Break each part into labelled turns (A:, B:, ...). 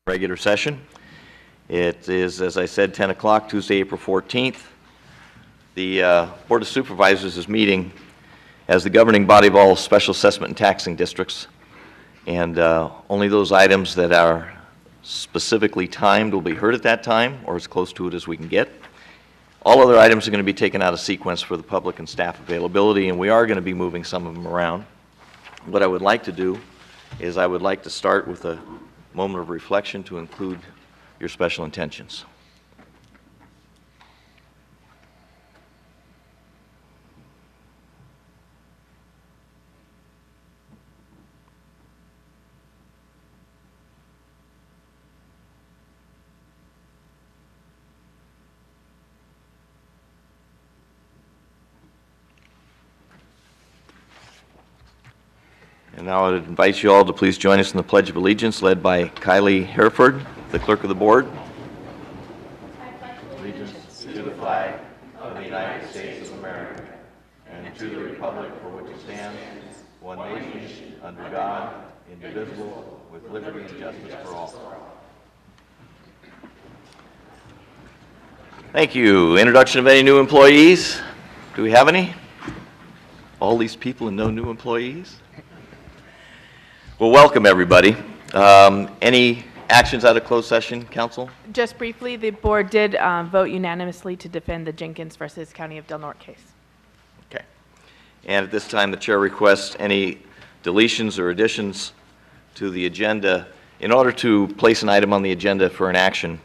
A: Regular session. It is, as I said, 10 o'clock, Tuesday, April 14th. The Board of Supervisors is meeting as the governing body of all special assessment and taxing districts, and only those items that are specifically timed will be heard at that time, or as close to it as we can get. All other items are going to be taken out of sequence for the public and staff availability, and we are going to be moving some of them around. What I would like to do is I would like to start with a moment of reflection to include your special intentions. And now I would invite you all to please join us in the Pledge of Allegiance, led by Kylie Hereford, the Clerk of the Board. I pledge allegiance to the flag of the United States of America and to the republic for which it stands, one nation, under God, indivisible, with liberty and justice for all. Thank you. Introduction of any new employees? Do we have any? All these people and no new employees? Well, welcome everybody. Any actions out of closed session, Council?
B: Just briefly, the board did vote unanimously to defend the Jenkins versus County of Del Norte case.
A: Okay. And at this time, the chair requests any deletions or additions to the agenda. In order to place an item on the agenda for an action,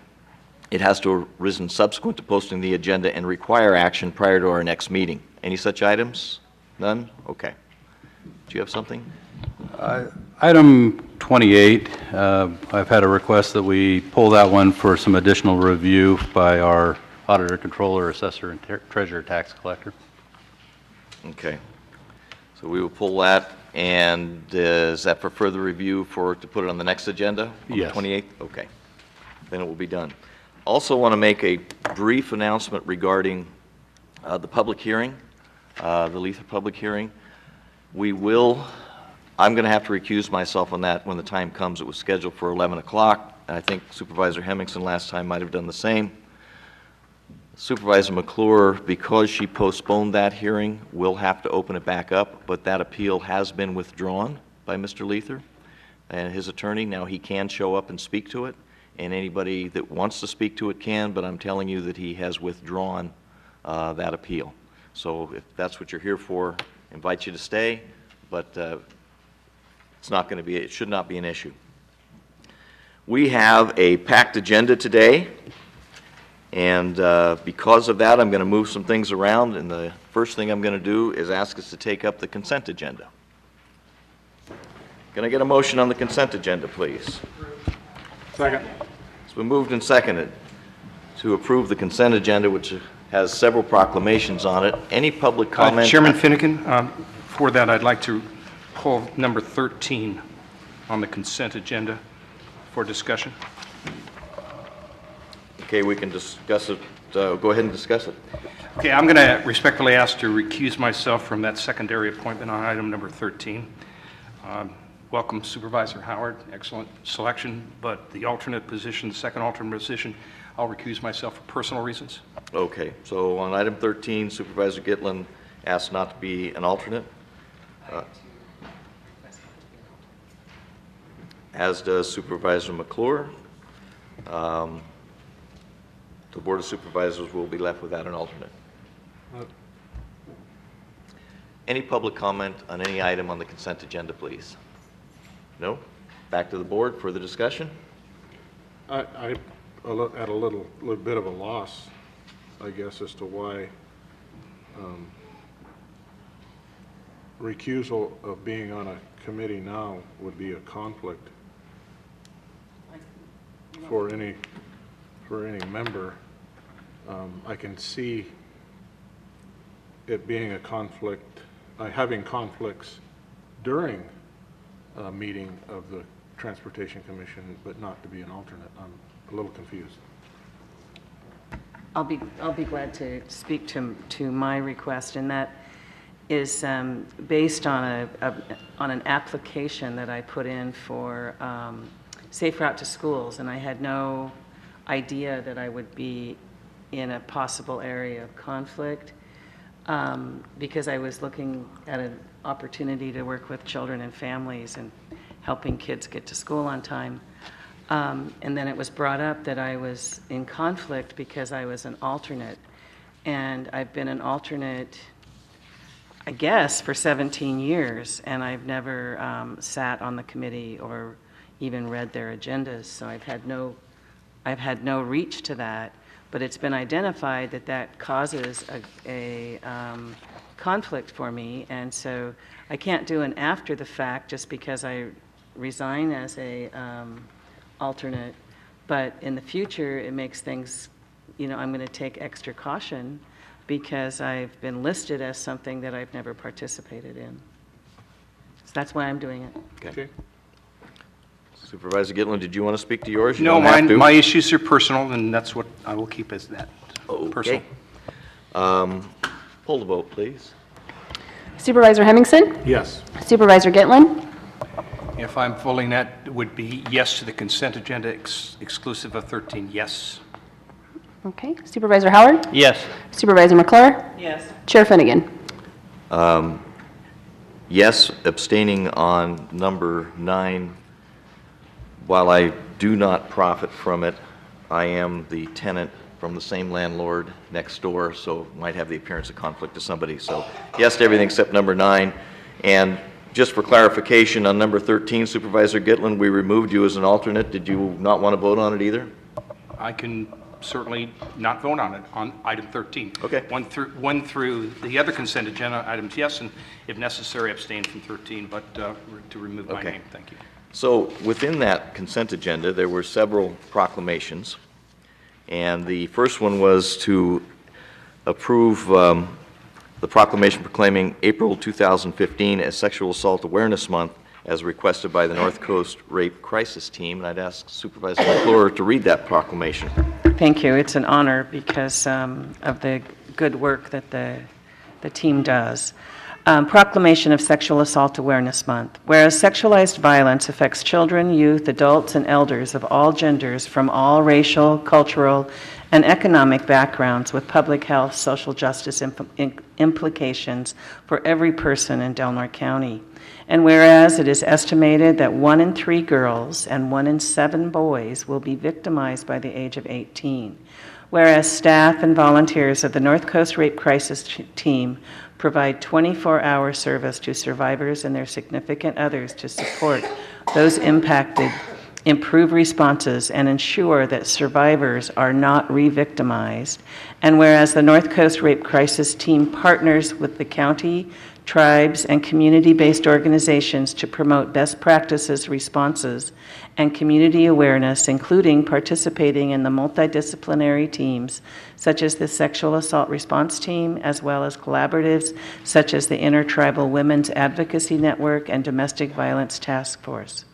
A: it has to have arisen subsequent to posting the agenda and require action prior to our next meeting. Any such items? None? Okay. Do you have something?
C: Item 28, I've had a request that we pull that one for some additional review by our auditor, controller, assessor, and treasurer tax collector.
A: Okay. So we will pull that, and is that for further review to put it on the next agenda?
C: Yes.
A: On the 28th? Okay. Then it will be done. Also want to make a brief announcement regarding the public hearing, the Letha public hearing. I'm going to have to recuse myself on that when the time comes. It was scheduled for 11 o'clock. I think Supervisor Hemmingson last time might have done the same. Supervisor McClure, because she postponed that hearing, will have to open it back up, but that appeal has been withdrawn by Mr. Letha and his attorney. Now he can show up and speak to it, and anybody that wants to speak to it can, but I'm telling you that he has withdrawn that appeal. So if that's what you're here for, I invite you to stay, but it should not be an issue. We have a packed agenda today, and because of that, I'm going to move some things around, and the first thing I'm going to do is ask us to take up the consent agenda. Can I get a motion on the consent agenda, please?
D: Second.
A: It's been moved and seconded to approve the consent agenda, which has several proclamations on it. Any public comment?
D: Chairman Finnegan, for that, I'd like to pull number 13 on the consent agenda for discussion.
A: Okay, we can discuss it. Go ahead and discuss it.
D: Okay, I'm going to respectfully ask to recuse myself from that secondary appointment on item number 13. Welcome, Supervisor Howard. Excellent selection, but the alternate position, the second alternate position, I'll recuse myself for personal reasons.
A: Okay, so on item 13, Supervisor Gitlin asked not to be an alternate. As does Supervisor McClure. The Board of Supervisors will be left without an alternate. Any public comment on any item on the consent agenda, please? No? Back to the board for the discussion.
E: I'm at a little bit of a loss, I guess, as to why recusal of being on a committee now would be a conflict for any member. I can see it being a conflict, having conflicts during a meeting of the Transportation Commission, but not to be an alternate. I'm a little confused.
F: I'll be glad to speak to my request, and that is based on an application that I put in for safe route to schools, and I had no idea that I would be in a possible area of conflict, because I was looking at an opportunity to work with children and families and helping kids get to school on time. And then it was brought up that I was in conflict because I was an alternate. And I've been an alternate, I guess, for 17 years, and I've never sat on the committee or even read their agendas. So I've had no reach to that. But it's been identified that that causes a conflict for me, and so I can't do an after the fact just because I resign as a alternate. But in the future, it makes things, I'm going to take extra caution because I've been listed as something that I've never participated in. So that's why I'm doing it.
A: Okay. Supervisor Gitlin, did you want to speak to yours? You
D: No,
A: don't have to.
D: my issues are personal, and that's what I will keep as that, personal.
A: Okay. Pull the vote, please.
G: Supervisor Hemmingson?
E: Yes.
G: Supervisor Gitlin?
D: If I'm voting that, it would be yes to the consent agenda exclusive of 13, yes.
G: Okay. Supervisor Howard?
C: Yes.
G: Supervisor McClure?
F: Yes.
G: Chair Finnegan?
A: Yes, abstaining on number 9. While I do not profit from it, I am the tenant from the same landlord next door, so might have the appearance of conflict to somebody. So yes to everything except number 9. And just for clarification, on number 13, Supervisor Gitlin, we removed you as an alternate. Did you not want to vote on it either?
D: I can certainly not vote on it, on item 13.
A: Okay.
D: One through the other consent agenda items, yes, and if necessary, abstain from 13, but to remove my
A: Okay.
D: name. Thank you.
A: So within that consent agenda, there were several proclamations. And the first one was to approve the proclamation proclaiming April 2015 as Sexual Assault Awareness Month as requested by the North Coast Rape Crisis Team. And I'd ask Supervisor McClure to read that proclamation.
F: Thank you. It's an honor because of the good work that the team does. Proclamation of Sexual Assault Awareness Month. Whereas sexualized violence affects children, youth, adults, and elders of all genders from all racial, cultural, and economic backgrounds with public health, social justice implications for every person in Delaware County. And whereas it is estimated that 1 in 3 girls and 1 in 7 boys will be victimized by the age of 18. Whereas staff and volunteers of the North Coast Rape Crisis Team provide 24-hour service to survivors and their significant others to support those impacted, improve responses, and ensure that survivors are not re-victimized. And whereas the North Coast Rape Crisis Team partners with the county, tribes, and community-based organizations to promote best practices, responses, and community awareness, including participating in the multidisciplinary teams, such as the Sexual Assault Response Team, as well as collaboratives such as the Intertribal Women's Advocacy Network and Domestic Violence Task Force.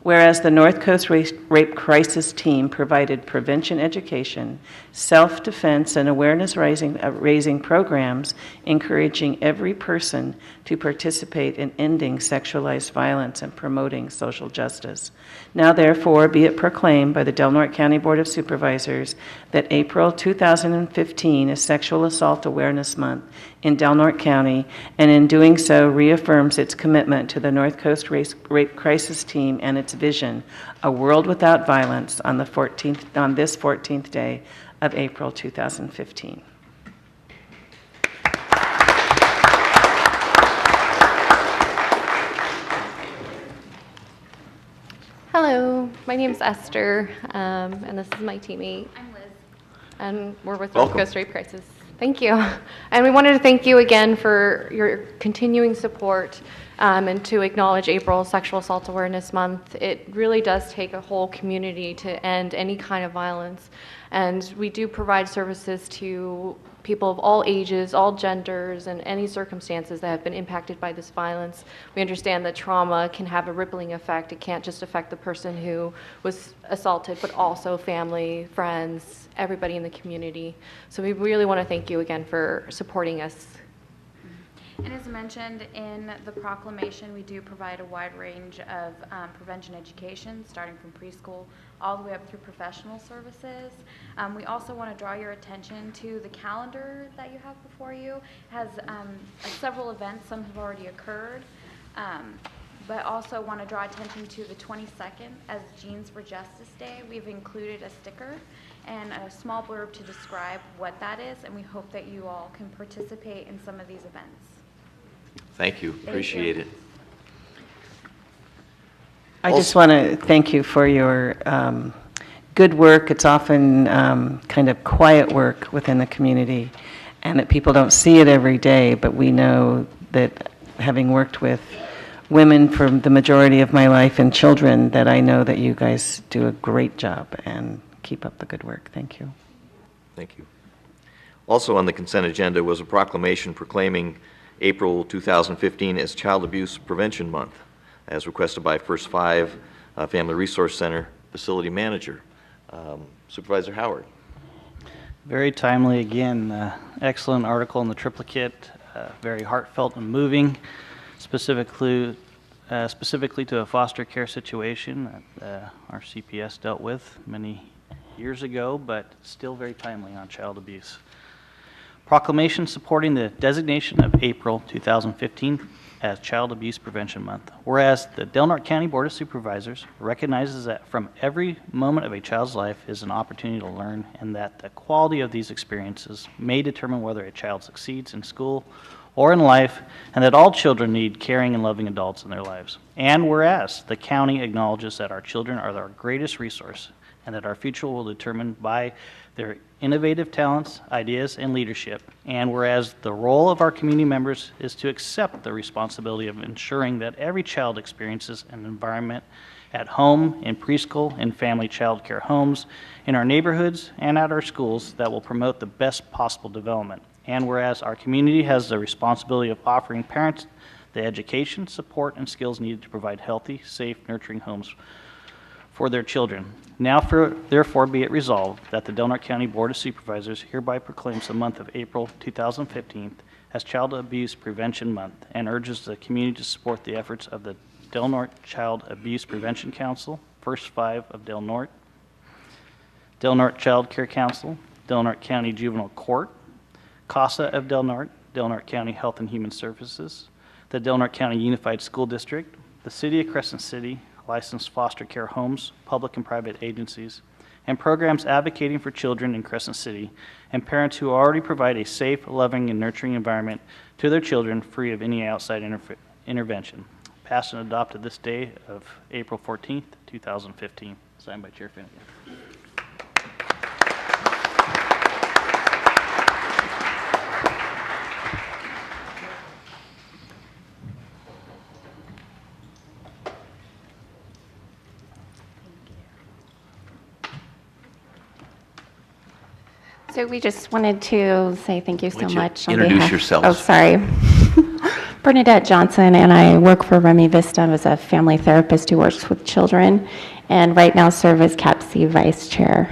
F: Whereas the North Coast Rape Crisis Team provided prevention education, self-defense, and awareness raising programs, encouraging every person to participate in ending sexualized violence and promoting social justice. Now therefore be it proclaimed by the Delaware County Board of Supervisors that April 2015 is Sexual Assault Awareness Month in Delaware County, and in doing so reaffirms its commitment to the North Coast Rape Crisis Team and its vision, a world without violence, on this 14th day of April 2015.
H: Hello, my name is Esther, and this is my teammate. I'm Liz. And we're with North
A: Welcome.
H: Coast Rape Crisis. Thank you. And we wanted to thank you again for your continuing support and to acknowledge April Sexual Assault Awareness Month. It really does take a whole community to end any kind of violence. And we do provide services to people of all ages, all genders, and any circumstances that have been impacted by this violence. We understand that trauma can have a rippling effect. It can't just affect the person who was assaulted, but also family, friends, everybody in the community. So we really want to thank you again for supporting us.
I: And as mentioned in the proclamation, we do provide a wide range of prevention education, starting from preschool all the way up through professional services. We also want to draw your attention to the calendar that you have before you. It has several events, some have already occurred, but also want to draw attention to the 22nd as Jeans for Justice Day. We've included a sticker and a small blurb to describe what that is, and we hope that you all can participate in some of these events.
A: Thank you. Appreciate it.
F: I just want to thank you for your good work. It's often kind of quiet work within the community, and that people don't see it every day, but we know that having worked with women for the majority of my life and children, that I know that you guys do a great job, and keep up the good work. Thank you.
A: Thank you. Also on the consent agenda was a proclamation proclaiming April 2015 as Child Abuse Prevention Month, as requested by First Five Family Resource Center Facility Manager. Supervisor Howard.
J: Very timely again. Excellent article in the triplicate, very heartfelt and moving, specifically to a foster care situation that our CPS dealt with many years ago, but still very timely on child abuse. Proclamation supporting the designation of April 2015 as Child Abuse Prevention Month. Whereas the Del Norte County Board of Supervisors recognizes that from every moment of a child's life is an opportunity to learn, and that the quality of these experiences may determine whether a child succeeds in school or in life, and that all children need caring and loving adults in their lives. And whereas the county acknowledges that our children are our greatest resource, and that our future will be determined by their innovative talents, ideas, and leadership. And whereas the role of our community members is to accept the responsibility of ensuring that every child experiences an environment at home, in preschool, in family child care homes, in our neighborhoods, and at our schools that will promote the best possible development. And whereas our community has the responsibility of offering parents the education, support, and skills needed to provide healthy, safe, nurturing homes for their children. Now therefore be it resolved that the Del Norte County Board of Supervisors hereby proclaims the month of April 2015 as Child Abuse Prevention Month, and urges the community to support the efforts of the Del Norte Child Abuse Prevention Council, First Five of Del Norte, Del Norte Child Care Council, Del Norte County Juvenile Court, CASA of Del Norte County Health and Human Services, the Del Norte County Unified School District, the City of Crescent City, licensed foster care homes, public and private agencies, and programs advocating for children in Crescent City, and parents who already provide a safe, loving, and nurturing environment to their children free of any outside intervention. Passed and adopted this day of April 14th, 2015. Signed by Chair Finnegan.
K: So we just wanted to say thank you so
A: Would you
K: much.
A: introduce yourselves?
K: Oh, sorry. Bernadette Johnson, and I work for Remy Vista as a family therapist who works with children, and right now serve as CAPC Vice Chair.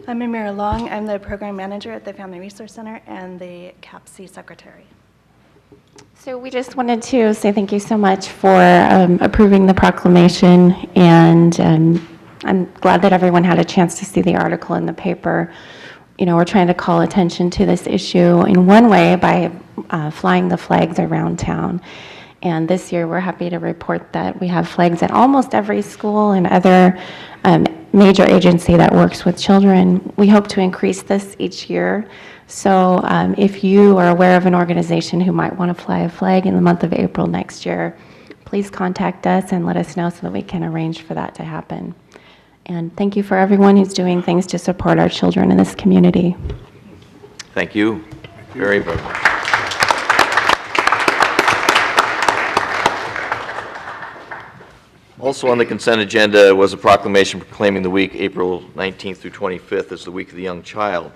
L: I'm Amira Long. I'm the Program Manager at the Family Resource Center and the CAPC Secretary.
K: So we just wanted to say thank you so much for approving the proclamation, and I'm glad that everyone had a chance to see the article in the paper. You know, we're trying to call attention to this issue in one way by flying the flags around town. And this year, we're happy to report that we have flags at almost every school and other major agency that works with children. We hope to increase this each year. So if you are aware of an organization who might want to fly a flag in the month of April next year, please contact us and let us know so that we can arrange for that to happen. And thank you for everyone who's doing things to support our children in this community.
A: Thank you very much. Also on the consent agenda was a proclamation proclaiming the week April 19th through 25th as the Week of the Young Child.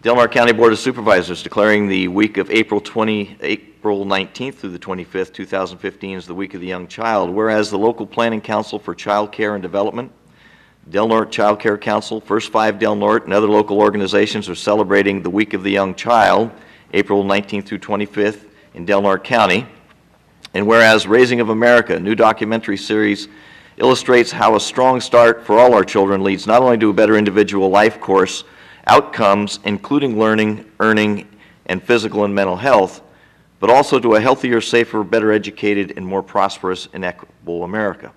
A: Del Norte County Board of Supervisors declaring the week of April 19th through the 25th, 2015 as the Week of the Young Child, whereas the local Planning Council for Child Care and Development, Del Norte Child Care Council, First Five Del Norte, and other local organizations are celebrating the Week of the Young Child April 19th through 25th in Del Norte County. And whereas Raising of America, a new documentary series, illustrates how a strong start for all our children leads not only to a better individual life course outcomes, including learning, earning, and physical and mental health, but also to a healthier, safer, better educated, and more prosperous and equitable America.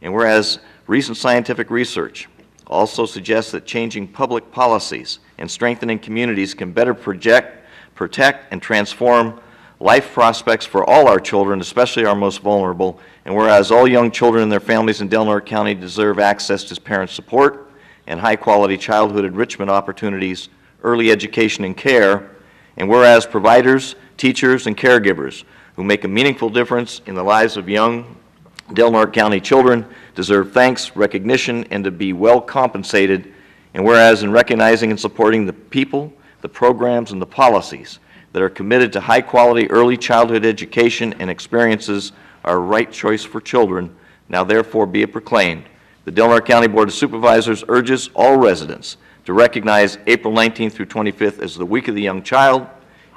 A: And whereas recent scientific research also suggests that changing public policies and strengthening communities can better protect, and transform life prospects for all our children, especially our most vulnerable, and whereas all young children and their families in Del Norte County deserve access to parent support and high-quality childhood enrichment opportunities, early education and care, and whereas providers, teachers, and caregivers who make a meaningful difference in the lives of young Del Norte County children deserve thanks, recognition, and to be well compensated, and whereas in recognizing and supporting the people, the programs, and the policies that are committed to high-quality early childhood education and experiences are a right choice for children, now therefore be it proclaimed, the Del Norte County Board of Supervisors urges all residents to recognize April 19th through 25th as the Week of the Young Child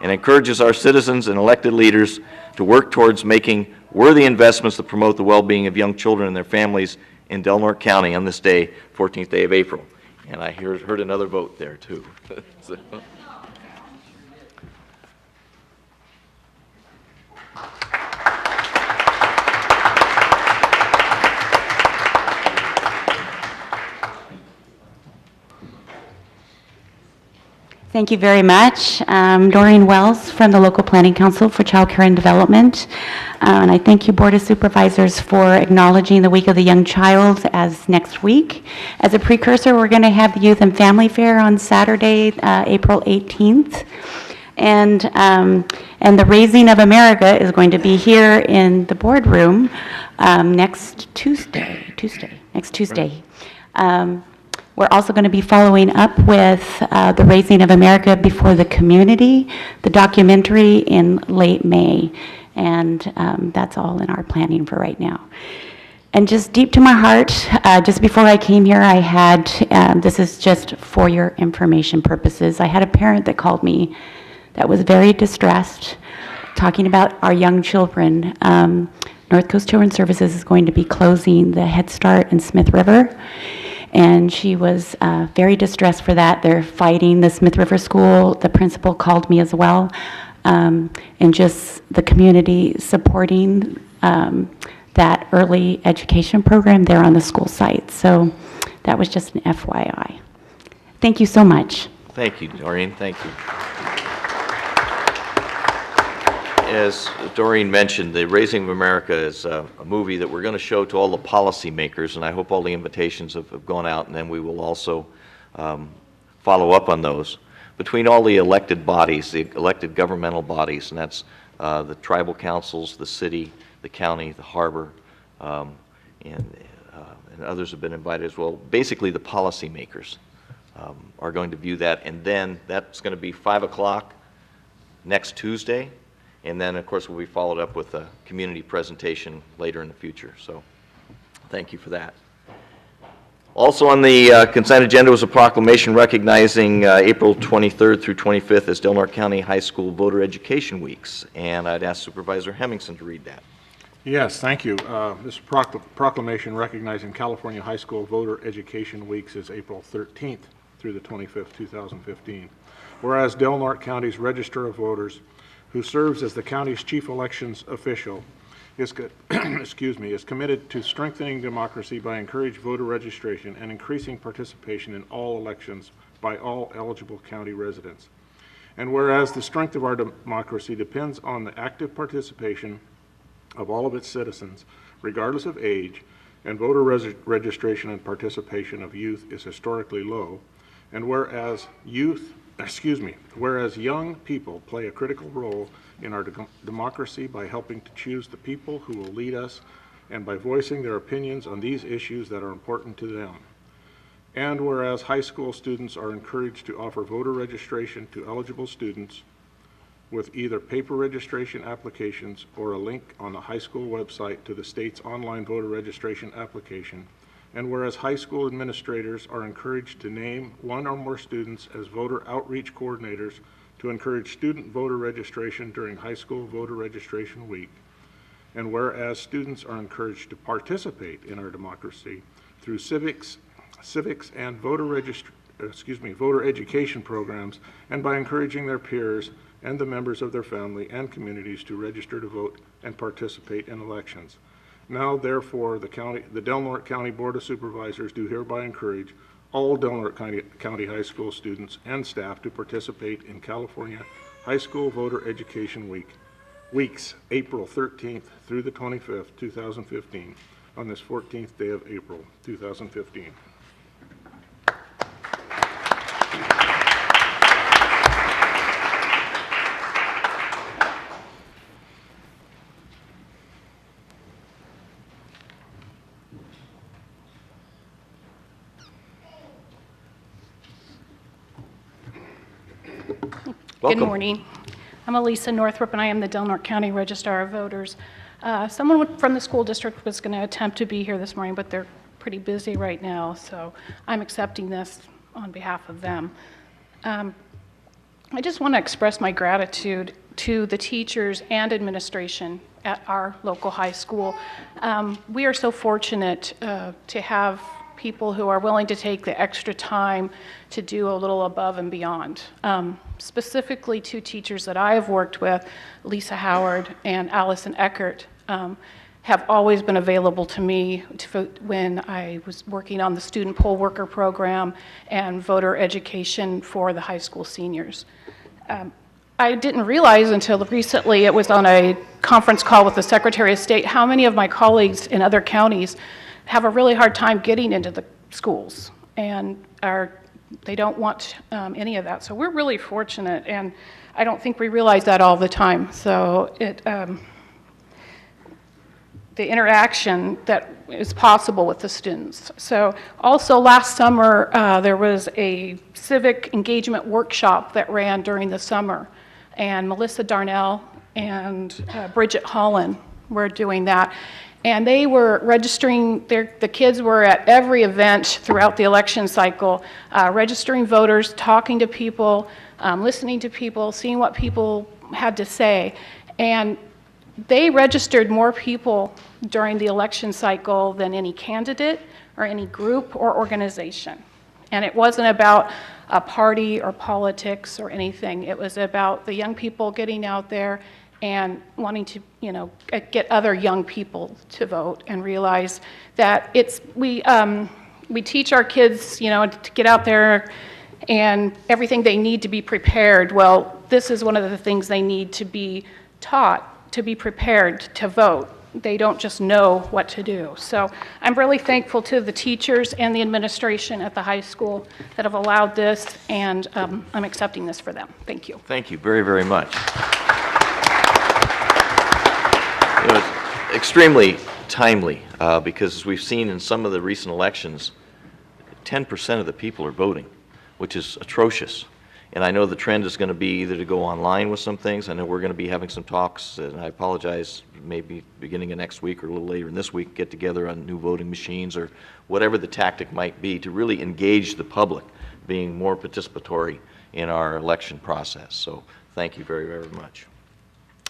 A: and encourages our citizens and elected leaders to work towards making worthy investments that promote the well-being of young children and their families in Del Norte County on this day, 14th day of April. And I heard another vote there, too. So.
K: Thank you very much. Doreen Wells from the Local Planning Council for Child Care and Development. And I thank you, Board of Supervisors, for acknowledging the Week of the Young Child as next week. As a precursor, we're going to have the Youth and Family Fair on Saturday, April 18th. And the Raising of America is going to be here in the boardroom next Tuesday. We're also going to be following up with the Raising of America Before the Community, the documentary in late May. And that's all in our planning for right now. And just deep to my heart, just before I came here, I had, this is just for your information purposes, I had a parent that called me that was very distressed, talking about our young children. North Coast Children's Services is going to be closing the Head Start in Smith River. And she was very distressed for that. They're fighting the Smith River School. The principal called me as well. And just the community supporting that early education program there on the school site. So that was just an FYI. Thank you so much.
A: Thank you, Doreen. Thank you. As Doreen mentioned, the Raising of America is a movie that we're going to show to all the policymakers, and I hope all the invitations have gone out, and then we will also follow up on those. Between all the elected bodies, the elected governmental bodies, and that's the tribal councils, the city, the county, the harbor, and others have been invited as well. Basically, the policymakers are going to view that, and then that's going to be 5 o'clock next Tuesday. And then, of course, we'll be followed up with a community presentation later in the future. So thank you for that. Also on the consent agenda was a proclamation recognizing April 23rd through 25th as Del Norte County High School Voter Education Weeks. And I'd ask Supervisor Hemmingson to read that.
E: Yes, thank you. This proclamation recognizing California High School Voter Education Weeks is April 13th through the 25th, 2015. Whereas Del Norte County's Register of Voters, who serves as the county's chief elections official, is committed to strengthening democracy by encouraging voter registration and increasing participation in all elections by all eligible county residents. And whereas the strength of our democracy depends on the active participation of all of its citizens, regardless of age, and voter registration and participation of youth is historically low, and whereas young people play a critical role in our democracy by helping to choose the people who will lead us and by voicing their opinions on these issues that are important to them. And whereas high school students are encouraged to offer voter registration to eligible students with either paper registration applications or a link on the high school website to the state's online voter registration application, and whereas high school administrators are encouraged to name one or more students as voter outreach coordinators to encourage student voter registration during high school voter registration week. And whereas students are encouraged to participate in our democracy through civics and voter education programs, and by encouraging their peers and the members of their family and communities to register to vote and participate in elections. Now, therefore, the Del Norte County Board of Supervisors do hereby encourage all Del Norte County High School students and staff to participate in California High School Voter Education Weeks, April 13th through the 25th, 2015, on this 14th day of April, 2015.
M: Good morning. I'm Elisa Northrup, and I am the Del Norte County Registrar of Voters. Someone from the school district was going to attempt to be here this morning, but they're pretty busy right now, so I'm accepting this on behalf of them. I just want to express my gratitude to the teachers and administration at our local high school. We are so fortunate to have people who are willing to take the extra time to do a little above and beyond. Specifically, two teachers that I have worked with, Lisa Howard and Allison Eckert, have always been available to me when I was working on the student poll worker program and voter education for the high school seniors. I didn't realize until recently, it was on a conference call with the Secretary of State, how many of my colleagues in other counties have a really hard time getting into the schools, and they don't want any of that. So we're really fortunate, and I don't think we realize that all the time. So the interaction that is possible with the students. So also last summer, there was a civic engagement workshop that ran during the summer, and Melissa Darnell and Bridget Holland were doing that. And they were registering, the kids were at every event throughout the election cycle, registering voters, talking to people, listening to people, seeing what people had to say. And they registered more people during the election cycle than any candidate or any group or organization. And it wasn't about a party or politics or anything. It was about the young people getting out there and wanting to, get other young people to vote and realize that we teach our kids, to get out there and everything they need to be prepared. Well, this is one of the things they need to be taught, to be prepared to vote. They don't just know what to do. So I'm really thankful to the teachers and the administration at the high school that have allowed this, and I'm accepting this for them. Thank you.
A: Thank you very, very much. It was extremely timely because as we've seen in some of the recent elections, 10% of the people are voting, which is atrocious. And I know the trend is going to be either to go online with some things. I know we're going to be having some talks, and I apologize, maybe beginning of next week or a little later in this week, get together on new voting machines or whatever the tactic might be to really engage the public, being more participatory in our election process. So thank you very, very much.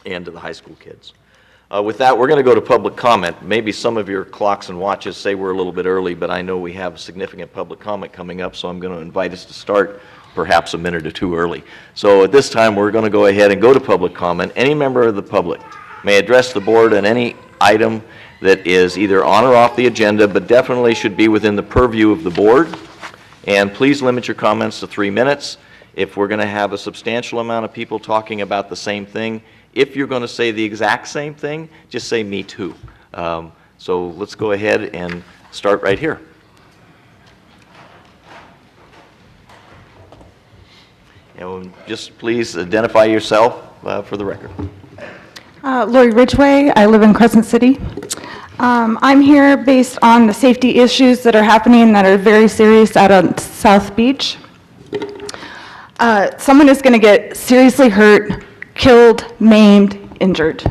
A: And to the high school kids. With that, we're going to go to public comment. Maybe some of your clocks and watches say we're a little bit early, but I know we have significant public comment coming up, so I'm going to invite us to start perhaps a minute or two early. So at this time, we're going to go ahead and go to public comment. Any member of the public may address the board on any item that is either on or off the agenda, but definitely should be within the purview of the board. And please limit your comments to 3 minutes. If we're going to have a substantial amount of people talking about the same thing, if you're going to say the exact same thing, just say me too. So let's go ahead and start right here. And just please identify yourself for the record.
N: Lori Ridgway, I live in Crescent City. I'm here based on the safety issues that are happening that are very serious out on South Beach. Someone is going to get seriously hurt, killed, maimed, injured.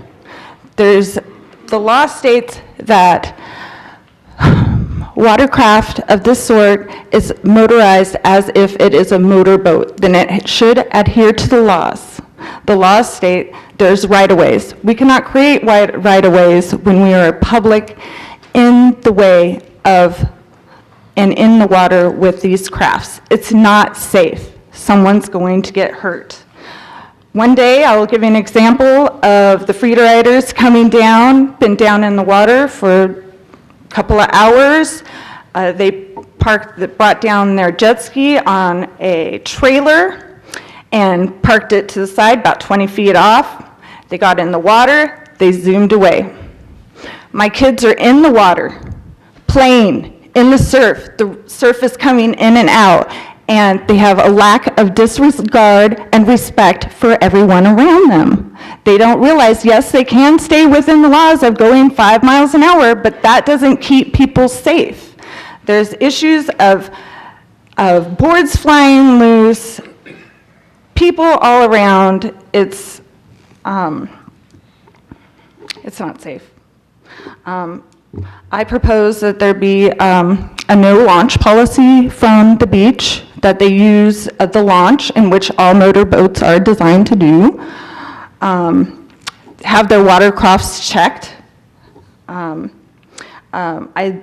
N: The law states that watercraft of this sort is motorized as if it is a motorboat, then it should adhere to the laws. The laws state there's right-of-ways. We cannot create right-of-ways when we are public in the way of and in the water with these crafts. It's not safe. Someone's going to get hurt. One day, I will give you an example of the freeriders coming down, been down in the water for a couple of hours. They brought down their jet ski on a trailer and parked it to the side, about 20 feet off. They got in the water, they zoomed away. My kids are in the water, playing in the surf is coming in and out, and they have a lack of disregard and respect for everyone around them. They don't realize, yes, they can stay within the laws of going 5 miles an hour, but that doesn't keep people safe. There's issues of boards flying loose, people all around. It's not safe. I propose that there be a no launch policy from the beach, that they use the launch, in which all motorboats are designed to do, have their watercrafts checked. I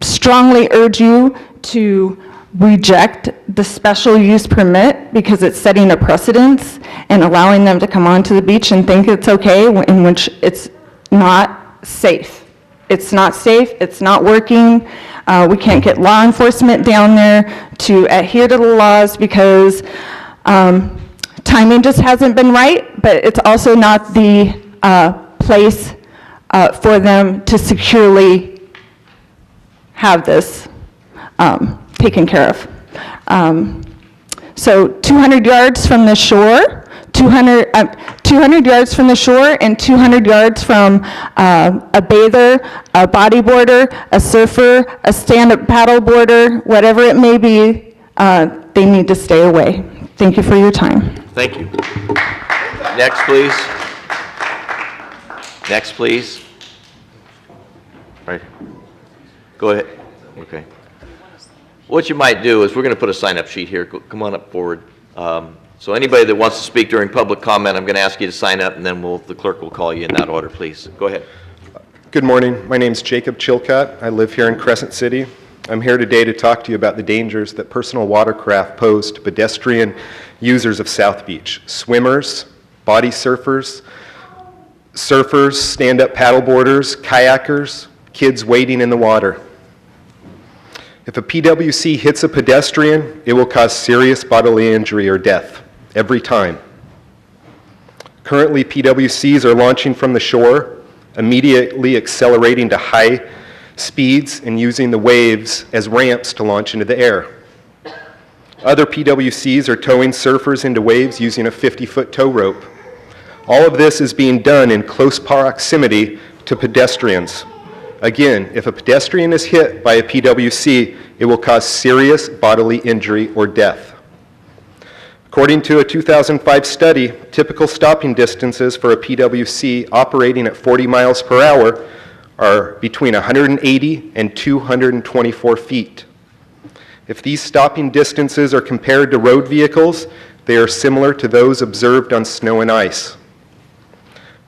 N: strongly urge you to reject the special use permit because it's setting a precedence and allowing them to come onto the beach and think it's okay, in which it's not safe. It's not safe, it's not working. We can't get law enforcement down there to adhere to the laws because timing just hasn't been right, but it's also not the place for them to securely have this taken care of. So 200 yards from the shore, 200 yards from the shore and 200 yards from a bather, a bodyboarder, a surfer, a stand-up paddleboarder, whatever it may be, they need to stay away. Thank you for your time.
A: Thank you. Next, please. Next, please. Right. Go ahead. Okay. What you might do is we're going to put a sign-up sheet here. Come on up forward. So anybody that wants to speak during public comment, I'm going to ask you to sign up, and then the clerk will call you in that order, please. Go ahead.
O: Good morning. My name is Jacob Chilcott. I live here in Crescent City. I'm here today to talk to you about the dangers that personal watercraft pose to pedestrian users of South Beach: swimmers, body surfers, stand-up paddleboarders, kayakers, kids wading in the water. If a PWC hits a pedestrian, it will cause serious bodily injury or death every time. Currently, PWCs are launching from the shore, immediately accelerating to high speeds and using the waves as ramps to launch into the air. Other PWCs are towing surfers into waves using a 50-foot tow rope. All of this is being done in close proximity to pedestrians. Again, if a pedestrian is hit by a PWC, it will cause serious bodily injury or death. According to a 2005 study, typical stopping distances for a PWC operating at 40 miles per hour are between 180 and 224 feet. If these stopping distances are compared to road vehicles, they are similar to those observed on snow and ice.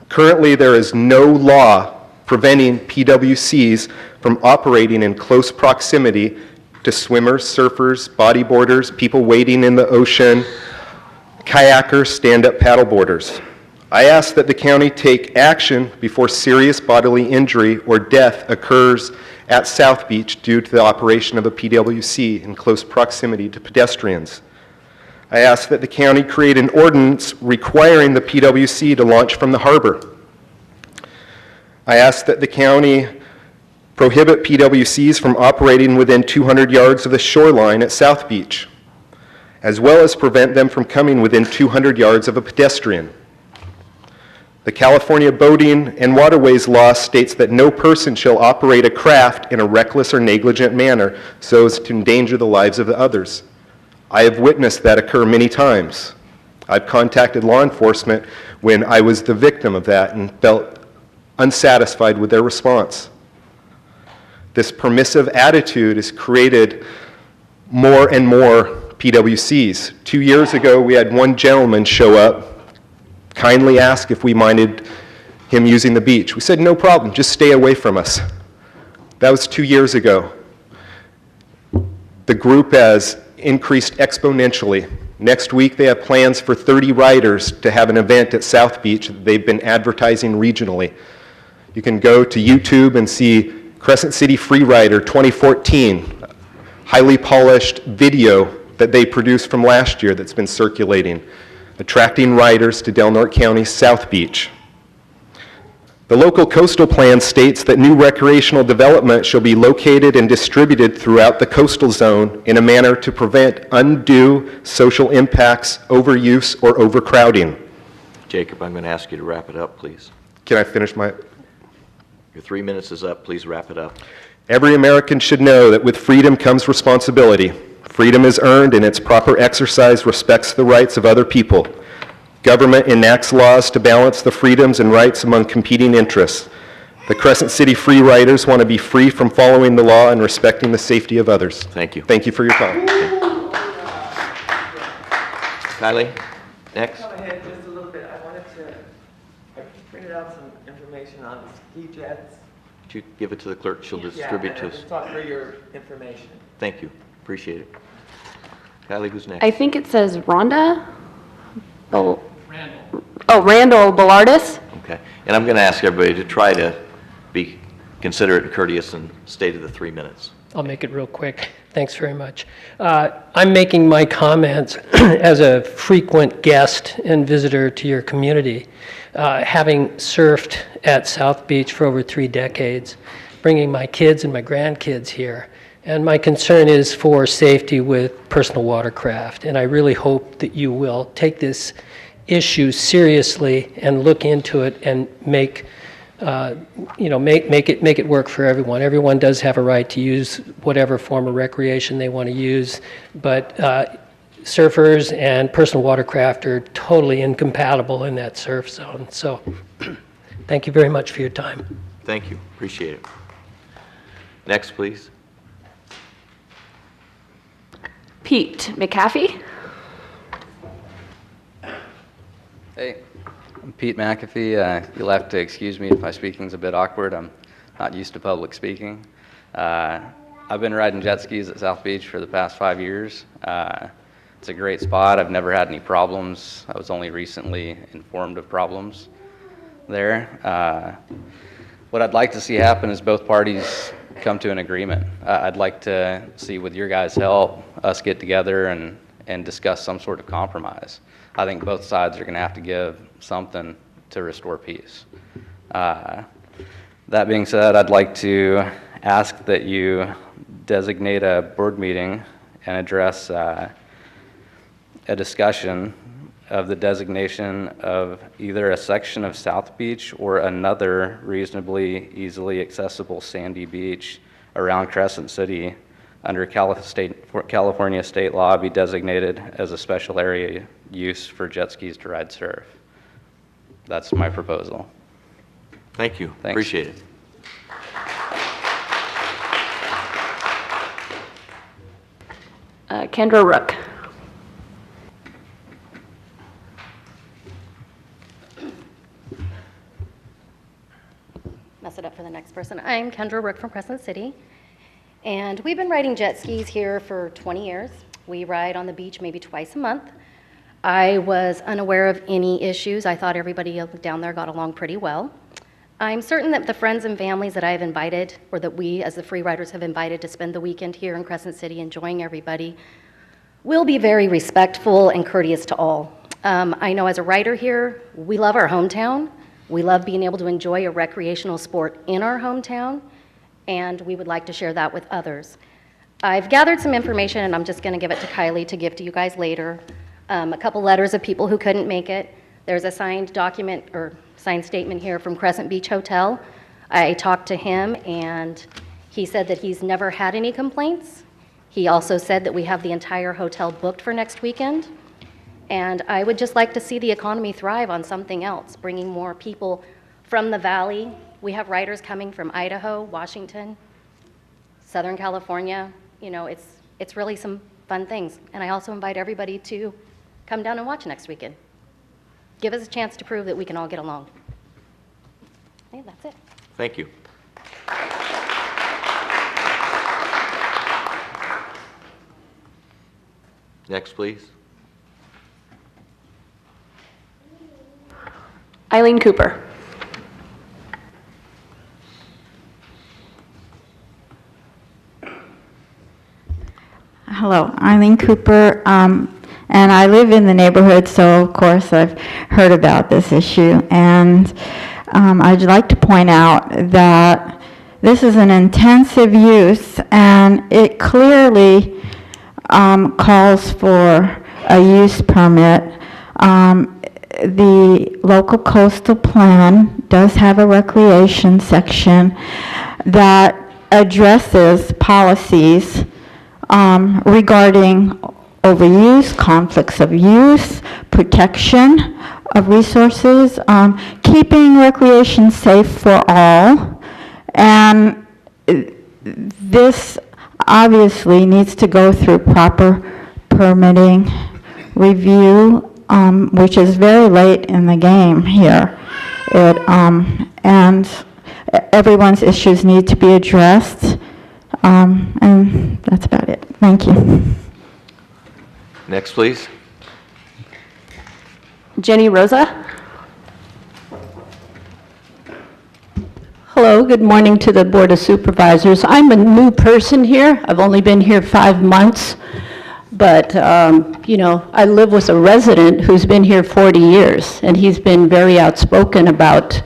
O: Currently, there is no law preventing PWCs from operating in close proximity to swimmers, surfers, bodyboarders, people wading in the ocean, kayakers, stand-up paddleboarders. I ask that the county take action before serious bodily injury or death occurs at South Beach due to the operation of a PWC in close proximity to pedestrians. I ask that the county create an ordinance requiring the PWC to launch from the harbor. I ask that the county prohibit PWCs from operating within 200 yards of the shoreline at South Beach, as well as prevent them from coming within 200 yards of a pedestrian. The California Boating and Waterways Law states that no person shall operate a craft in a reckless or negligent manner so as to endanger the lives of the others. I have witnessed that occur many times. I've contacted law enforcement when I was the victim of that and felt unsatisfied with their response. This permissive attitude has created more and more PWCs. 2 years ago, we had one gentleman show up, kindly ask if we minded him using the beach. We said, no problem, just stay away from us. That was 2 years ago. The group has increased exponentially. Next week, they have plans for 30 riders to have an event at South Beach that they've been advertising regionally. You can go to YouTube and see Crescent City Freerider 2014, highly polished video that they produced from last year that's been circulating, attracting riders to Del Norte County's South Beach. The local coastal plan states that new recreational development shall be located and distributed throughout the coastal zone in a manner to prevent undue social impacts, overuse, or overcrowding.
A: Jacob, I'm going to ask you to wrap it up, please.
O: Can I finish my...
A: Your 3 minutes is up. Please wrap it up.
O: Every American should know that with freedom comes responsibility. Freedom is earned and its proper exercise respects the rights of other people. Government enacts laws to balance the freedoms and rights among competing interests. The Crescent City Free Riders want to be free from following the law and respecting the safety of others.
A: Thank you.
O: Thank you for your time.
A: Kylie, next.
P: Come ahead just a little bit. I printed out some information on ski jets.
A: Would you give it to the clerk? She'll distribute to us.
P: Just talk through your information.
A: Thank you. Appreciate it. Kylie, who's next?
G: I think it says Rhonda? Randall Bellardis?
A: Okay. And I'm going to ask everybody to try to be considerate and courteous and stay to the 3 minutes.
Q: I'll make it real quick. Thanks very much. I'm making my comments as a frequent guest and visitor to your community, having surfed at South Beach for over 3 decades, bringing my kids and my grandkids here. And my concern is for safety with personal watercraft. And I really hope that you will take this issue seriously and look into it and make it work for everyone. Everyone does have a right to use whatever form of recreation they want to use, but surfers and personal watercraft are totally incompatible in that surf zone. So thank you very much for your time.
A: Thank you. Appreciate it. Next, please.
G: Pete McAfee?
R: Hey, I'm Pete McAfee. You'll have to excuse me if my speaking's a bit awkward. I'm not used to public speaking. I've been riding jet skis at South Beach for the past 5 years. It's a great spot. I've never had any problems. I was only recently informed of problems there. What I'd like to see happen is both parties come to an agreement. I'd like to see, with your guys' help, us get together and discuss some sort of compromise. I think both sides are going to have to give something to restore peace. That being said, I'd like to ask that you designate a board meeting and address a discussion of the designation of either a section of South Beach or another reasonably easily accessible sandy beach around Crescent City under California state law be designated as a special area use for jet skis to ride surf. That's my proposal.
A: Thank you.
R: Thanks.
A: Appreciate it.
G: Kendra Rook.
S: Mess it up for the next person. I'm Kendra Rook from Crescent City, and we've been riding jet skis here for 20 years. We ride on the beach maybe twice a month. I was unaware of any issues. I thought everybody down there got along pretty well. I'm certain that the friends and families that I have invited, or that we as the Free Riders have invited to spend the weekend here in Crescent City enjoying everybody, will be very respectful and courteous to all. I know as a rider here, we love our hometown. We love being able to enjoy a recreational sport in our hometown, and we would like to share that with others. I've gathered some information, and I'm just going to give it to Kylie to give to you guys later. A couple letters of people who couldn't make it. There's a signed document or signed statement here from Crescent Beach Hotel. I talked to him, and he said that he's never had any complaints. He also said that we have the entire hotel booked for next weekend. And I would just like to see the economy thrive on something else, bringing more people from the valley. We have riders coming from Idaho, Washington, Southern California, you know, it's really some fun things. And I also invite everybody to come down and watch next weekend. Give us a chance to prove that we can all get along. Okay, that's it.
A: Thank you. Next, please.
G: Eileen Cooper.
T: Hello, Eileen Cooper, and I live in the neighborhood, so of course I've heard about this issue. And I'd like to point out that this is an intensive use, and it clearly calls for a use permit. The local coastal plan does have a recreation section that addresses policies regarding overuse, conflicts of use, protection of resources, keeping recreation safe for all. And this obviously needs to go through proper permitting review, which is very late in the game here. And everyone's issues need to be addressed. And that's about it. Thank you.
A: Next, please.
G: Jenny Rosa.
U: Hello, good morning to the Board of Supervisors. I'm a new person here. I've only been here 5 months, but you know, I live with a resident who's been here 40 years, and he's been very outspoken about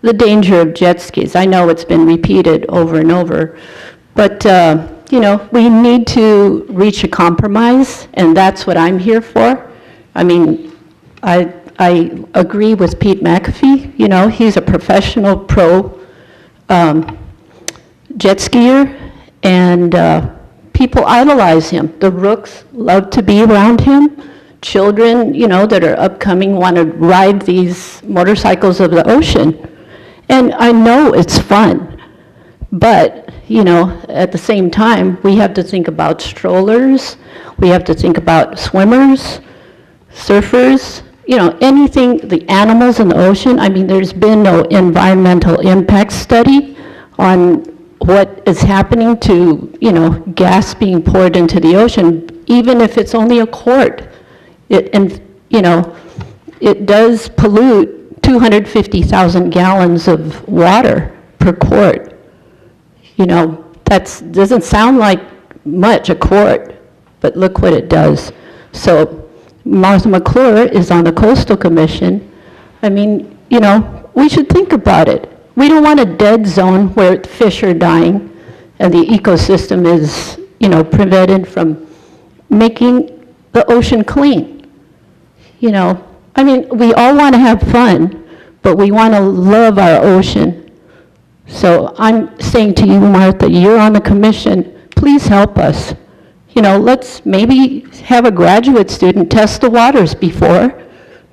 U: the danger of jet skis. I know it's been repeated over and over, but you know, we need to reach a compromise, and that's what I'm here for. I mean, I agree with Pete McAfee. You know, he's a professional pro jet skier, and people idolize him. The rooks love to be around him. Children, you know, that are upcoming want to ride these motorcycles of the ocean. And I know it's fun, but, you know, at the same time, we have to think about strollers, we have to think about swimmers, surfers, you know, anything, the animals in the ocean. I mean, there's been no environmental impact study on what is happening to, you know, gas being poured into the ocean, even if it's only a quart. And, you know, it does pollute 250,000 gallons of water per quart. You know, that doesn't sound like much, a quart, but look what it does. So Martha McClure is on the Coastal Commission. I mean, you know, we should think about it. We don't want a dead zone where fish are dying and the ecosystem is, you know, prevented from making the ocean clean. You know, I mean, we all want to have fun, but we want to love our ocean. So I'm saying to you, Martha, you're on the commission, please help us. You know, let's maybe have a graduate student test the waters before,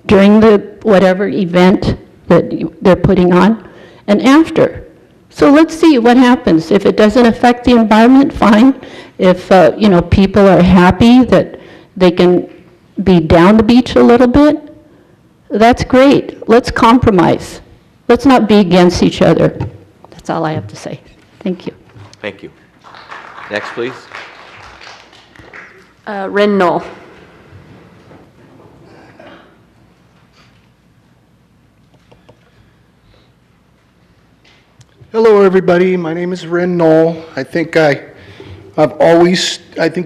U: during the whatever event that they're putting on, and after. So let's see what happens. If it doesn't affect the environment, fine. If, you know, people are happy that they can be down the beach a little bit, that's great. Let's compromise. Let's not be against each other. That's all I have to say. Thank you.
A: Thank you. Next, please.
G: Ren Knoll.
V: Hello, everybody. My name is Ren Knoll. I think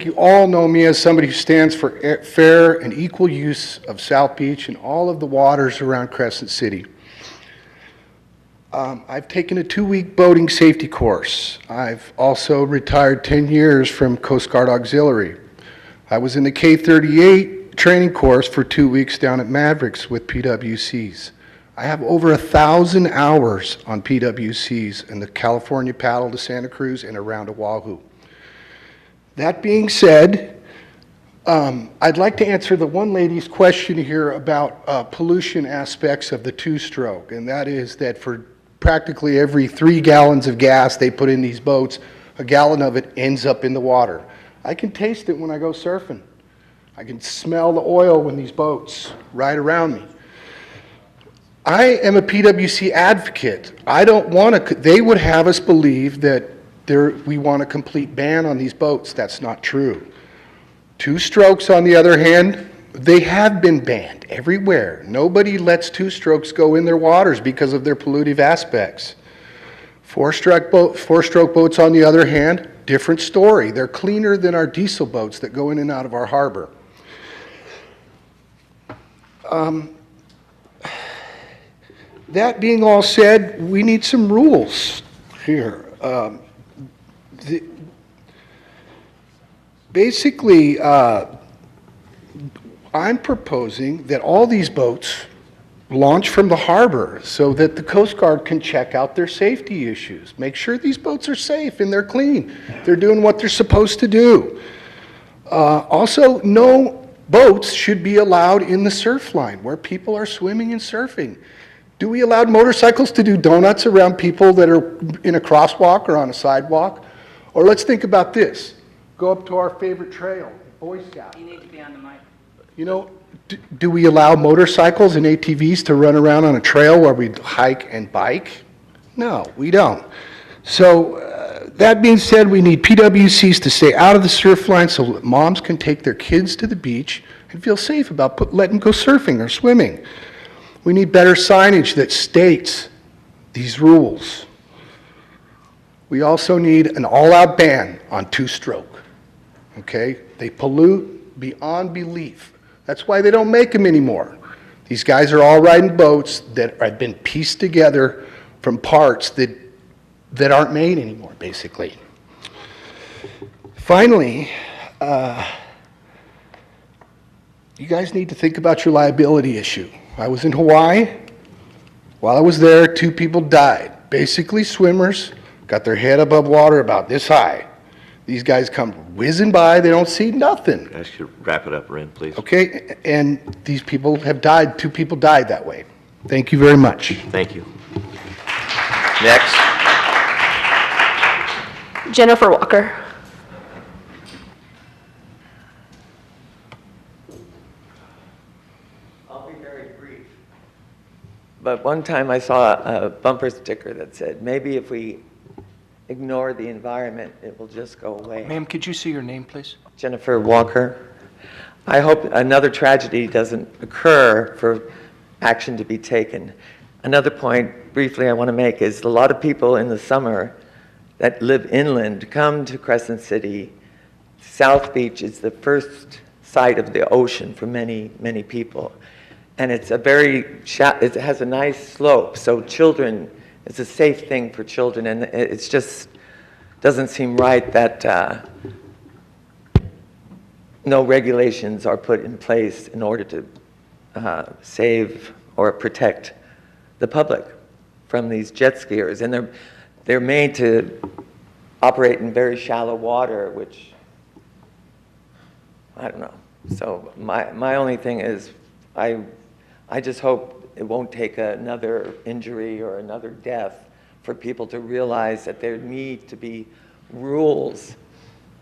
V: you all know me as somebody who stands for fair and equal use of South Beach and all of the waters around Crescent City. I've taken a 2-week boating safety course. I've also retired 10 years from Coast Guard Auxiliary. I was in the K-38 training course for 2 weeks down at Mavericks with PWCs. I have over 1,000 hours on PWCs in the California paddle to Santa Cruz and around Oahu. That being said, I'd like to answer the one lady's question here about pollution aspects of the two-stroke, and that is that for practically every 3 gallons of gas they put in these boats, a gallon of it ends up in the water. I can taste it when I go surfing. I can smell the oil when these boats ride around me. I am a PWC advocate. I don't want to, they would have us believe that we want a complete ban on these boats. That's not true. Two-strokes, on the other hand, they have been banned everywhere. Nobody lets two-strokes go in their waters because of their pollutive aspects. Four-stroke boats, on the other hand, different story. They're cleaner than our diesel boats that go in and out of our harbor. That being all said, we need some rules here. Basically, I'm proposing that all these boats launch from the harbor so that the Coast Guard can check out their safety issues. Make sure these boats are safe and they're clean. They're doing what they're supposed to do. Also, no boats should be allowed in the surf line where people are swimming and surfing. Do we allow motorcycles to do donuts around people that are in a crosswalk or on a sidewalk? Or let's think about this. Go up to our favorite trail, Boy Scout.
F: You need to be on the mic.
V: You know, do we allow motorcycles and ATVs to run around on a trail where we hike and bike? No, we don't. So that being said, we need PWCs to stay out of the surf line so that moms can take their kids to the beach and feel safe about letting them go surfing or swimming. We need better signage that states these rules. We also need an all-out ban on two-stroke, okay? They pollute beyond belief. That's why they don't make them anymore. These guys are all riding boats that have been pieced together from parts that aren't made anymore, basically. Finally, you guys need to think about your liability issue. I was in Hawaii. While I was there, 2 people died. Basically, swimmers got their head above water about this high. These guys come whizzing by. They don't see nothing.
A: I should wrap it up, Ren, please.
V: Okay, and these people have died. 2 people died that way. Thank you very much.
A: Thank you. Next.
G: Jennifer Walker.
P: I'll be very brief. But one time I saw a bumper sticker that said, maybe if we ignore the environment, it will just go away.
D: Ma'am, could you see your name, please?
P: Jennifer Walker. I hope another tragedy doesn't occur for action to be taken. Another point, briefly, I want to make is a lot of people in the summer that live inland come to Crescent City. South Beach is the first sight of the ocean for many, many people. And it's a it has a nice slope, so children, it's a safe thing for children, and it's just doesn't seem right that no regulations are put in place in order to save or protect the public from these jet skiers. And they're made to operate in very shallow water, which, I don't know. So my only thing is, I just hope it won't take another injury or another death for people to realize that there need to be rules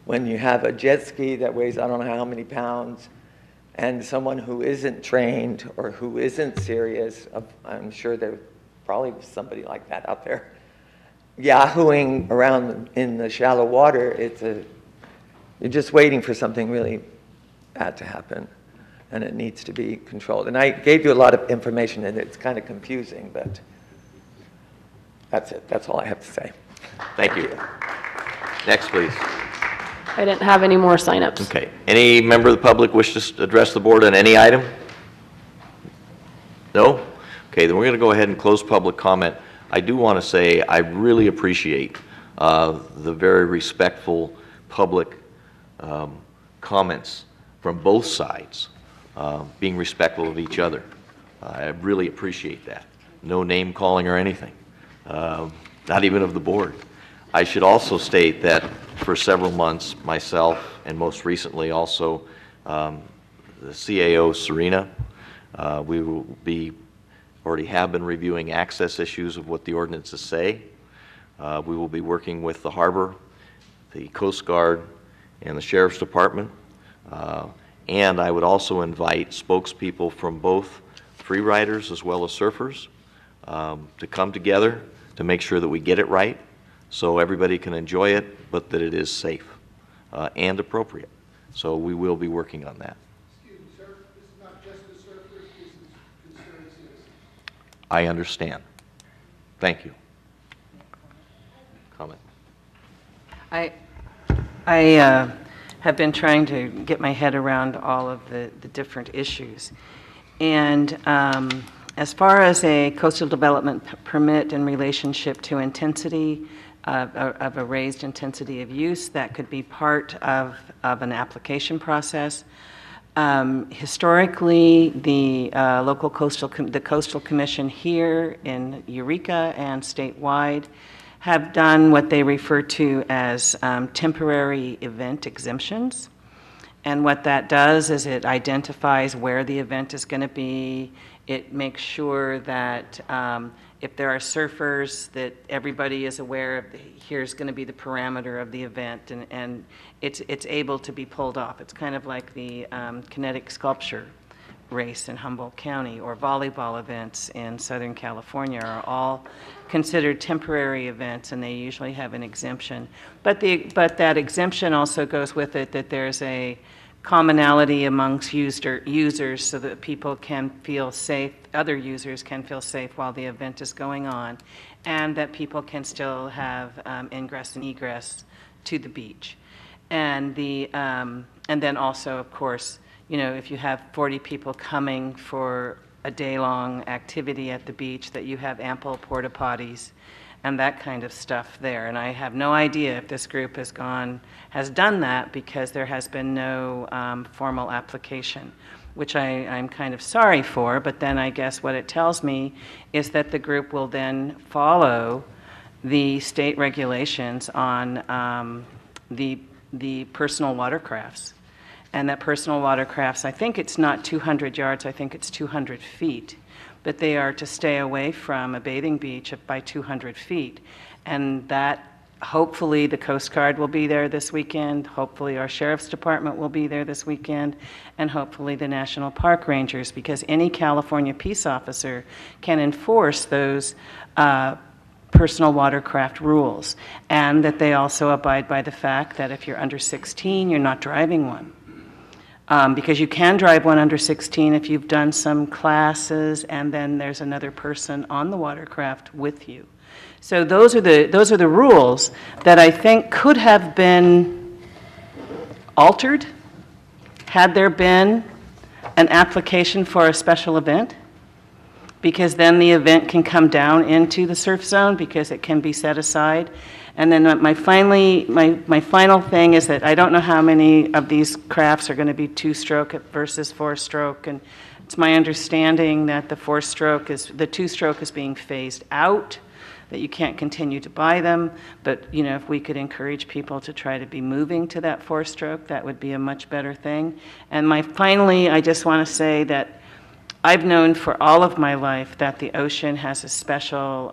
P: when you have a jet ski that weighs I don't know how many pounds and someone who isn't trained or who isn't serious. I'm sure there's probably somebody like that out there yahooing around in the shallow water. You're just waiting for something really bad to happen, and it needs to be controlled. And I gave you a lot of information, and it's kind of confusing, but that's it. That's all I have to say.
A: Thank you. Next, please.
G: I didn't have any more signups.
A: Okay. Any member of the public wish to address the board on any item? No? Okay, then we're going to go ahead and close public comment. I do want to say I really appreciate the very respectful public comments from both sides, being respectful of each other. I really appreciate that. No name calling or anything, not even of the board. I should also state that for several months, myself and most recently also the CAO, Serena, we will be already have been reviewing access issues of what the ordinances say. We will be working with the harbor the Coast Guard, and the Sheriff's Department. And I would also invite spokespeople from both freeriders as well as surfers to come together to make sure that we get it right so everybody can enjoy it, but that it is safe and appropriate. So we will be working on that.
B: Excuse me, sir. This is not just the surfers, this is concerned citizens.
A: I understand. Thank you. Comment.
F: I have been trying to get my head around all of the different issues. And as far as a coastal development permit in relationship to intensity, of a raised intensity of use, that could be part of an application process. Historically, the local coastal commission here in Eureka and statewide have done what they refer to as temporary event exemptions. And what that does is it identifies where the event is going to be. It makes sure that if there are surfers, that everybody is aware of here's going to be the parameter of the event, and it's able to be pulled off. It's kind of like the kinetic sculpture race in Humboldt County or volleyball events in Southern California are all considered temporary events, and they usually have an exemption. But that exemption also goes with it that there's a commonality amongst users so that people can feel safe, other users can feel safe while the event is going on, and that people can still have ingress and egress to the beach. And then also, of course, you know, if you have 40 people coming for a day-long activity at the beach, that you have ample porta potties and that kind of stuff there. And I have no idea if this group has done that, because there has been no formal application, which I'm kind of sorry for. But then I guess what it tells me is that the group will then follow the state regulations on the personal watercrafts. And that personal watercrafts, I think it's not 200 yards, I think it's 200 feet. But they are to stay away from a bathing beach by 200 feet. And that, hopefully the Coast Guard will be there this weekend, hopefully our Sheriff's Department will be there this weekend, and hopefully the National Park Rangers, because any California peace officer can enforce those personal watercraft rules. And that they also abide by the fact that if you're under 16, you're not driving one. Because you can drive one under 16 if you've done some classes and then there's another person on the watercraft with you. So those are the rules that I think could have been altered had there been an application for a special event, because then the event can come down into the surf zone because it can be set aside. And then my final thing is that I don't know how many of these crafts are going to be two-stroke versus four-stroke, and it's my understanding that the two-stroke is being phased out, that you can't continue to buy them. But you know, if we could encourage people to try to be moving to that four-stroke, that would be a much better thing. And finally, I just want to say that I've known for all of my life that the ocean has a special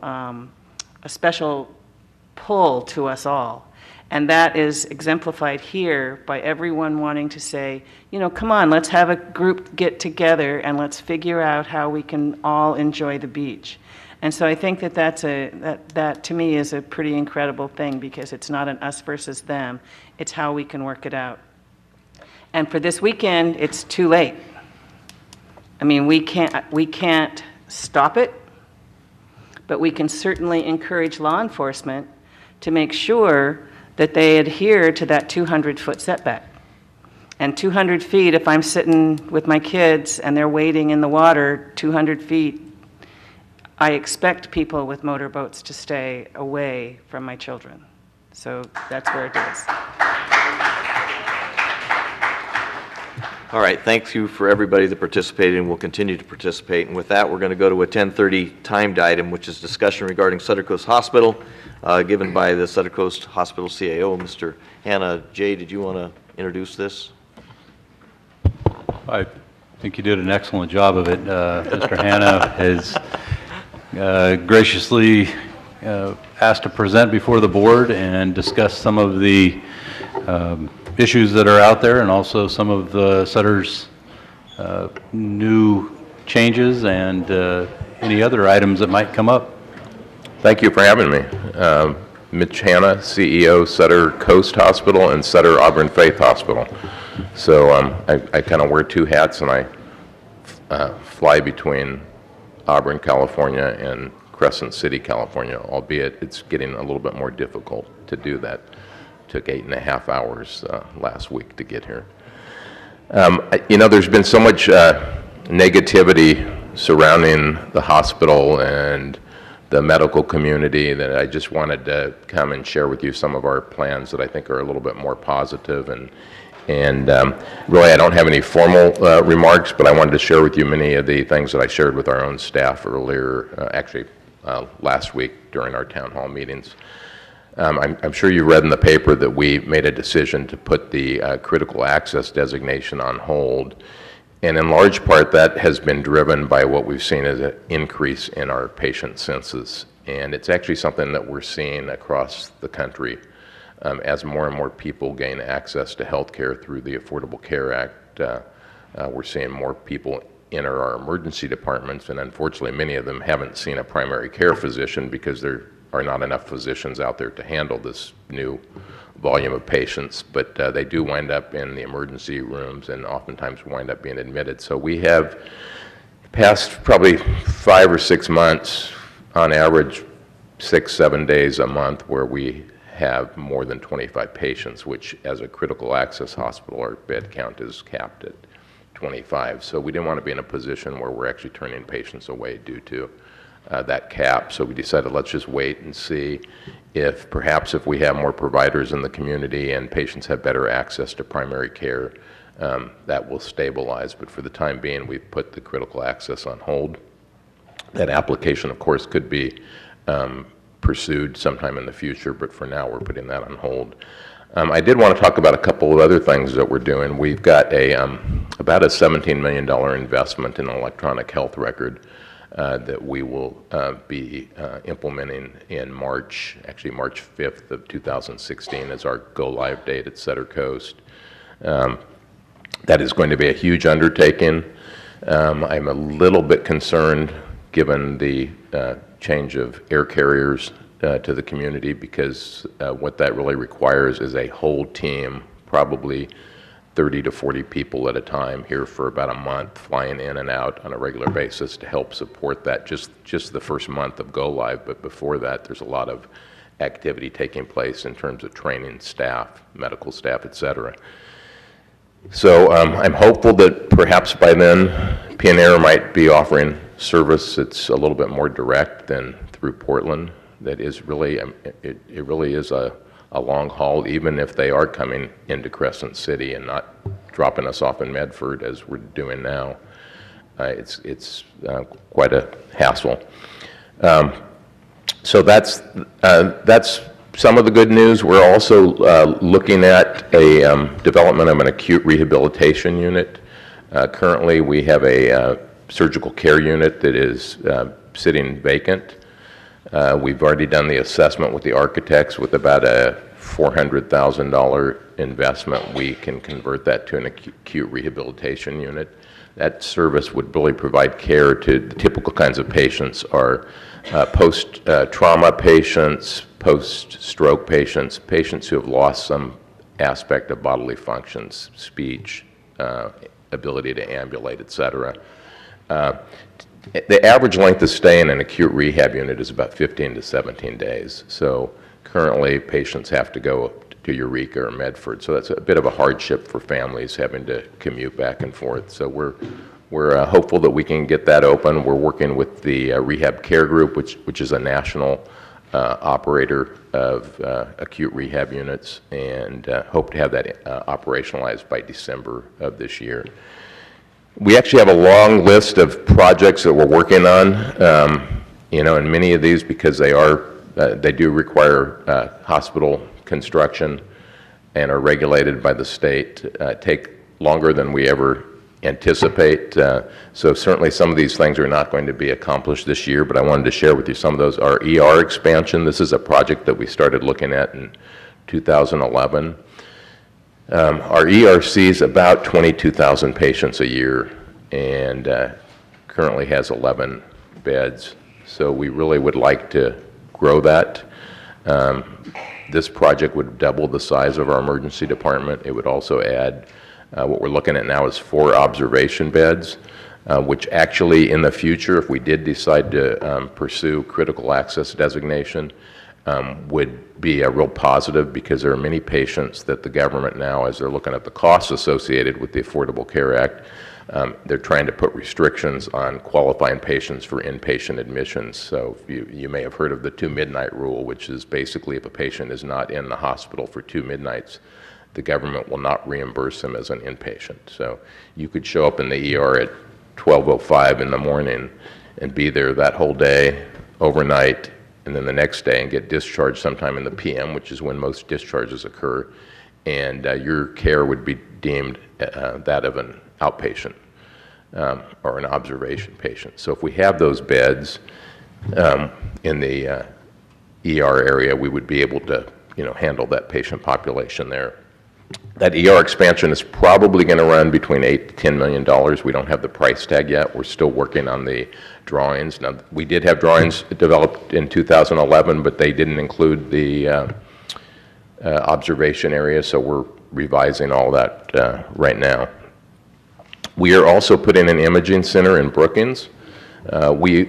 F: pull to us all. And that is exemplified here by everyone wanting to say, you know, come on, let's have a group get together and let's figure out how we can all enjoy the beach. And so I think that that to me is a pretty incredible thing, because it's not an us versus them, it's how we can work it out. And for this weekend, it's too late. I mean, we can't stop it, but we can certainly encourage law enforcement to make sure that they adhere to that 200-foot setback. And 200 feet, if I'm sitting with my kids and they're wading in the water 200 feet, I expect people with motorboats to stay away from my children. So that's where it is.
A: All right, thank you for everybody that participated and will continue to participate. And with that, we're going to go to a 10:30 timed item, which is discussion regarding Sutter Coast Hospital, given by the Sutter Coast Hospital CAO, Mr. Hanna. Jay, did you want to introduce this?
C: I think you did an excellent job of it. Mr. Hanna has graciously asked to present before the board and discuss some of the issues that are out there and also some of the Sutter's new changes and any other items that might come up.
H: Thank you for having me. Mitch Hanna, CEO, Sutter Coast Hospital and Sutter Auburn Faith Hospital. So I kind of wear two hats, and I fly between Auburn, California and Crescent City, California, albeit it's getting a little bit more difficult to do that. Took 8.5 hours last week to get here. You know, there's been so much negativity surrounding the hospital and the medical community that I just wanted to come and share with you some of our plans that I think are a little bit more positive. And really, I don't have any formal remarks, but I wanted to share with you many of the things that I shared with our own staff earlier, actually last week during our town hall meetings. I'm sure you read in the paper that we made a decision to put the critical access designation on hold. And in large part, that has been driven by what we've seen as an increase in our patient census. And it's actually something that we're seeing across the country as more and more people gain access to health care through the Affordable Care Act. We're seeing more people enter our emergency departments, and unfortunately, many of them haven't seen a primary care physician because there are not enough physicians out there to handle this new volume of patients, but they do wind up in the emergency rooms and oftentimes wind up being admitted. So we have past probably 5 or 6 months, on average 6-7 days a month, where we have more than 25 patients, which as a critical access hospital, our bed count is capped at 25. So we didn't want to be in a position where we're actually turning patients away due to that cap. So we decided let's just wait and see if perhaps if we have more providers in the community and patients have better access to primary care, that will stabilize. But for the time being, we've put the critical access on hold. That application, of course, could be pursued sometime in the future, but for now we're putting that on hold. I did want to talk about a couple of other things that we're doing. We've got about a $17 million investment in an electronic health record that we will be implementing in March, actually March 5th of 2016 is our go-live date at Sutter Coast. That is going to be a huge undertaking. I'm a little bit concerned given the change of air carriers to the community, because what that really requires is a whole team, probably 30 to 40 people at a time here for about a month, flying in and out on a regular basis to help support that, just the first month of go live. But before that, there's a lot of activity taking place in terms of training staff, medical staff, et cetera. So I'm hopeful that perhaps by then PNR might be offering service that's a little bit more direct than through Portland. That is really, it really is a long haul, even if they are coming into Crescent City and not dropping us off in Medford as we're doing now. It's quite a hassle. So that's some of the good news. We're also looking at a development of an acute rehabilitation unit. Currently, we have a surgical care unit that is sitting vacant. We've already done the assessment with the architects. With about a $400,000 investment, we can convert that to an acute rehabilitation unit. That service would really provide care to the typical kinds of patients are post-trauma patients, post-stroke patients, patients who have lost some aspect of bodily functions, speech, ability to ambulate, et cetera. The average length of stay in an acute rehab unit is about 15 to 17 days. So currently, patients have to go to Eureka or Medford. So that's a bit of a hardship for families having to commute back and forth. So we're hopeful that we can get that open. We're working with the Rehab Care Group, which is a national operator of acute rehab units, and hope to have that operationalized by December of this year. We actually have a long list of projects that we're working on, you know, and many of these, because they do require hospital construction and are regulated by the state, take longer than we ever anticipate. So certainly some of these things are not going to be accomplished this year, but I wanted to share with you some of those. Our ER expansion, this is a project that we started looking at in 2011. Our ER sees about 22,000 patients a year and currently has 11 beds. So we really would like to grow that. This project would double the size of our emergency department. It would also add, what we're looking at now is 4 observation beds, which actually in the future, if we did decide to pursue critical access designation, would be a real positive, because there are many patients that the government now, as they're looking at the costs associated with the Affordable Care Act, they're trying to put restrictions on qualifying patients for inpatient admissions. So you may have heard of the 2 midnight rule, which is basically if a patient is not in the hospital for 2 midnights, the government will not reimburse them as an inpatient. So you could show up in the ER at 12:05 in the morning and be there that whole day, overnight, and then the next day and get discharged sometime in the PM, which is when most discharges occur, and your care would be deemed that of an outpatient or an observation patient. So if we have those beds in the ER area, we would be able to, handle that patient population there. That ER expansion is probably going to run between $8 to $10 million. We don't have the price tag yet. We're still working on the drawings. Now, we did have drawings developed in 2011, but they didn't include the observation area, so we're revising all that right now. We are also putting an imaging center in Brookings. We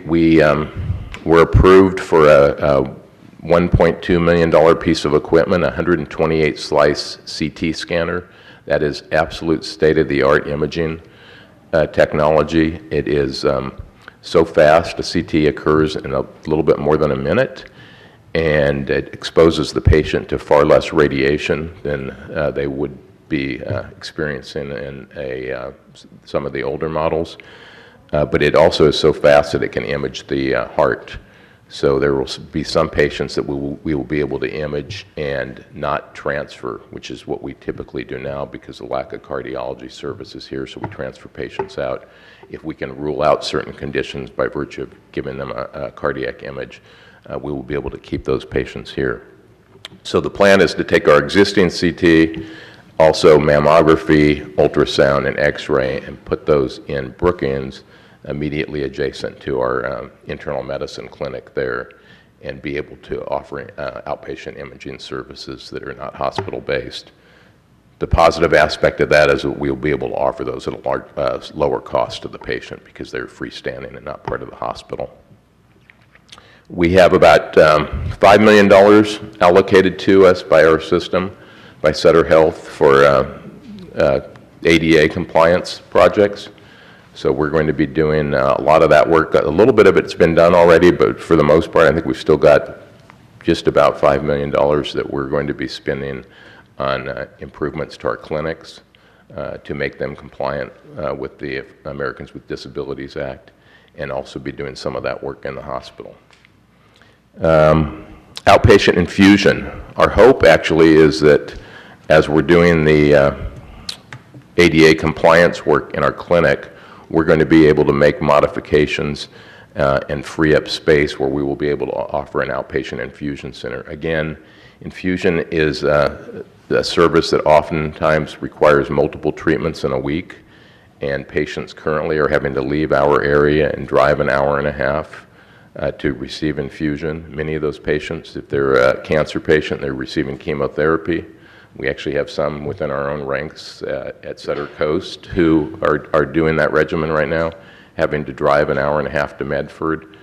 H: were approved for a $1.2 million piece of equipment, a 128-slice CT scanner. That is absolute state-of-the-art imaging technology. It is so fast, a CT occurs in a little bit more than a minute, and it exposes the patient to far less radiation than they would be experiencing in some of the older models. But it also is so fast that it can image the heart. So there will be some patients that we will be able to image and not transfer, which is what we typically do now because of the lack of cardiology services here, so we transfer patients out. If we can rule out certain conditions by virtue of giving them a cardiac image, we will be able to keep those patients here. So the plan is to take our existing CT, also mammography, ultrasound, and x-ray, and put those in Brookings, immediately adjacent to our internal medicine clinic there, and be able to offer outpatient imaging services that are not hospital-based. The positive aspect of that is that we'll be able to offer those at a lower cost to the patient because they're freestanding and not part of the hospital. We have about $5 million allocated to us by our system, by Sutter Health, for ADA compliance projects. So we're going to be doing a lot of that work. A little bit of it's been done already, but for the most part, I think we've still got just about $5 million that we're going to be spending on improvements to our clinics to make them compliant with the Americans with Disabilities Act, and also be doing some of that work in the hospital. Outpatient infusion. Our hope actually is that as we're doing the ADA compliance work in our clinic, we're going to be able to make modifications and free up space where we will be able to offer an outpatient infusion center. Again, infusion is a service that oftentimes requires multiple treatments in a week, and patients currently are having to leave our area and drive an hour and a half to receive infusion. Many of those patients, if they're a cancer patient, they're receiving chemotherapy. We actually have some within our own ranks at Sutter Coast who are doing that regimen right now, having to drive an hour and a half to Medford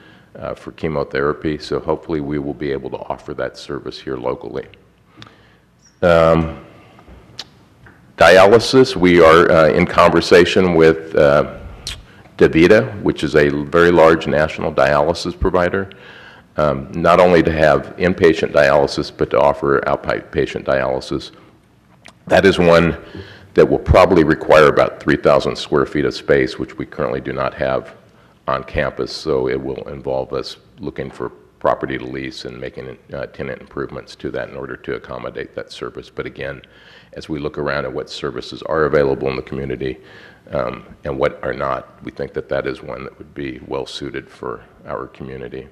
H: for chemotherapy. So hopefully we will be able to offer that service here locally. Dialysis, we are in conversation with DaVita, which is a very large national dialysis provider. Not only to have inpatient dialysis, but to offer outpatient dialysis. That is one that will probably require about 3,000 square feet of space, which we currently do not have on campus, so it will involve us looking for property to lease and making tenant improvements to that in order to accommodate that service. But again, as we look around at what services are available in the community and what are not, we think that that is one that would be well suited for our community.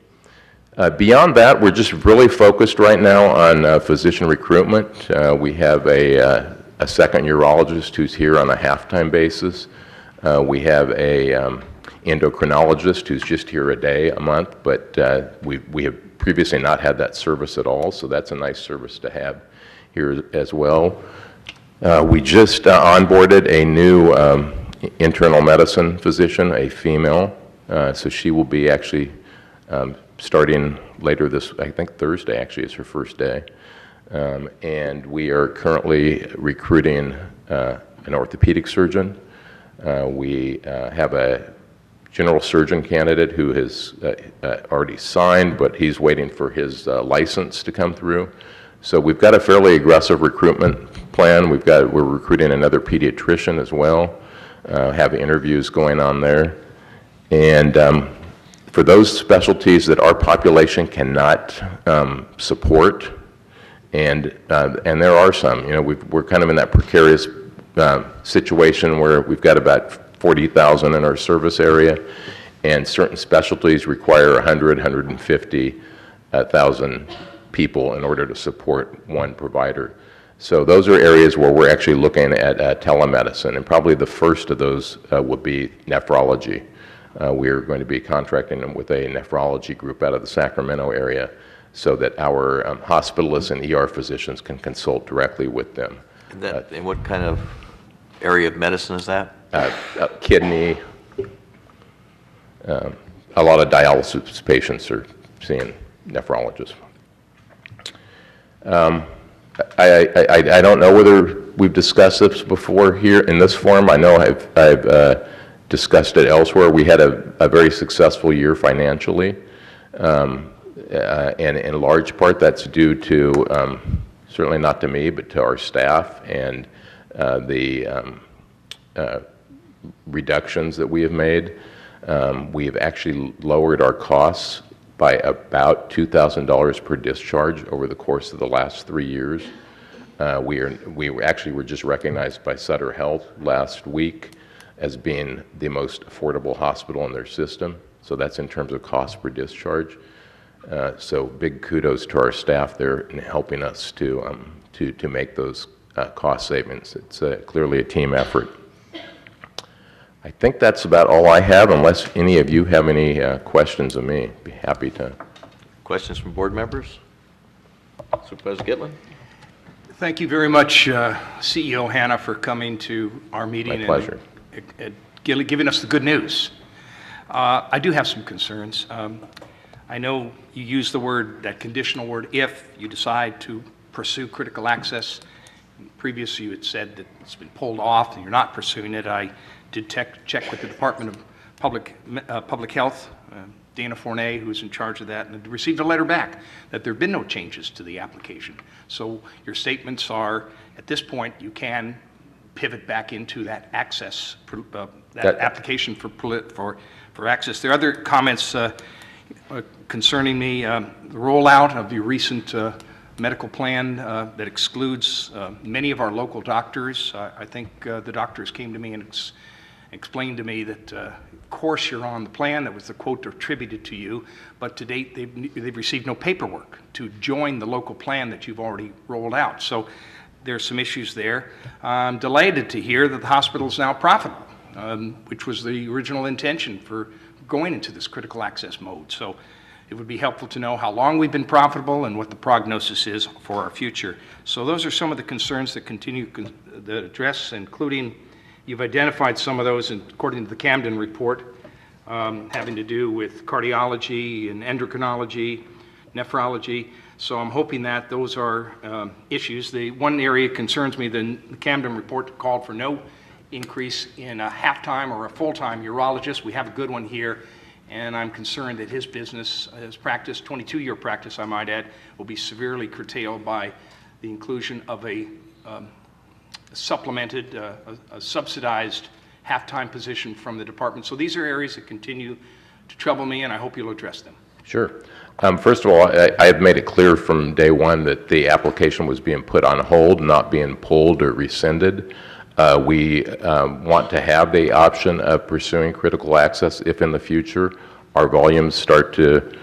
H: Beyond that, we're just really focused right now on physician recruitment. We have a second urologist who's here on a half-time basis. We have a endocrinologist who's just here a day a month, but we have previously not had that service at all, so that's a nice service to have here as well. We just onboarded a new internal medicine physician, a female, so she will be actually starting later this, I think Thursday actually is her first day. And we are currently recruiting an orthopedic surgeon. We have a general surgeon candidate who has already signed, but he's waiting for his license to come through. So we've got a fairly aggressive recruitment plan. We're recruiting another pediatrician as well, have interviews going on there. And for those specialties that our population cannot support, and there are some, we're kind of in that precarious situation where we've got about 40,000 in our service area, and certain specialties require 150,000 people in order to support one provider. So those are areas where we're actually looking at telemedicine, and probably the first of those will be nephrology. We're going to be contracting with a nephrology group out of the Sacramento area so that our hospitalists and ER physicians can consult directly with them.
A: And what kind of area of medicine is that?
H: Kidney. A lot of dialysis patients are seeing nephrologists. I don't know whether we've discussed this before here in this forum. I know I've discussed it elsewhere. We had a very successful year financially, and in large part that's due to, certainly not to me, but to our staff and the reductions that we have made. We have actually lowered our costs by about $2,000 per discharge over the course of the last 3 years. We were just recognized by Sutter Health last week as being the most affordable hospital in their system. So that's in terms of cost per discharge. So big kudos to our staff there in helping us to make those cost savings. It's clearly a team effort. I think that's about all I have, unless any of you have any questions of me. Be happy to.
A: Questions from board members? Supervisor Gitlin?
D: Thank you very much, CEO Hanna, for coming to our meeting.
H: My pleasure.
D: And giving us the good news. I do have some concerns. I know you used the word, that conditional word, if you decide to pursue critical access. Previously, you had said that it's been pulled off and you're not pursuing it. I did check with the Department of Public Health, Dana Fournay, who's in charge of that, and received a letter back that there have been no changes to the application. So your statements are, at this point, you can pivot back into that access, that application for access. There are other comments concerning me. The rollout of the recent medical plan that excludes many of our local doctors. I think the doctors came to me and explained to me that, of course, you're on the plan. That was the quote attributed to you, but to date they've received no paperwork to join the local plan that you've already rolled out. So there's some issues there. I'm delighted to hear that the hospital is now profitable, which was the original intention for going into this critical access mode. So it would be helpful to know how long we've been profitable and what the prognosis is for our future. So those are some of the concerns that continue to address, including you've identified some of those according to the Camden report, having to do with cardiology and endocrinology, nephrology. So I'm hoping that those are issues. The one area concerns me, the Camden report called for no increase in a half-time or a full-time urologist. We have a good one here, and I'm concerned that his business, his practice, 22-year practice I might add, will be severely curtailed by the inclusion of a supplemented, a subsidized half-time position from the department. So these are areas that continue to trouble me, and I hope you'll address them.
H: Sure. First of all, I have made it clear from day one that the application was being put on hold, not being pulled or rescinded. We want to have the option of pursuing critical access if in the future our volumes start to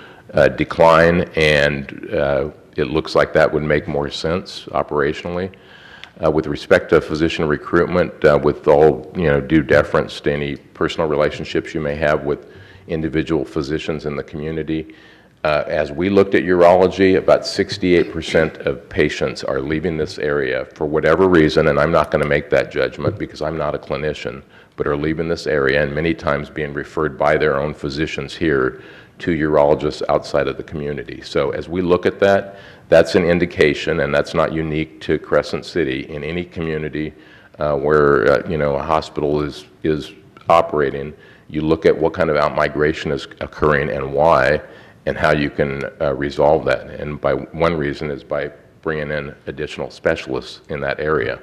H: decline, and it looks like that would make more sense operationally. With respect to physician recruitment, with all due deference to any personal relationships you may have with individual physicians in the community, as we looked at urology, about 68% of patients are leaving this area for whatever reason, and I'm not going to make that judgment because I'm not a clinician, but are leaving this area and many times being referred by their own physicians here to urologists outside of the community. So as we look at that, that's an indication, and that's not unique to Crescent City. In any community where a hospital is operating, you look at what kind of outmigration is occurring and why, and how you can resolve that. And by one reason is by bringing in additional specialists in that area.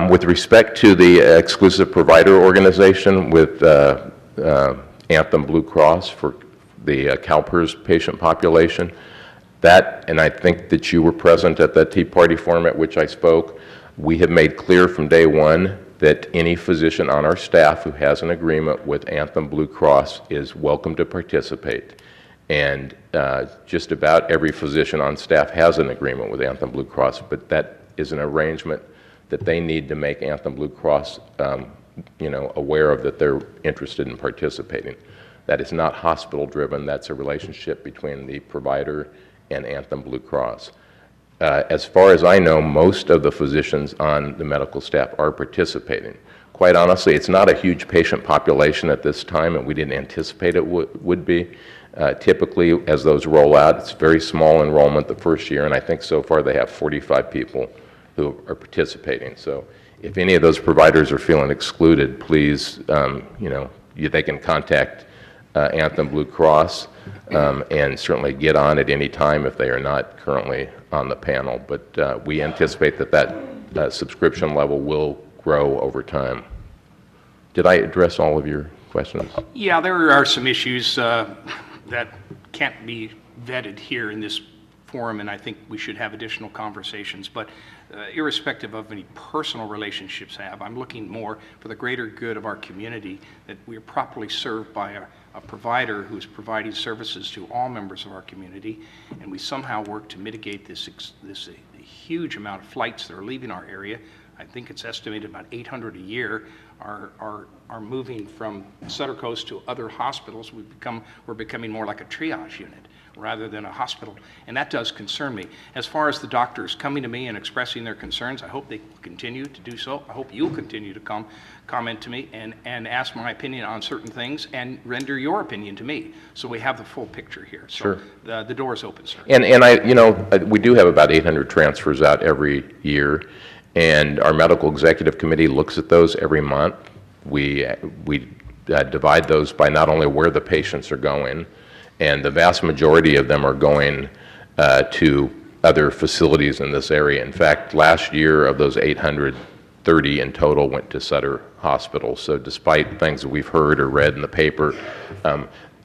H: With respect to the exclusive provider organization with Anthem Blue Cross for the CalPERS patient population, that, and I think that you were present at that Tea Party forum at which I spoke, we have made clear from day one that any physician on our staff who has an agreement with Anthem Blue Cross is welcome to participate. And just about every physician on staff has an agreement with Anthem Blue Cross, but that is an arrangement that they need to make Anthem Blue Cross aware of that they're interested in participating. That is not hospital driven, that's a relationship between the provider and Anthem Blue Cross. As far as I know, most of the physicians on the medical staff are participating. Quite honestly, it's not a huge patient population at this time, and we didn't anticipate it would be. Typically, as those roll out, it's very small enrollment the first year, and I think so far they have 45 people who are participating. So if any of those providers are feeling excluded, please, they can contact Anthem Blue Cross and certainly get on at any time if they are not currently on the panel. But we anticipate that subscription level will grow over time. Did I address all of your questions?
D: Yeah, there are some issues that can't be vetted here in this forum, and I think we should have additional conversations. But irrespective of any personal relationships I have, I'm looking more for the greater good of our community, that we are properly served by a provider who is providing services to all members of our community, and we somehow work to mitigate this huge amount of flights that are leaving our area. I think it's estimated about 800 a year are moving from Sutter Coast to other hospitals. We're becoming more like a triage unit rather than a hospital, and that does concern me. As far as the doctors coming to me and expressing their concerns, I hope they continue to do so. I hope you'll continue to comment to me and ask my opinion on certain things and render your opinion to me, so we have the full picture here. So
H: sure.
D: The door is open, sir.
H: And we do have about 800 transfers out every year, and our medical executive committee looks at those every month. We divide those by not only where the patients are going, and the vast majority of them are going to other facilities in this area. In fact, last year of those 830 in total went to Sutter Hospital. So despite things that we've heard or read in the paper,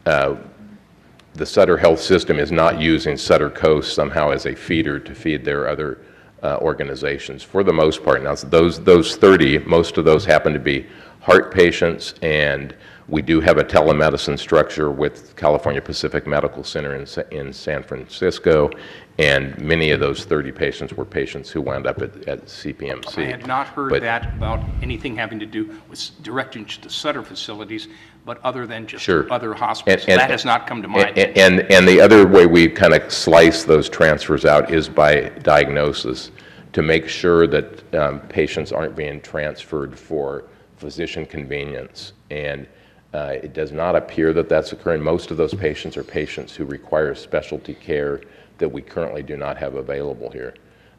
H: the Sutter Health System is not using Sutter Coast somehow as a feeder to feed their other organizations for the most part. Now, those 30, most of those happen to be heart patients, and we do have a telemedicine structure with California Pacific Medical Center in San Francisco, and many of those 30 patients were patients who wound up at CPMC.
D: I had not heard that about anything having to do with directing to the Sutter facilities, but other than just
H: sure.
D: other hospitals. That has not come to mind.
H: And the other way we kind of slice those transfers out is by diagnosis, to make sure that patients aren't being transferred for physician convenience. And it does not appear that that's occurring. Most of those patients are patients who require specialty care that we currently do not have available here.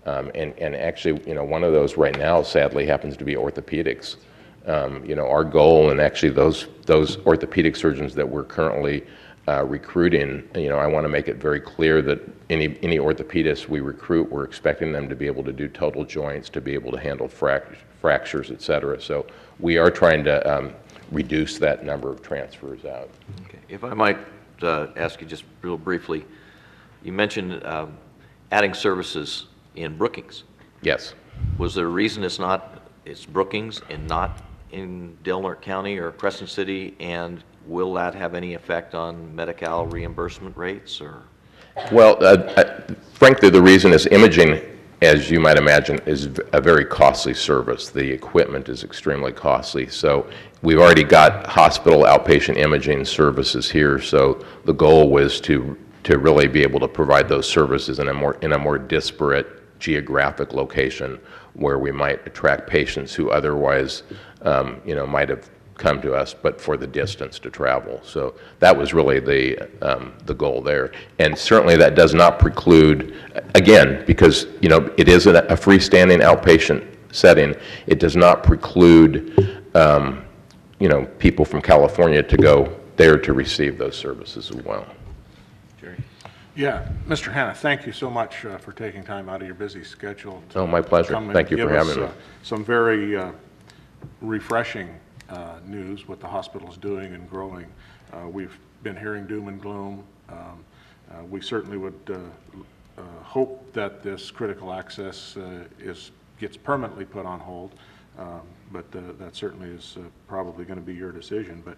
H: And actually, one of those right now, sadly, happens to be orthopedics. Our goal, and actually those orthopedic surgeons that we're currently recruiting, I want to make it very clear that any orthopedist we recruit, we're expecting them to be able to do total joints, to be able to handle fractures, et cetera. So we are trying to reduce that number of transfers out.
A: Okay. If I might ask you just real briefly. You mentioned adding services in Brookings.
H: Yes.
A: Was there a reason it's Brookings and not in Del Norte County or Crescent City? And will that have any effect on Medi-Cal reimbursement rates? Or?
H: Well, frankly, the reason is imaging, as you might imagine, is a very costly service. The equipment is extremely costly. So we've already got hospital outpatient imaging services here. So the goal was to really be able to provide those services in a more disparate geographic location where we might attract patients who otherwise, might have come to us, but for the distance to travel. So that was really the goal there. And certainly that does not preclude, again, because, it is a freestanding outpatient setting, it does not preclude, people from California to go there to receive those services as well.
E: Yeah, Mr. Hanna, thank you so much for taking time out of your busy schedule.
H: Oh, my pleasure. Thank you for having me.
E: Some very refreshing news, what the hospital's doing and growing. We've been hearing doom and gloom. We certainly would hope that this critical access gets permanently put on hold, but that certainly is probably going to be your decision. But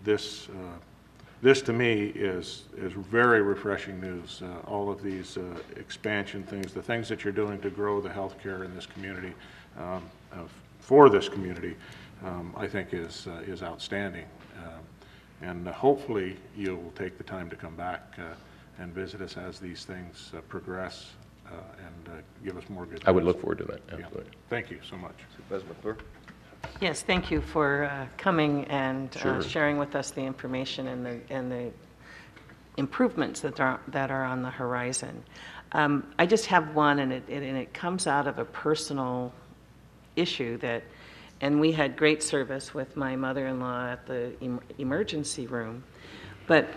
E: this to me is very refreshing news. All of these expansion things, the things that you're doing to grow the healthcare in this community, for this community, I think is outstanding. And hopefully you'll take the time to come back and visit us as these things progress and give us more good news.
H: I would look forward to that, absolutely.
E: Yeah. Thank you so much.
A: Supervisor McClure?
F: Yes, thank you for coming and
H: Sure.
F: sharing with us the information and the improvements that are on the horizon. I just have one, and it comes out of a personal issue and we had great service with my mother-in-law at the emergency room, but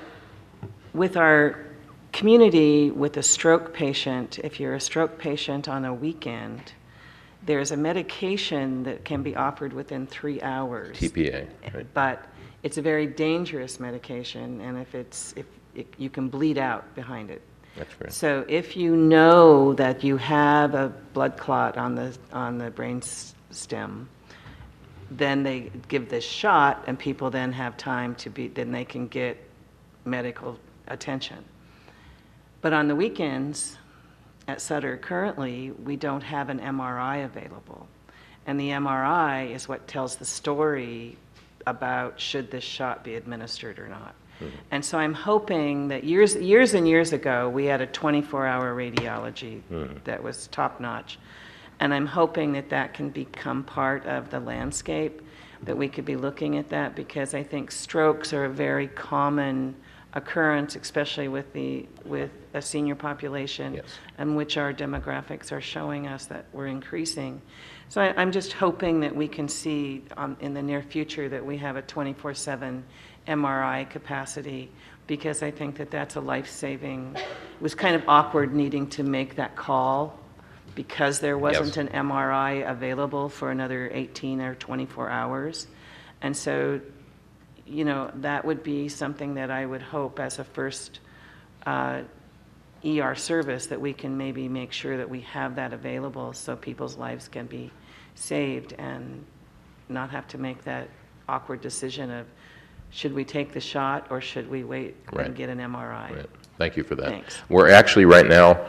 F: with our community, with a stroke patient, if you're a stroke patient on a weekend, there's a medication that can be offered within 3 hours.
H: TPA, right.
F: But it's a very dangerous medication, and if you can bleed out behind it.
H: That's great.
F: So if you know that you have a blood clot on the brain stem, then they give this shot, and people then have time then they can get medical attention. But on the weekends at Sutter currently, we don't have an MRI available. And the MRI is what tells the story about should this shot be administered or not. Mm-hmm. And so I'm hoping that years and years ago, we had a 24-hour radiology that was top-notch. And I'm hoping that can become part of the landscape, that we could be looking at that, because I think strokes are a very common occurrence, especially with a senior population,
H: yes,
F: and which our demographics are showing us that we're increasing. So I'm just hoping that we can see in the near future that we have a 24/7 MRI capacity, because I think that's a life-saving. It was kind of awkward needing to make that call because there wasn't an MRI available for another 18 or 24 hours. And so, that would be something that I would hope as a first ER service, that we can maybe make sure that we have that available so people's lives can be saved and not have to make that awkward decision of should we take the shot or should we wait and get an MRI.
H: Right. Thank you for that.
F: Thanks.
H: We're actually right now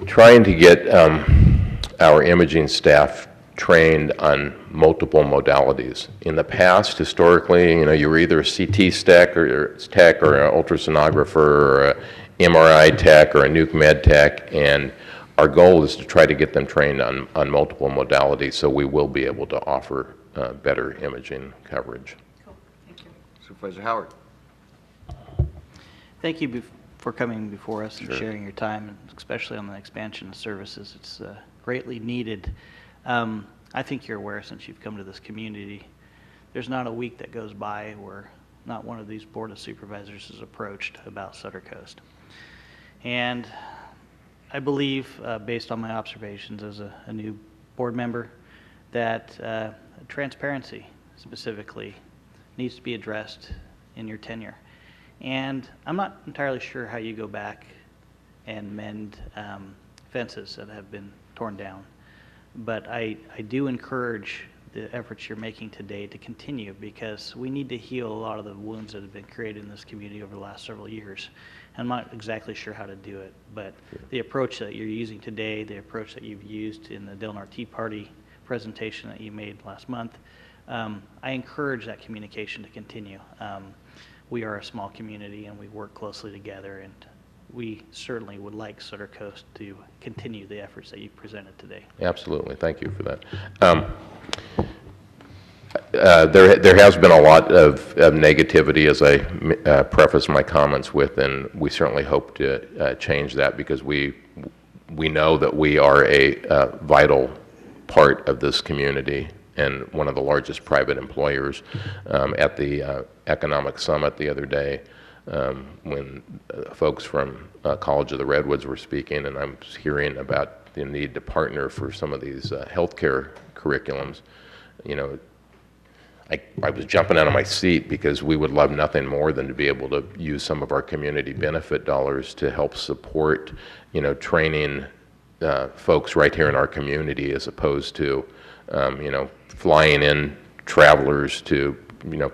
H: trying to get our imaging staff trained on multiple modalities. In the past, historically, you were either a CT tech or an ultrasonographer or a MRI tech or a nuke med tech, and our goal is to try to get them trained on multiple modalities, so we will be able to offer better imaging coverage.
F: Cool. Thank you.
A: Supervisor Howard.
I: Thank you for coming before us and
H: Sure.
I: sharing your time, especially on the expansion of services. It's greatly needed. I think you're aware, since you've come to this community, there's not a week that goes by where not one of these Board of Supervisors is approached about Sutter Coast. And I believe, based on my observations as a new board member, that transparency specifically needs to be addressed in your tenure. And I'm not entirely sure how you go back and mend fences that have been torn down. But I do encourage the efforts you're making today to continue, because we need to heal a lot of the wounds that have been created in this community over the last several years. I'm not exactly sure how to do it, but the approach that you're using today, the approach that you've used in the Del Norte Tea Party presentation that you made last month, I encourage that communication to continue. We are a small community and we work closely together, and we certainly would like Sutter Coast to continue the efforts that you presented today.
H: Absolutely. Thank you for that. There has been a lot of negativity, as I preface my comments with, and we certainly hope to change that, because we know that we are a vital part of this community and one of the largest private employers. At the Economic Summit the other day, when folks from College of the Redwoods were speaking, and I was hearing about the need to partner for some of these healthcare curriculums, you know, I was jumping out of my seat, because we would love nothing more than to be able to use some of our community benefit dollars to help support, you know, training folks right here in our community, as opposed to, you know, flying in travelers to, you know,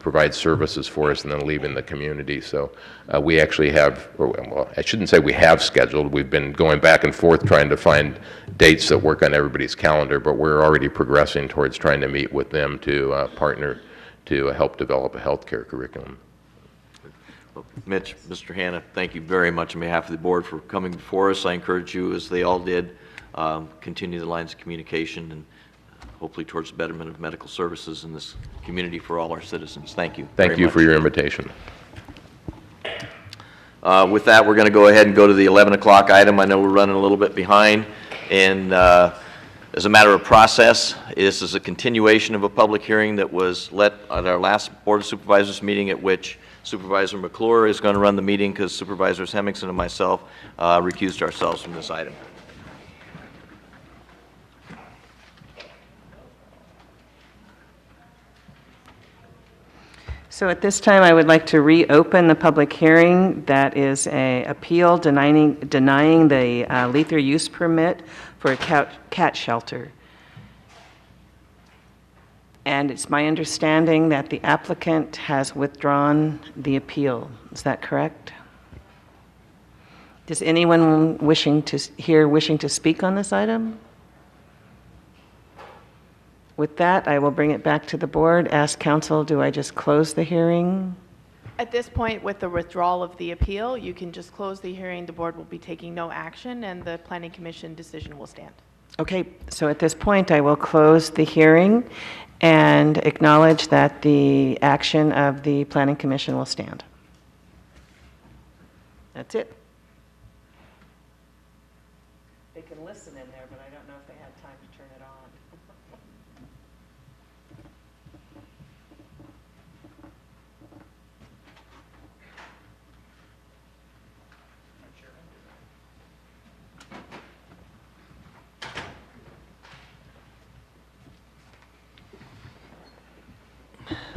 H: provide services for us and then leaving the community. So we actually have, or, well, I shouldn't say we have scheduled, we've been going back and forth trying to find dates that work on everybody's calendar, but we're already progressing towards trying to meet with them to partner to help develop a healthcare curriculum.
A: Well, Mitch, Mr. Hanna, thank you very much on behalf of the board for coming before us. I encourage you, as they all did, continue the lines of communication and hopefully towards the betterment of medical services in this community for all our citizens. Thank you.
H: Thank you for your invitation.
A: With that, we're going to go ahead and go to the 11 o'clock item. I know we're running a little bit behind, and as a matter of process, this is a continuation of a public hearing that was let at our last Board of Supervisors meeting, at which Supervisor McClure is going to run the meeting, because Supervisors Hemmingson and myself recused ourselves from this item.
F: So at this time, I would like to reopen the public hearing. That is a appeal denying the lethal use permit for a cat shelter. And it's my understanding that the applicant has withdrawn the appeal. Is that correct? Does anyone wishing to speak on this item? With that, I will bring it back to the board. Ask counsel, do I just close the hearing?
J: At this point, with the withdrawal of the appeal, you can just close the hearing. The board will be taking no action, and the Planning Commission decision will stand.
F: Okay, so at this point, I will close the hearing and acknowledge that the action of the Planning Commission will stand. That's it. They can listen in there, but I don't know if they had time to turn it on.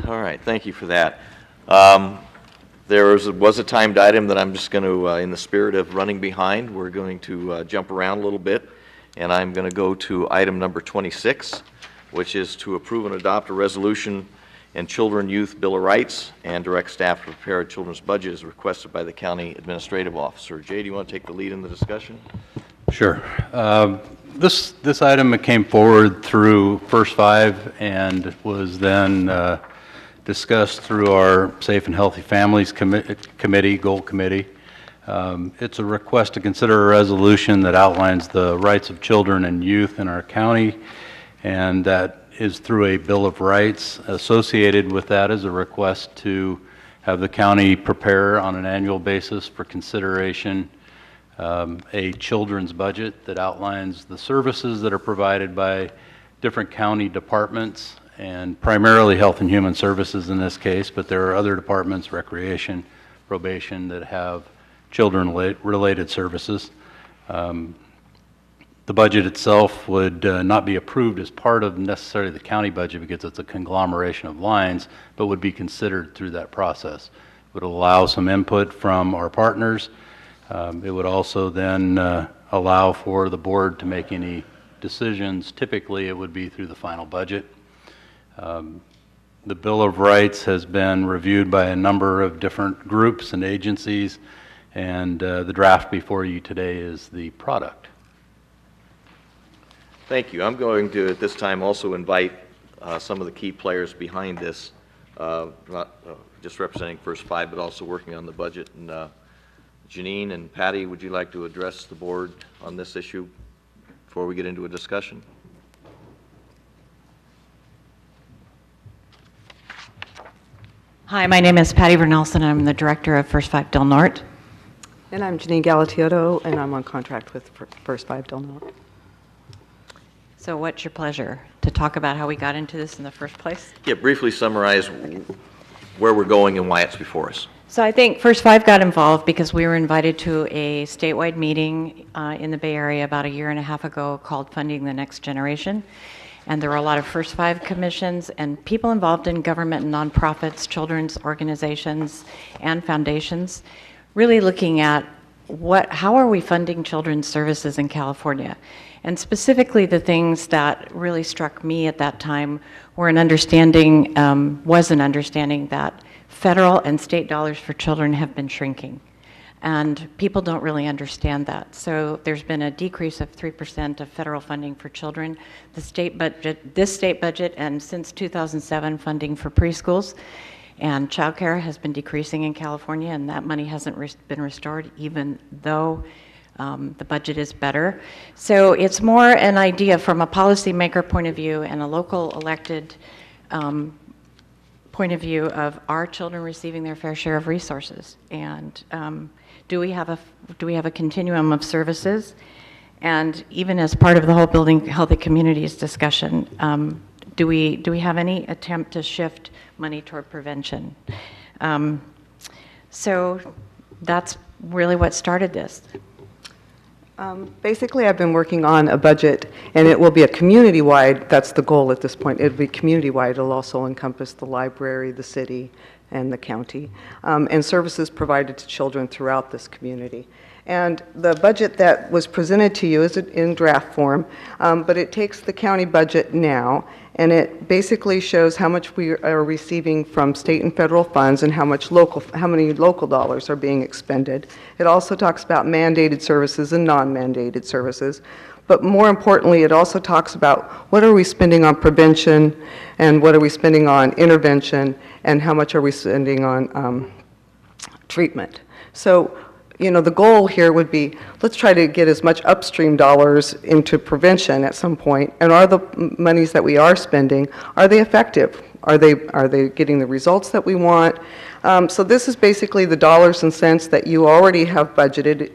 A: All right, thank you for that. There was a timed item that I'm just going to, in the spirit of running behind, we're going to jump around a little bit, and I'm going to go to item number 26, which is to approve and adopt a resolution and Children Youth Bill of Rights and direct staff to prepare a children's budget as requested by the County Administrative Officer. Jay, do you want to take the lead in the discussion?
C: Sure. This item came forward through First Five and was then discussed through our Safe and Healthy Families Committee, Goal Committee. It's a request to consider a resolution that outlines the rights of children and youth in our county, and that is through a Bill of Rights. Associated with that is a request to have the county prepare on an annual basis for consideration a children's budget that outlines the services that are provided by different county departments, and primarily Health and Human Services in this case, but there are other departments, recreation, probation, that have children-related services. The budget itself would not be approved as part of necessarily the county budget, because it's a conglomeration of lines, but would be considered through that process. would allow some input from our partners. It would also then allow for the board to make any decisions. Typically, it would be through the final budget. The Bill of Rights has been reviewed by a number of different groups and agencies, and the draft before you today is the product.
A: Thank you. I'm going to, at this time, also invite some of the key players behind this, not just representing First Five, but also working on the budget. And Janine and Patty, would you like to address the board on this issue before we get into a discussion?
K: Hi, my name is Patty Vernelson. I'm the director of First Five Del Norte.
L: And I'm Janine Galatioto, and I'm on contract with First Five Del Norte.
K: So what's your pleasure? To talk about how we got into this in the first place?
A: Yeah, briefly summarize where we're going and why it's before us.
K: So I think First Five got involved because we were invited to a statewide meeting in the Bay Area about a year and a half ago called Funding the Next Generation. And there were a lot of First Five commissions and people involved in government and nonprofits, children's organizations, and foundations, really looking at how are we funding children's services in California? And specifically the things that really struck me at that time were an understanding that federal and state dollars for children have been shrinking. And people don't really understand that. So there's been a decrease of 3% of federal funding for children. This state budget, and since 2007, funding for preschools and childcare has been decreasing in California, and that money hasn't been restored, even though the budget is better. So it's more an idea from a policymaker point of view and a local elected point of view of our children receiving their fair share of resources, and do we have a continuum of services? And even as part of the whole Building Healthy Communities discussion, do we have any attempt to shift money toward prevention? So that's really what started this.
L: Basically, I've been working on a budget, and it will be a community-wide, that's the goal at this point, it'll be community-wide. It'll also encompass the library, the city, and the county, and services provided to children throughout this community. And the budget that was presented to you is in draft form, but it takes the county budget now, and it basically shows how much we are receiving from state and federal funds and how many local dollars are being expended. It also talks about mandated services and non-mandated services. But more importantly, it also talks about what are we spending on prevention and what are we spending on intervention and how much are we spending on treatment. So, you know, the goal here would be, let's try to get as much upstream dollars into prevention at some point, and are the monies that we are spending, are they effective? Are they getting the results that we want? So this is basically the dollars and cents that you already have budgeted,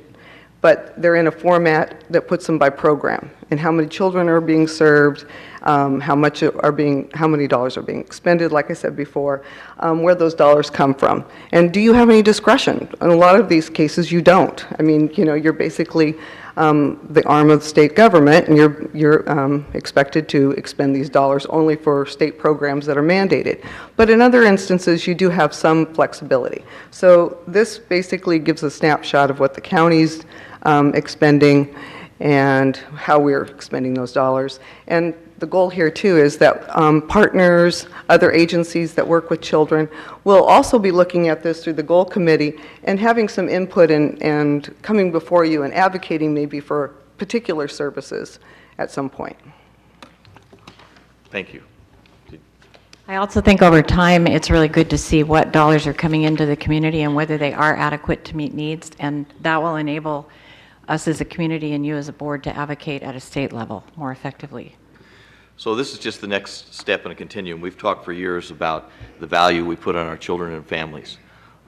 L: but they're in a format that puts them by program, and how many children are being served, how many dollars are being expended, like I said before, where those dollars come from. And do you have any discretion? In a lot of these cases, you don't. I mean, you know, you're basically the arm of the state government, and you're expected to expend these dollars only for state programs that are mandated. But in other instances, you do have some flexibility. So this basically gives a snapshot of what the county's expending and how we're expending those dollars. And the goal here too is that partners, other agencies that work with children will also be looking at this through the goal committee and having some input and coming before you and advocating maybe for particular services at some point.
A: Thank you.
K: I also think over time, it's really good to see what dollars are coming into the community and whether they are adequate to meet needs, and that will enable us as a community and you as a board to advocate at a state level more effectively.
A: So this is just the next step in a continuum. We've talked for years about the value we put on our children and families,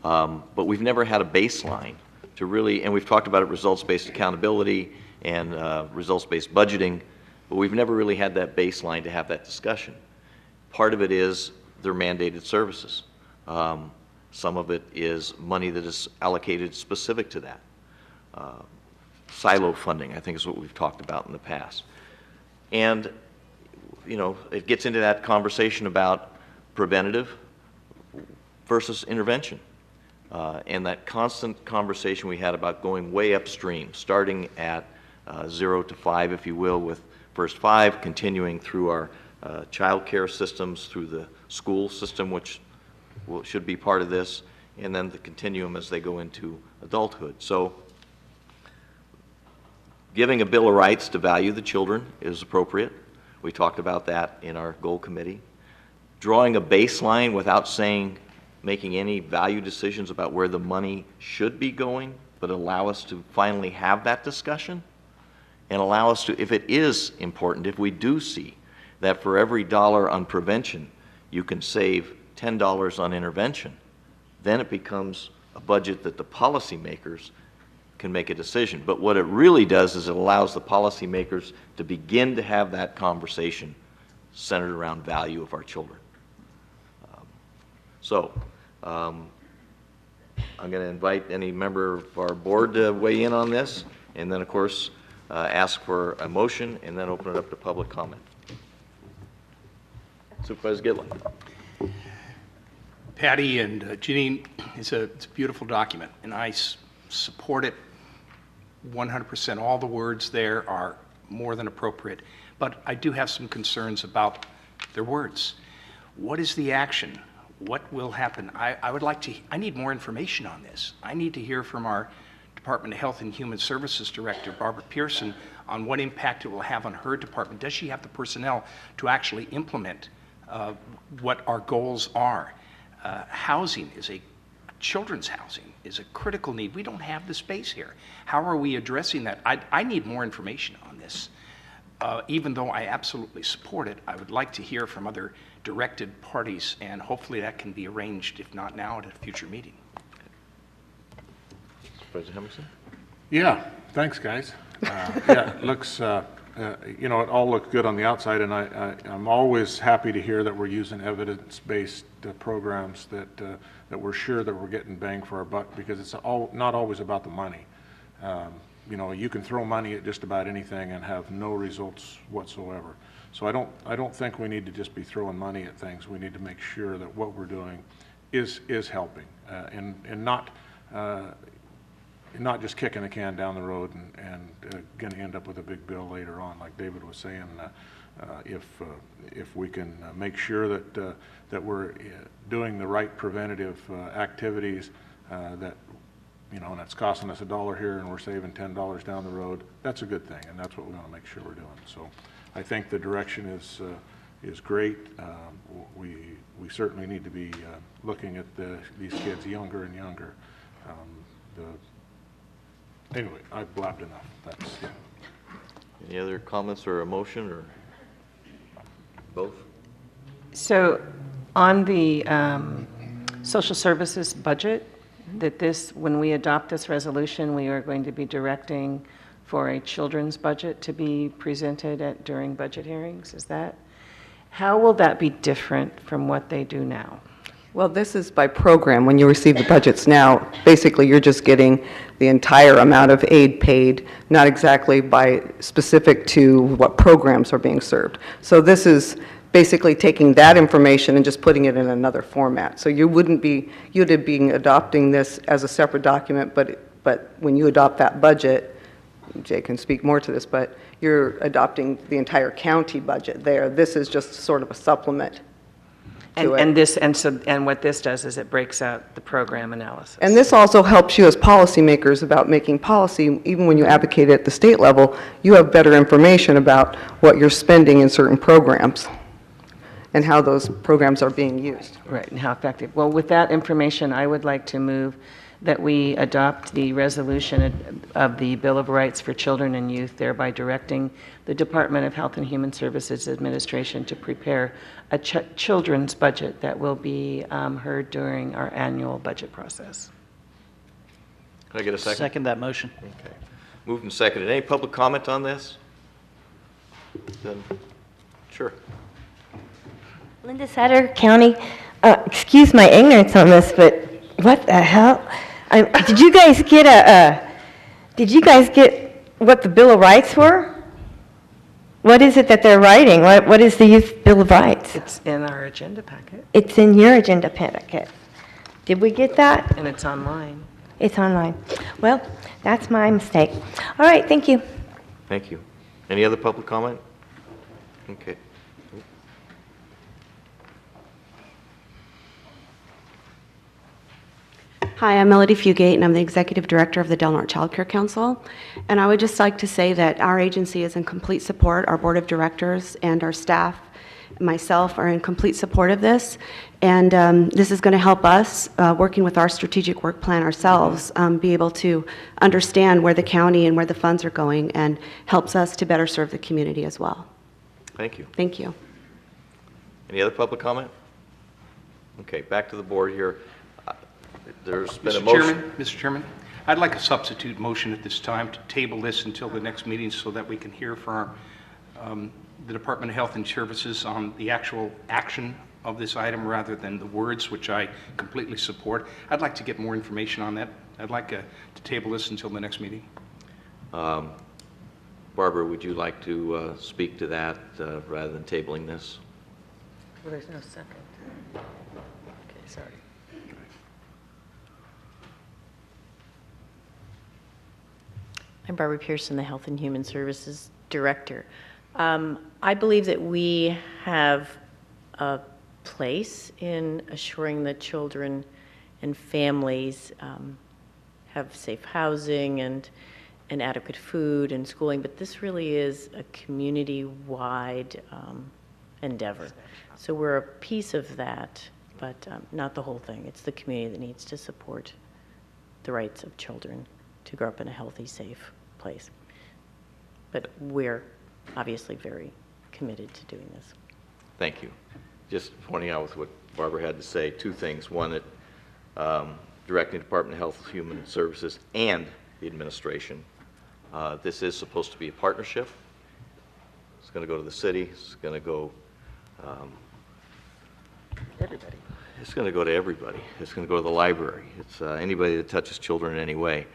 A: but we've never had a baseline to really, and we've talked about it, results-based accountability and results-based budgeting, but we've never really had that baseline to have that discussion. Part of it is their mandated services. Some of it is money that is allocated specific to that. Silo funding, I think, is what we've talked about in the past. And, you know, it gets into that conversation about preventative versus intervention. And that constant conversation we had about going way upstream, starting at 0 to 5, if you will, with first 5, continuing through our child care systems, through the school system, which should be part of this, and then the continuum as they go into adulthood. So giving a Bill of Rights to value the children is appropriate. We talked about that in our goal committee. Drawing a baseline without making any value decisions about where the money should be going, but allow us to finally have that discussion and allow us to, if it is important, if we do see that for every dollar on prevention, you can save $10 on intervention, then it becomes a budget that the policymakers can make a decision. But what it really does is it allows the policymakers to begin to have that conversation centered around value of our children. I'm going to invite any member of our board to weigh in on this, and then, of course, ask for a motion, and then open it up to public comment. Supervisor Gitlin.
D: Patty and Janine, it's a beautiful document, and I support it 100%. All the words there are more than appropriate, but I do have some concerns about their words. What is the action? What will happen? I need more information on this. I need to hear from our Department of Health and Human Services Director, Barbara Pearson, on what impact it will have on her department. Does she have the personnel to actually implement what our goals are? Children's housing is a critical need. We don't have the space here. How are we addressing that? I need more information on this. Even though I absolutely support it, I would like to hear from other directed parties, and hopefully that can be arranged, if not now, at a future meeting.
A: President Henderson?
E: Yeah, thanks, guys. Yeah, it looks, it all looked good on the outside, and I'm always happy to hear that we're using evidence-based programs, that we're sure that we're getting bang for our buck, because it's not always about the money. You can throw money at just about anything and have no results whatsoever. So I don't think we need to just be throwing money at things. We need to make sure that what we're doing is helping, and not just kicking the can down the road and going to end up with a big bill later on, like David was saying. If we can make sure that we're doing the right preventative activities, that and it's costing us $1 here and we're saving $10 down the road, that's a good thing, and that's what we want to make sure we're doing. So I think the direction is great. We certainly need to be looking at these kids younger and younger. Anyway, I've blabbed enough. That's
A: Any other comments or a motion, or both?
F: So on the social services budget, when we adopt this resolution, we are going to be directing for a children's budget to be presented during budget hearings. How will that be different from what they do now?
L: Well, this is by program. When you receive the budgets now, basically you're just getting the entire amount of aid paid, not exactly by specific to what programs are being served. So this is basically taking that information and just putting it in another format. So you'd be adopting this as a separate document, but when you adopt that budget, Jay can speak more to this, but you're adopting the entire county budget there. This is just sort of a supplement to it.
F: And what this does is it breaks out the program analysis.
L: And this also helps you as policymakers about making policy. Even when you advocate at the state level, you have better information about what you're spending in certain programs and how those programs are being used.
F: Right, and how effective. Well, with that information, I would like to move that we adopt the resolution of the Bill of Rights for Children and Youth, thereby directing the Department of Health and Human Services Administration to prepare a children's budget that will be heard during our annual budget process.
A: Can I get a second?
I: Second that motion.
A: Okay. Moved and seconded. Any public comment on this? Then, sure.
M: Linda Sutter, County. Excuse my ignorance on this, but what the hell? Did you guys get what the Bill of Rights were? What is it that they're writing? What is the Youth Bill of Rights?
F: It's in our agenda packet.
M: It's in your agenda packet. Did we get that?
F: And it's online.
M: It's online. Well, that's my mistake. All right, thank you.
A: Thank you. Any other public comment? Okay.
N: Hi, I'm Melody Fugate, and I'm the Executive Director of the Del Norte Child Care Council. And I would just like to say that our agency is in complete support. Our Board of Directors and our staff, myself, are in complete support of this. And this is going to help us, working with our strategic work plan ourselves, be able to understand where the county and where the funds are going, and helps us to better serve the community as well.
A: Thank you.
N: Thank you.
A: Any other public comment? Okay, back to the board here. There's been a motion.
D: Mr. Chairman, I'd like a substitute motion at this time to table this until the next meeting so that we can hear from the Department of Health and Services on the actual action of this item rather than the words, which I completely support. I'd like to get more information on that. I'd like to table this until the next meeting.
A: Barbara, would you like to speak to that rather than tabling this?
F: Well, there's no second. Okay, sorry.
K: I'm Barbara Pearson, the Health and Human Services Director. I believe that we have a place in assuring that children and families have safe housing and adequate food and schooling, but this really is a community-wide endeavor. So we're a piece of that, but not the whole thing. It's the community that needs to support the rights of children to grow up in a healthy, safe place. But we're obviously very committed to doing this.
A: Thank you. Just pointing out with what Barbara had to say, two things. One, that directing the Department of Health and Human Services and the administration, this is supposed to be a partnership. It's going to go to the city. It's going to go
F: Everybody.
A: It's going to go to everybody. It's going to go to the library. It's anybody that touches children in any way.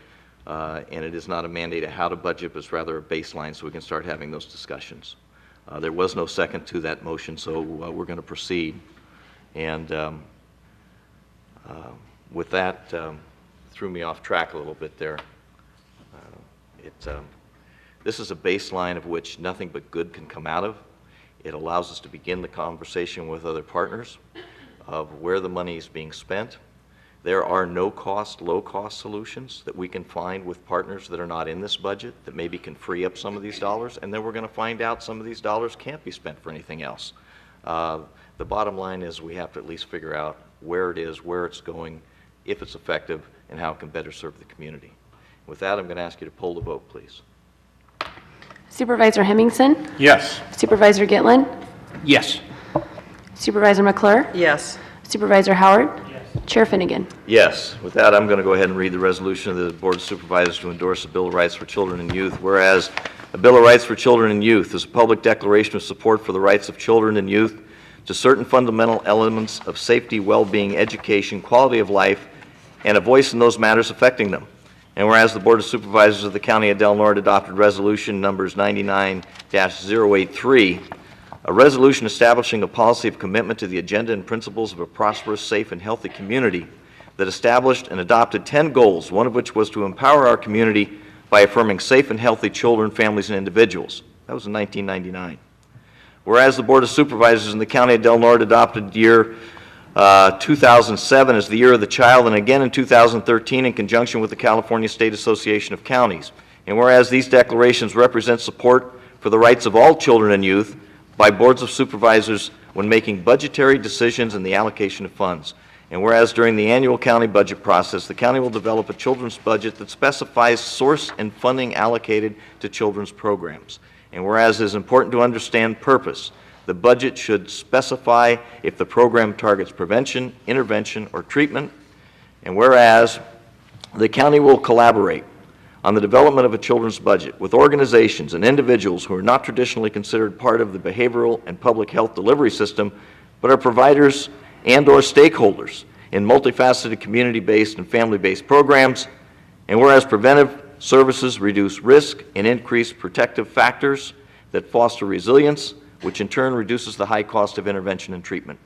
A: And it is not a mandate of how to budget, but it's rather a baseline so we can start having those discussions. There was no second to that motion, so we're going to proceed. And with that, threw me off track a little bit there. This is a baseline of which nothing but good can come out of. It allows us to begin the conversation with other partners of where the money is being spent. There are no-cost, low-cost solutions that we can find with partners that are not in this budget that maybe can free up some of these dollars, and then we're going to find out some of these dollars can't be spent for anything else. The bottom line is we have to at least figure out where it is, where it's going, if it's effective, and how it can better serve the community. With that, I'm going to ask you to poll the vote, please.
G: Supervisor Hemmingson?
D: Yes.
G: Supervisor Gitlin?
D: Yes.
G: Supervisor McClure?
F: Yes.
G: Supervisor Howard? Yes. Chair Finnegan?
A: Yes. With that, I'm going to go ahead and read the resolution of the Board of Supervisors to endorse the Bill of Rights for Children and Youth. Whereas the Bill of Rights for Children and Youth is a public declaration of support for the rights of children and youth to certain fundamental elements of safety, well-being, education, quality of life, and a voice in those matters affecting them. And whereas the Board of Supervisors of the County of Del Norte adopted resolution numbers 99-083, a resolution establishing a policy of commitment to the agenda and principles of a prosperous, safe, and healthy community that established and adopted 10 goals, one of which was to empower our community by affirming safe and healthy children, families, and individuals. That was in 1999. Whereas the Board of Supervisors in the County of Del Norte adopted year 2007 as the Year of the Child, and again in 2013 in conjunction with the California State Association of Counties. And whereas these declarations represent support for the rights of all children and youth by boards of supervisors when making budgetary decisions and the allocation of funds. And whereas during the annual county budget process, the county will develop a children's budget that specifies source and funding allocated to children's programs. And whereas it is important to understand purpose, the budget should specify if the program targets prevention, intervention, or treatment. And whereas the county will collaborate on the development of a children's budget with organizations and individuals who are not traditionally considered part of the behavioral and public health delivery system, but are providers and/or stakeholders in multifaceted community-based and family-based programs. And whereas preventive services reduce risk and increase protective factors that foster resilience, which in turn reduces the high cost of intervention and treatment.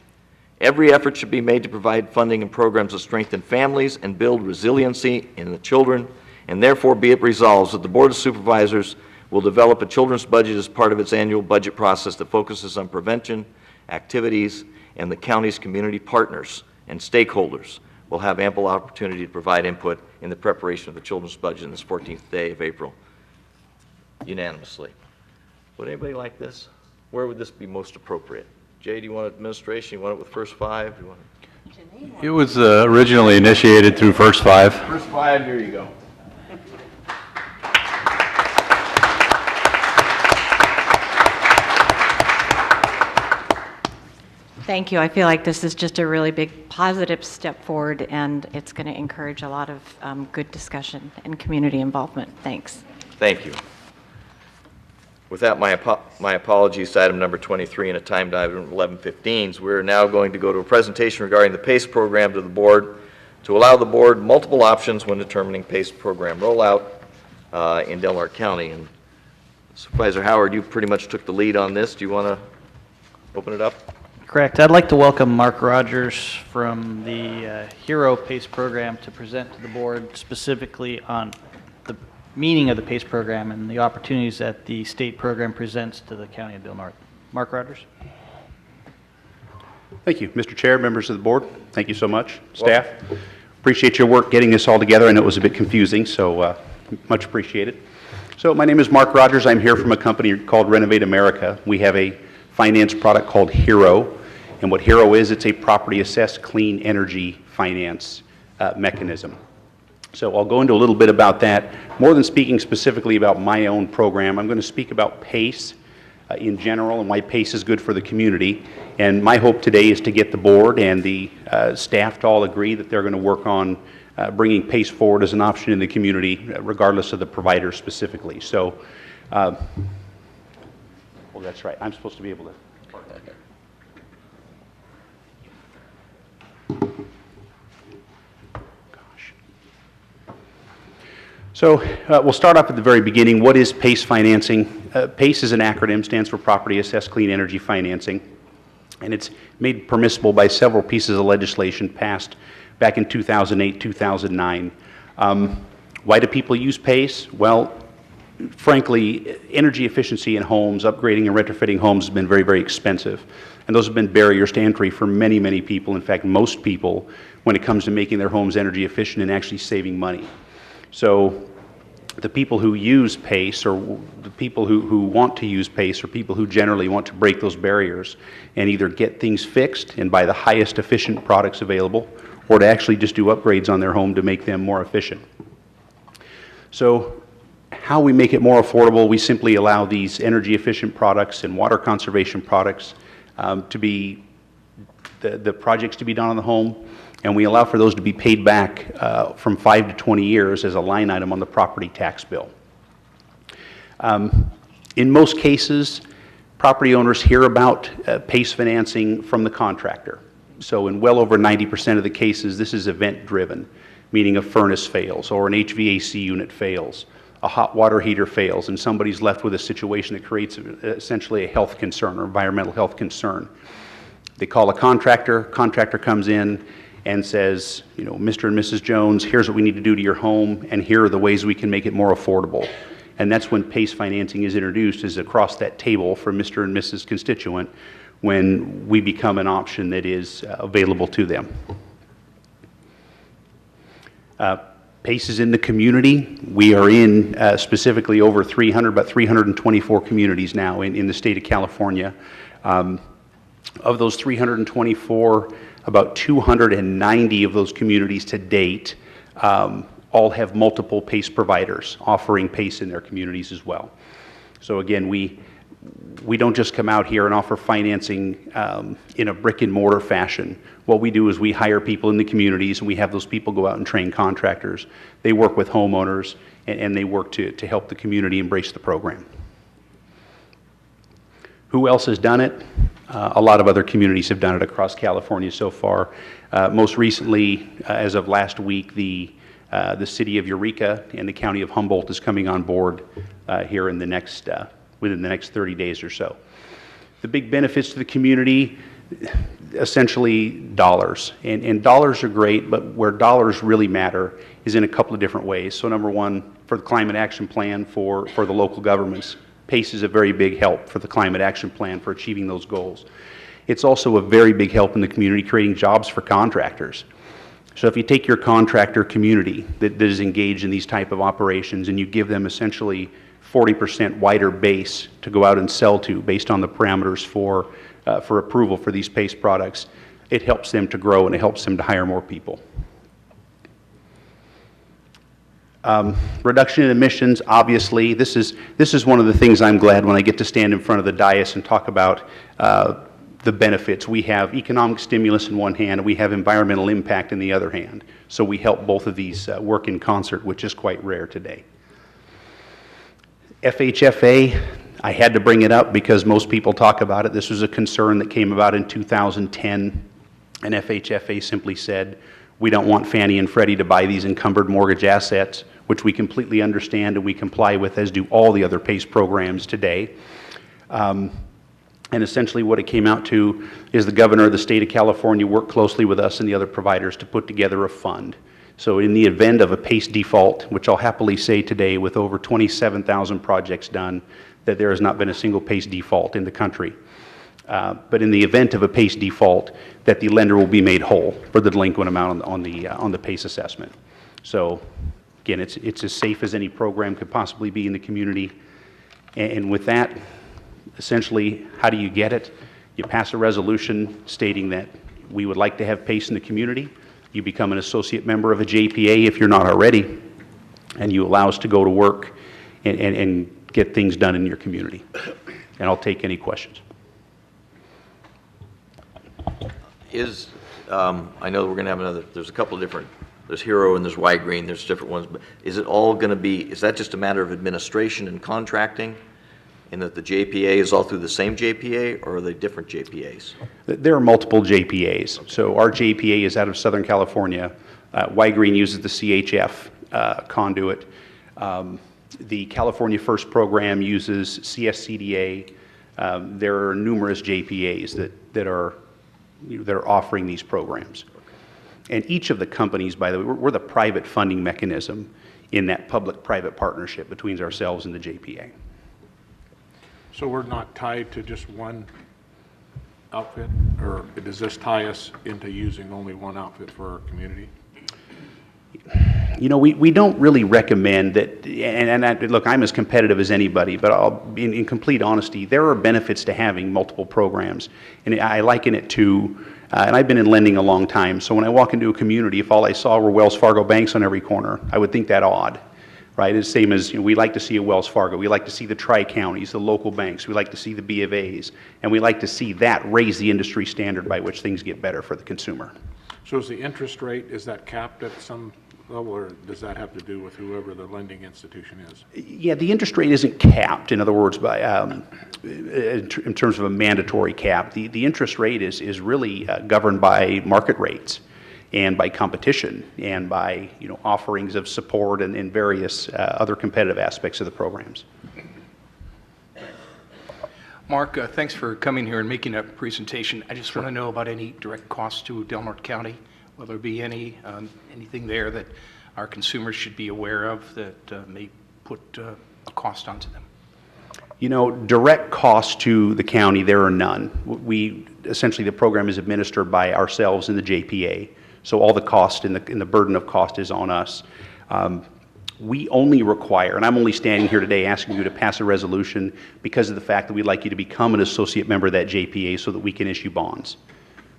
A: Every effort should be made to provide funding and programs that strengthen families and build resiliency in the children, and therefore be it resolved that the Board of Supervisors will develop a children's budget as part of its annual budget process that focuses on prevention, activities, and the county's community partners and stakeholders will have ample opportunity to provide input in the preparation of the children's budget on this 14th day of April unanimously. Would anybody like this? Where would this be most appropriate? Jay, do you want administration? You want it with first five? Do you want
C: It was originally initiated through First Five.
A: First five, here you go.
K: Thank you. I feel like this is just a really big positive step forward, and it's going to encourage a lot of good discussion and community involvement. Thanks.
A: Thank you. With that, my apologies to item number 23 and a time dive of 11:15. We're now going to go to a presentation regarding the PACE program to the board to allow the board multiple options when determining PACE program rollout in Delaware County. And Supervisor Howard, you pretty much took the lead on this. Do you want to open it up?
I: Correct. I'd like to welcome Mark Rogers from the HERO PACE program to present to the board specifically on the meaning of the PACE program and the opportunities that the state program presents to the County of Del Norte. Mark Rogers.
O: Thank you, Mr. Chair, members of the board. Thank you so much. Staff, appreciate your work getting this all together. I know it was a bit confusing, so much appreciated. So my name is Mark Rogers. I'm here from a company called Renovate America. We have a finance product called HERO. And what HERO is, it's a property assessed clean energy finance mechanism. So I'll go into a little bit about that. More than speaking specifically about my own program, I'm going to speak about PACE in general and why PACE is good for the community. And my hope today is to get the board and the staff to all agree that they're going to work on bringing PACE forward as an option in the community, regardless of the provider specifically. So, well, that's right. I'm supposed to be able to. So we'll start off at the very beginning. What is PACE financing? PACE is an acronym, stands for Property Assessed Clean Energy Financing, and it's made permissible by several pieces of legislation passed back in 2008, 2009. Why do people use PACE? Well, frankly, energy efficiency in homes, upgrading and retrofitting homes has been very, very expensive. And those have been barriers to entry for many, many people, in fact, most people, when it comes to making their homes energy efficient and actually saving money. So the people who use PACE, or the people who want to use PACE, are people who generally want to break those barriers and either get things fixed and buy the highest efficient products available, or to actually just do upgrades on their home to make them more efficient. So how we make it more affordable, we simply allow these energy efficient products and water conservation products to be, the projects to be done on the home, and we allow for those to be paid back from 5 to 20 years as a line item on the property tax bill. In most cases, property owners hear about PACE financing from the contractor. So in well over 90% of the cases, this is event driven, meaning a furnace fails or an HVAC unit fails, a hot water heater fails, and somebody's left with a situation that creates essentially a health concern or environmental health concern. They call a contractor comes in and says, you know, Mr. and Mrs. Jones, here's what we need to do to your home, and here are the ways we can make it more affordable. And that's when PACE financing is introduced, is across that table for Mr. and Mrs. constituent, when we become an option that is available to them. PACE is in the community. We are in specifically over 300, about 324 communities now in the state of California. Of those 324, about 290 of those communities to date all have multiple PACE providers offering PACE in their communities as well. So again, we don't just come out here and offer financing in a brick and mortar fashion. What we do is we hire people in the communities, and we have those people go out and train contractors. They work with homeowners, and they work to help the community embrace the program. Who else has done it? A lot of other communities have done it across California so far. Most recently, as of last week, the city of Eureka and the county of Humboldt is coming on board here in the next, within the next 30 days or so. The big benefits to the community, essentially dollars. And dollars are great, but where dollars really matter is in a couple of different ways. So number one, for the climate action plan for the local governments, PACE is a very big help for the climate action plan for achieving those goals. It's also a very big help in the community creating jobs for contractors. So if you take your contractor community that is engaged in these type of operations and you give them essentially 40% wider base to go out and sell to based on the parameters for approval for these PACE products, it helps them to grow and it helps them to hire more people. Reduction in emissions, obviously, this is one of the things I'm glad when I get to stand in front of the dais and talk about the benefits. We have economic stimulus in one hand and we have environmental impact in the other hand. So we help both of these work in concert, which is quite rare today. FHFA, I had to bring it up because most people talk about it. This was a concern that came about in 2010, and FHFA simply said, we don't want Fannie and Freddie to buy these encumbered mortgage assets, which we completely understand and we comply with, as do all the other PACE programs today. And essentially what it came out to is the governor of the state of California worked closely with us and the other providers to put together a fund. So in the event of a PACE default, which I'll happily say today with over 27,000 projects done, that there has not been a single PACE default in the country. But in the event of a PACE default, that the lender will be made whole for the delinquent amount on the PACE assessment. So again, it's as safe as any program could possibly be in the community. And with that, essentially, how do you get it? You pass a resolution stating that we would like to have PACE in the community. You become an associate member of a JPA if you're not already, and you allow us to go to work and get things done in your community. And I'll take any questions.
A: I know we're going to have another, there's a couple of different, there's Hero and there's Y-Green, there's different ones, but is it all going to be, is that just a matter of administration and contracting? And that the JPA is all through the same JPA, or are they different JPAs?
O: There are multiple JPAs. So our JPA is out of Southern California. Y-Green uses the CHF conduit. The California First program uses CSCDA. There are numerous JPAs that are offering these programs. And each of the companies, by the way, we're the private funding mechanism in that public-private partnership between ourselves and the JPA.
E: So we're not tied to just one outfit, or does this tie us into using only one outfit for our community?
O: You know, we don't really recommend that, and look, I'm as competitive as anybody, but in complete honesty, there are benefits to having multiple programs. And I liken it to, and I've been in lending a long time, so when I walk into a community, if all I saw were Wells Fargo banks on every corner, I would think that odd. Right, it's the same as, you know, we like to see a Wells Fargo, we like to see the tri-counties, the local banks, we like to see the B of A's, and we like to see that raise the industry standard by which things get better for the consumer.
E: So is the interest rate, is that capped at some level, or does that have to do with whoever the lending institution is?
O: Yeah, the interest rate isn't capped, in other words, by in terms of a mandatory cap. The interest rate is really governed by market rates and by competition and by, you know, offerings of support and various other competitive aspects of the programs.
D: Mark, thanks for coming here and making a presentation. I just want to know about any direct costs to Del Norte County. Will there be anything there that our consumers should be aware of that may put a cost onto them?
O: You know, direct costs to the county, there are none. Essentially, the program is administered by ourselves and the JPA. So all the cost and the burden of cost is on us. We only require, and I'm only standing here today asking you to pass a resolution because of the fact that we'd like you to become an associate member of that JPA so that we can issue bonds.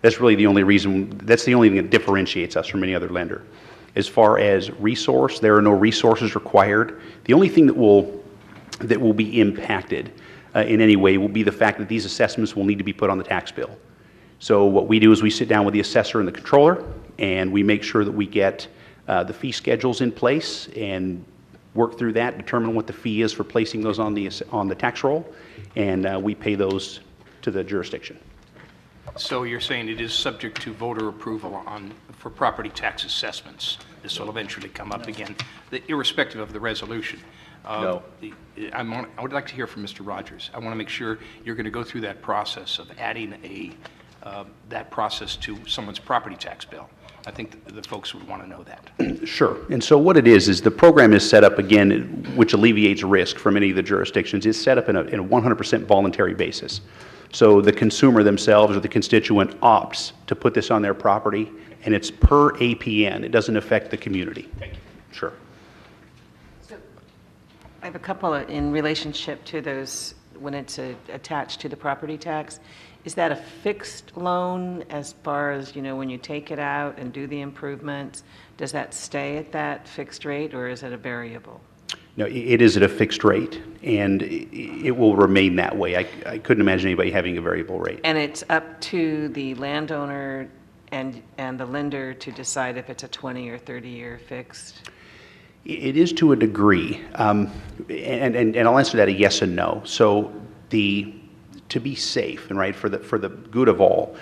O: That's really the only reason, that's the only thing that differentiates us from any other lender. As far as resource, there are no resources required. The only thing that will be impacted in any way will be the fact that these assessments will need to be put on the tax bill. So what we do is we sit down with the assessor and the controller, and we make sure that we get the fee schedules in place and work through that, determine what the fee is for placing those on the tax roll, and we pay those to the jurisdiction.
D: So you're saying it is subject to voter approval for property tax assessments. This will eventually come up again, irrespective of the resolution.
A: No.
D: I would like to hear from Mr. Rogers. I want to make sure you're going to go through that process of adding a that process to someone's property tax bill. I think the folks would want to know that.
O: Sure. And so what it is the program is set up, again, which alleviates risk for many of the jurisdictions, is set up in a 100% voluntary basis. So the consumer themselves or the constituent opts to put this on their property, and it's per APN. It doesn't affect the community.
D: Thank you.
O: Sure.
F: I have a couple in relationship to those, when it's attached to the property tax. Is that a fixed loan as far as, when you take it out and do the improvements? Does that stay at that fixed rate, or is it a variable?
O: No, it is at a fixed rate, and it will remain that way. I couldn't imagine anybody having a variable rate.
F: And it's up to the landowner and the lender to decide if it's a 20 or 30-year fixed?
O: It is to a degree, and I'll answer that a yes and no. So to be safe and right for the good of all,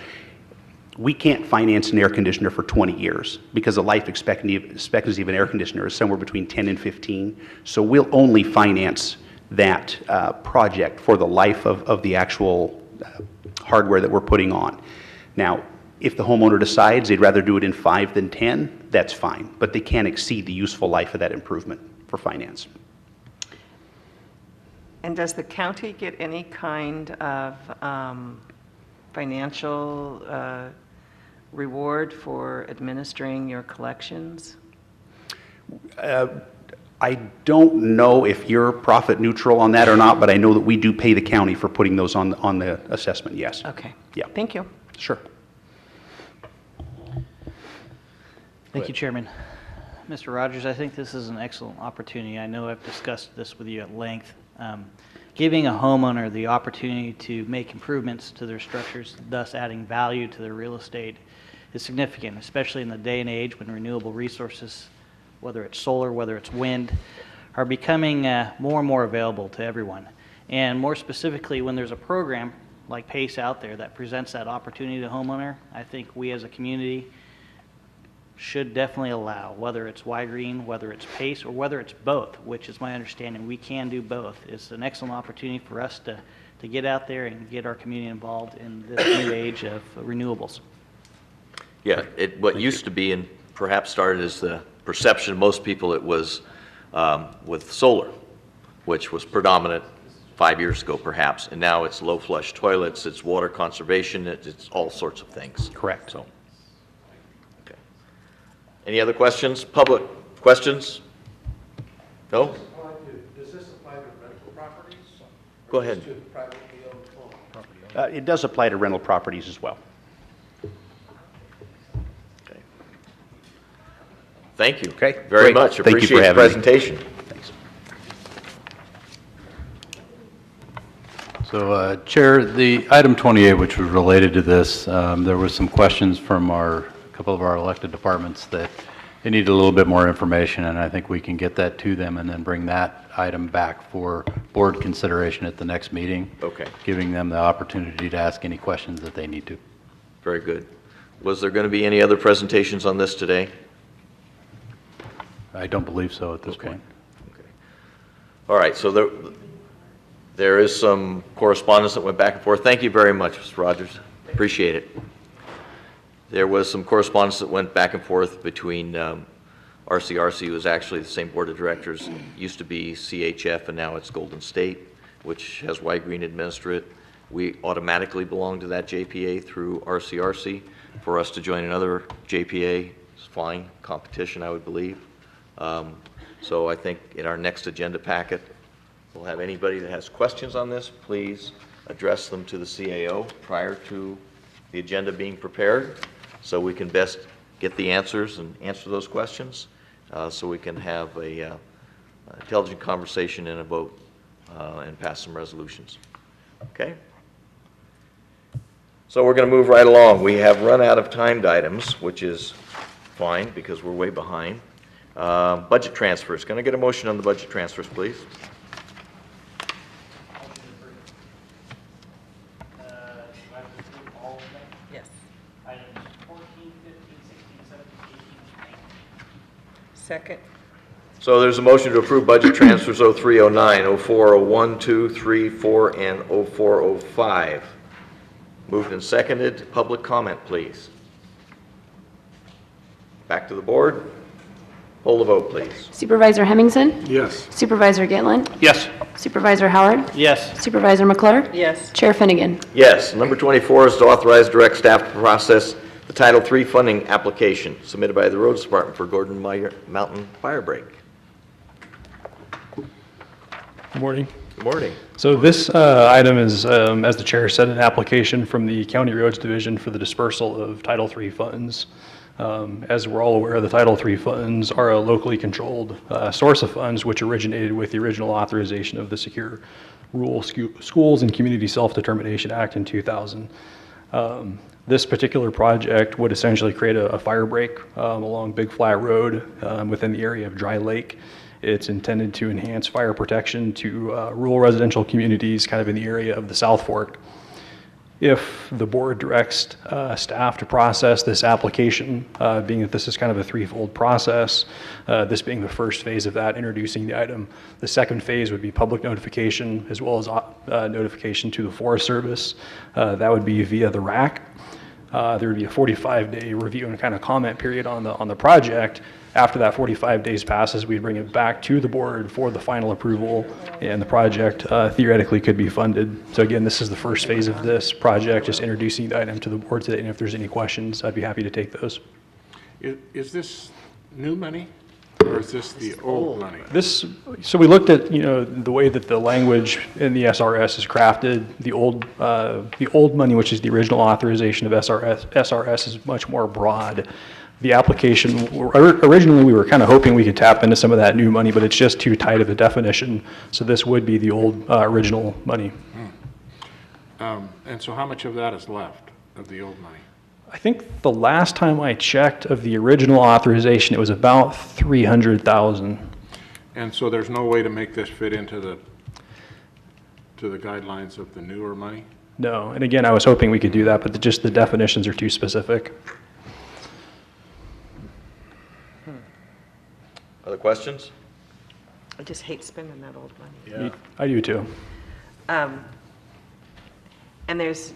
O: we can't finance an air conditioner for 20 years because the life expectancy of an air conditioner is somewhere between 10 and 15. So we'll only finance that project for the life of the actual hardware that we're putting on. Now, if the homeowner decides they'd rather do it in 5 than 10, that's fine, but they can't exceed the useful life of that improvement for finance.
F: And does the county get any kind of financial reward for administering your collections?
O: I don't know if you're profit neutral on that or not, but I know that we do pay the county for putting those on the assessment, yes.
F: Okay.
O: Yeah.
F: Thank you.
O: Sure.
I: Thank you, Chairman. Mr. Rogers, I think this is an excellent opportunity. I know I've discussed this with you at length. Giving a homeowner the opportunity to make improvements to their structures, thus adding value to their real estate, is significant, especially in the day and age when renewable resources, whether it's solar, whether it's wind, are becoming more and more available to everyone. And more specifically, when there's a program like PACE out there that presents that opportunity to the homeowner, I think we as a community should definitely allow, whether it's Y-Green, whether it's PACE, or whether it's both, which is my understanding. We can do both. It's an excellent opportunity for us to get out there and get our community involved in this new age of renewables.
A: Yeah, what used to be, and perhaps started as the perception of most people, it was with solar, which was predominant 5 years ago perhaps, and now it's low flush toilets, it's water conservation, it's all sorts of things.
O: Correct.
A: So. Any other questions? Public questions? No?
B: Does this apply to rental properties?
A: Go ahead.
B: To privately owned property?
O: It does apply to rental properties as well.
A: Okay. Thank you.
O: Okay.
A: Very
O: Great.
A: much.
O: Thank you
A: Appreciate
O: for
A: the
O: having me.
A: presentation.
O: Thanks.
C: So, Chair, the item 28, which was related to this, there was some questions from a couple of our elected departments that they needed a little bit more information, and I think we can get that to them and then bring that item back for board consideration at the next meeting.
A: Okay.
C: Giving them the opportunity to ask any questions that they need to.
A: Very good. Was there going to be any other presentations on this today?
C: I don't believe so at this point.
A: Okay. All right, so there is some correspondence that went back and forth. Thank you very much, Mr. Rogers. Appreciate it. There was some correspondence that went back and forth between RCRC, who is actually the same board of directors, used to be CHF, and now it's Golden State, which has Y-Green administer it. We automatically belong to that JPA through RCRC. For us to join another JPA is fine, competition, I would believe. So I think in our next agenda packet, we'll have anybody that has questions on this, please address them to the CAO prior to the agenda being prepared, so we can best get the answers and answer those questions, so we can have a intelligent conversation and a vote and pass some resolutions. Okay? So we're going to move right along. We have run out of timed items, which is fine because we're way behind. Budget transfers. Can I get a motion on the budget transfers, please?
F: Yes. Second.
A: So there's a motion to approve budget transfers 0309, 0401, 2, 3, 4, and 0405. Moved and seconded. Public comment, please. Back to the board. Poll the vote, please.
G: Supervisor Hemmingson?
E: Yes.
G: Supervisor Gitlin?
D: Yes.
G: Supervisor Howard?
I: Yes.
G: Supervisor McClure?
F: Yes.
G: Chair Finnegan?
A: Yes. Number 24 is to authorize direct staff to process the Title III funding application submitted by the Roads Department for Gordon Mountain Fire Break.
Q: Good morning.
A: Good morning.
Q: So this item is, as the chair said, an application from the County Roads Division for the dispersal of Title III funds. As we're all aware, the Title III funds are a locally controlled source of funds which originated with the original authorization of the Secure Rural Schools and Community Self-Determination Act in 2000. This particular project would essentially create a fire break along Big Flat Road within the area of Dry Lake. It's intended to enhance fire protection to rural residential communities kind of in the area of the South Fork. If the board directs staff to process this application, being that this is kind of a threefold process, this being the first phase of that, introducing the item. The second phase would be public notification as well as notification to the Forest Service. That would be via the RAC. There would be a 45-day review and kind of comment period on the project. After that 45 days passes, we'd bring it back to the board for the final approval, and the project theoretically could be funded. So again, this is the first phase of this project, just introducing the item to the board today, and if there's any questions, I'd be happy to take those.
E: Is this new money, or is this the old money?
Q: So we looked at, the way that the language in the SRS is crafted. The old money, which is the original authorization of SRS is much more broad. The application, originally we were kind of hoping we could tap into some of that new money, but it's just too tight of a definition. So this would be the old original money.
E: And so how much of that is left of the old money?
Q: I think the last time I checked of the original authorization, it was about 300,000.
E: And so there's no way to make this fit into the guidelines of the newer money?
Q: No, and again, I was hoping we could do that, but just the definitions are too specific.
A: Other questions?
F: I just hate spending that old money.
Q: Yeah. I do too.
F: And there's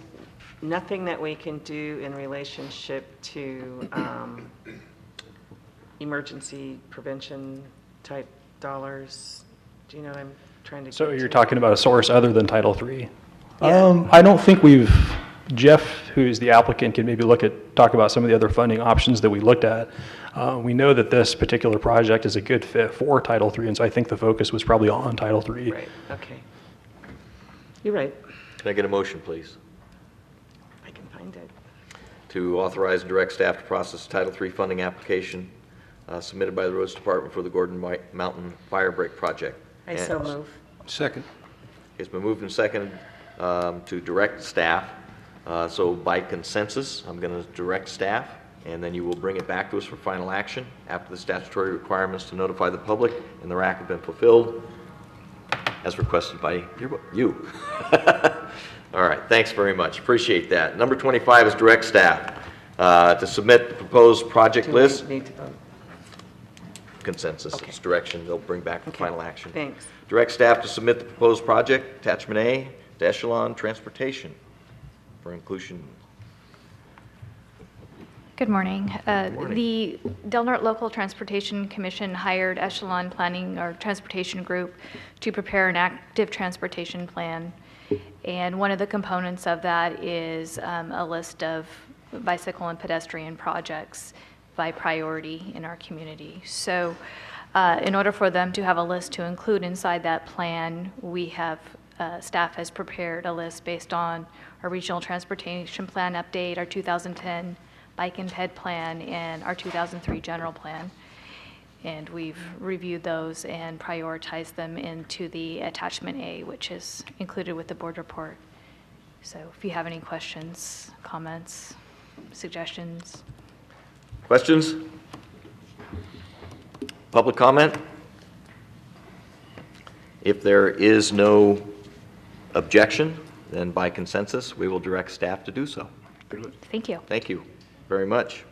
F: nothing that we can do in relationship to emergency prevention type dollars. Do you know what I'm trying to get
Q: So you're
F: to?
Q: talking about a source other than Title III?
F: Yeah.
Q: I don't think Jeff, who's the applicant, can maybe talk about some of the other funding options that we looked at. We know that this particular project is a good fit for Title III, and so I think the focus was probably on Title III.
F: Right, okay. You're right.
A: Can I get a motion, please?
F: I can find it.
A: To authorize and direct staff to process Title III funding application submitted by the Roads Department for the Gordon Mountain Fire Break Project.
F: I so move.
D: Second.
A: It's been moved and seconded to direct staff. So by consensus, I'm going to direct staff, and then you will bring it back to us for final action after the statutory requirements to notify the public and the RAC have been fulfilled, as requested by you. All right, thanks very much. Appreciate that. Number 25 is direct staff to submit the proposed project list.
F: Need to vote.
A: Consensus,
F: Okay.
A: it's direction, they'll bring back for final action.
F: Thanks.
A: Direct staff to submit the proposed project, attachment A, to Echelon Transportation for inclusion.
R: Good morning.
A: morning.
R: The Del Norte Local Transportation Commission hired Echelon Planning or Transportation Group to prepare an active transportation plan. And one of the components of that is a list of bicycle and pedestrian projects by priority in our community. So in order for them to have a list to include inside that plan, we have, staff has prepared a list based on our regional transportation plan update, our 2010 bike and ped plan, and our 2003 general plan. And we've reviewed those and prioritized them into the attachment A, which is included with the board report. So if you have any questions, comments, suggestions.
A: Questions? Public comment? If there is no objection, then by consensus, we will direct staff to do so.
R: Thank you.
A: Thank you very much.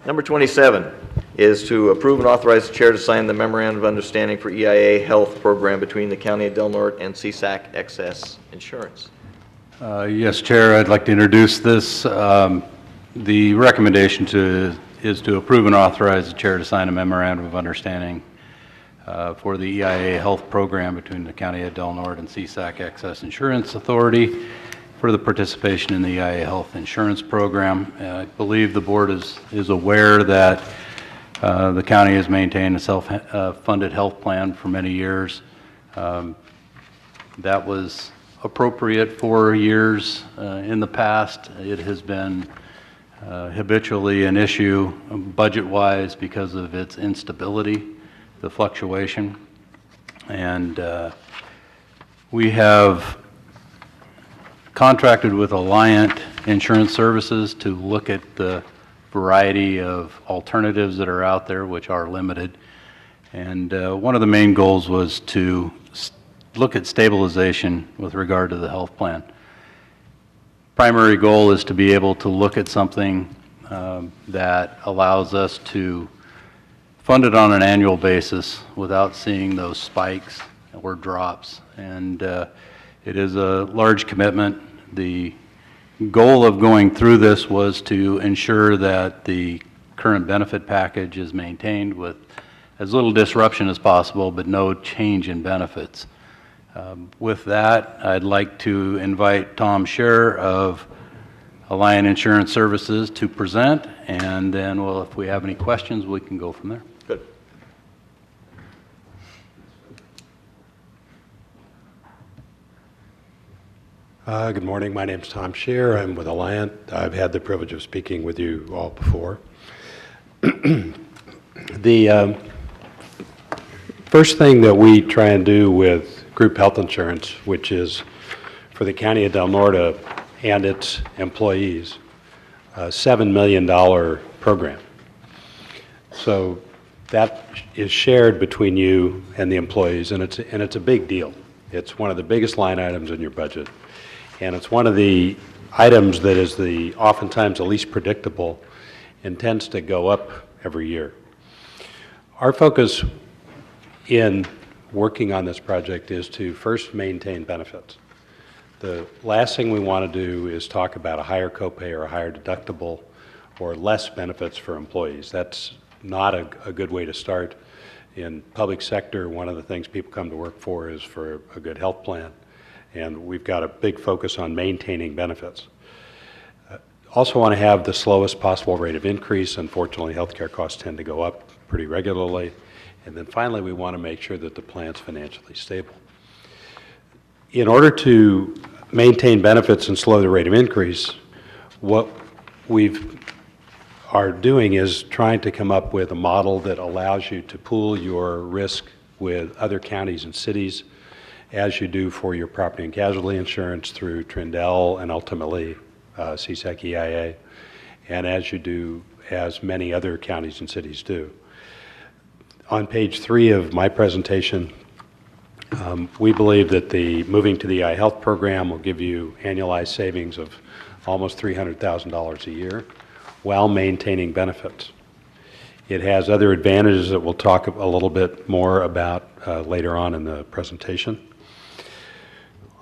A: Number 27 is to approve and authorize the chair to sign the memorandum of understanding for EIA health program between the County of Del Norte and CSAC Excess Insurance.
C: Yes, Chair, I'd like to introduce this. The recommendation is to approve and authorize the Chair to sign a memorandum of understanding for the EIA Health Program between the County of Del Norte and CSAC Access Insurance Authority for the participation in the EIA Health Insurance Program. I believe the board is aware that the county has maintained a self-funded health plan for many years. That was appropriate for years in the past. It has been habitually an issue budget-wise because of its instability, the fluctuation. And we have contracted with Alliant Insurance Services to look at the variety of alternatives that are out there, which are limited. And one of the main goals was to look at stabilization with regard to the health plan. Primary goal is to be able to look at something that allows us to fund it on an annual basis without seeing those spikes or drops. And it is a large commitment. The goal of going through this was to ensure that the current benefit package is maintained with as little disruption as possible, but no change in benefits. With that, I'd like to invite Tom Scher of Alliant Insurance Services to present, and then if we have any questions, we can go from there.
A: Good.
S: Good morning. My name is Tom Scher. I'm with Alliant. I've had the privilege of speaking with you all before. The first thing that we try and do with group health insurance, which is for the County of Del Norte and its employees, a $7 million program. So that is shared between you and the employees, and it's a big deal. It's one of the biggest line items in your budget, and it's one of the items that is oftentimes the least predictable and tends to go up every year. Our focus in working on this project is to first maintain benefits. The last thing we want to do is talk about a higher copay or a higher deductible or less benefits for employees. That's not a good way to start. In public sector, one of the things people come to work for is for a good health plan, and we've got a big focus on maintaining benefits. Also want to have the slowest possible rate of increase. Unfortunately, healthcare costs tend to go up pretty regularly. And then finally, we want to make sure that the plan's financially stable. In order to maintain benefits and slow the rate of increase, what we are doing is trying to come up with a model that allows you to pool your risk with other counties and cities, as you do for your property and casualty insurance through Trindle and ultimately CSAC EIA, and as many other counties and cities do. On page 3 of my presentation, we believe that moving to the EIA Health Program will give you annualized savings of almost $300,000 a year while maintaining benefits. It has other advantages that we'll talk a little bit more about later on in the presentation.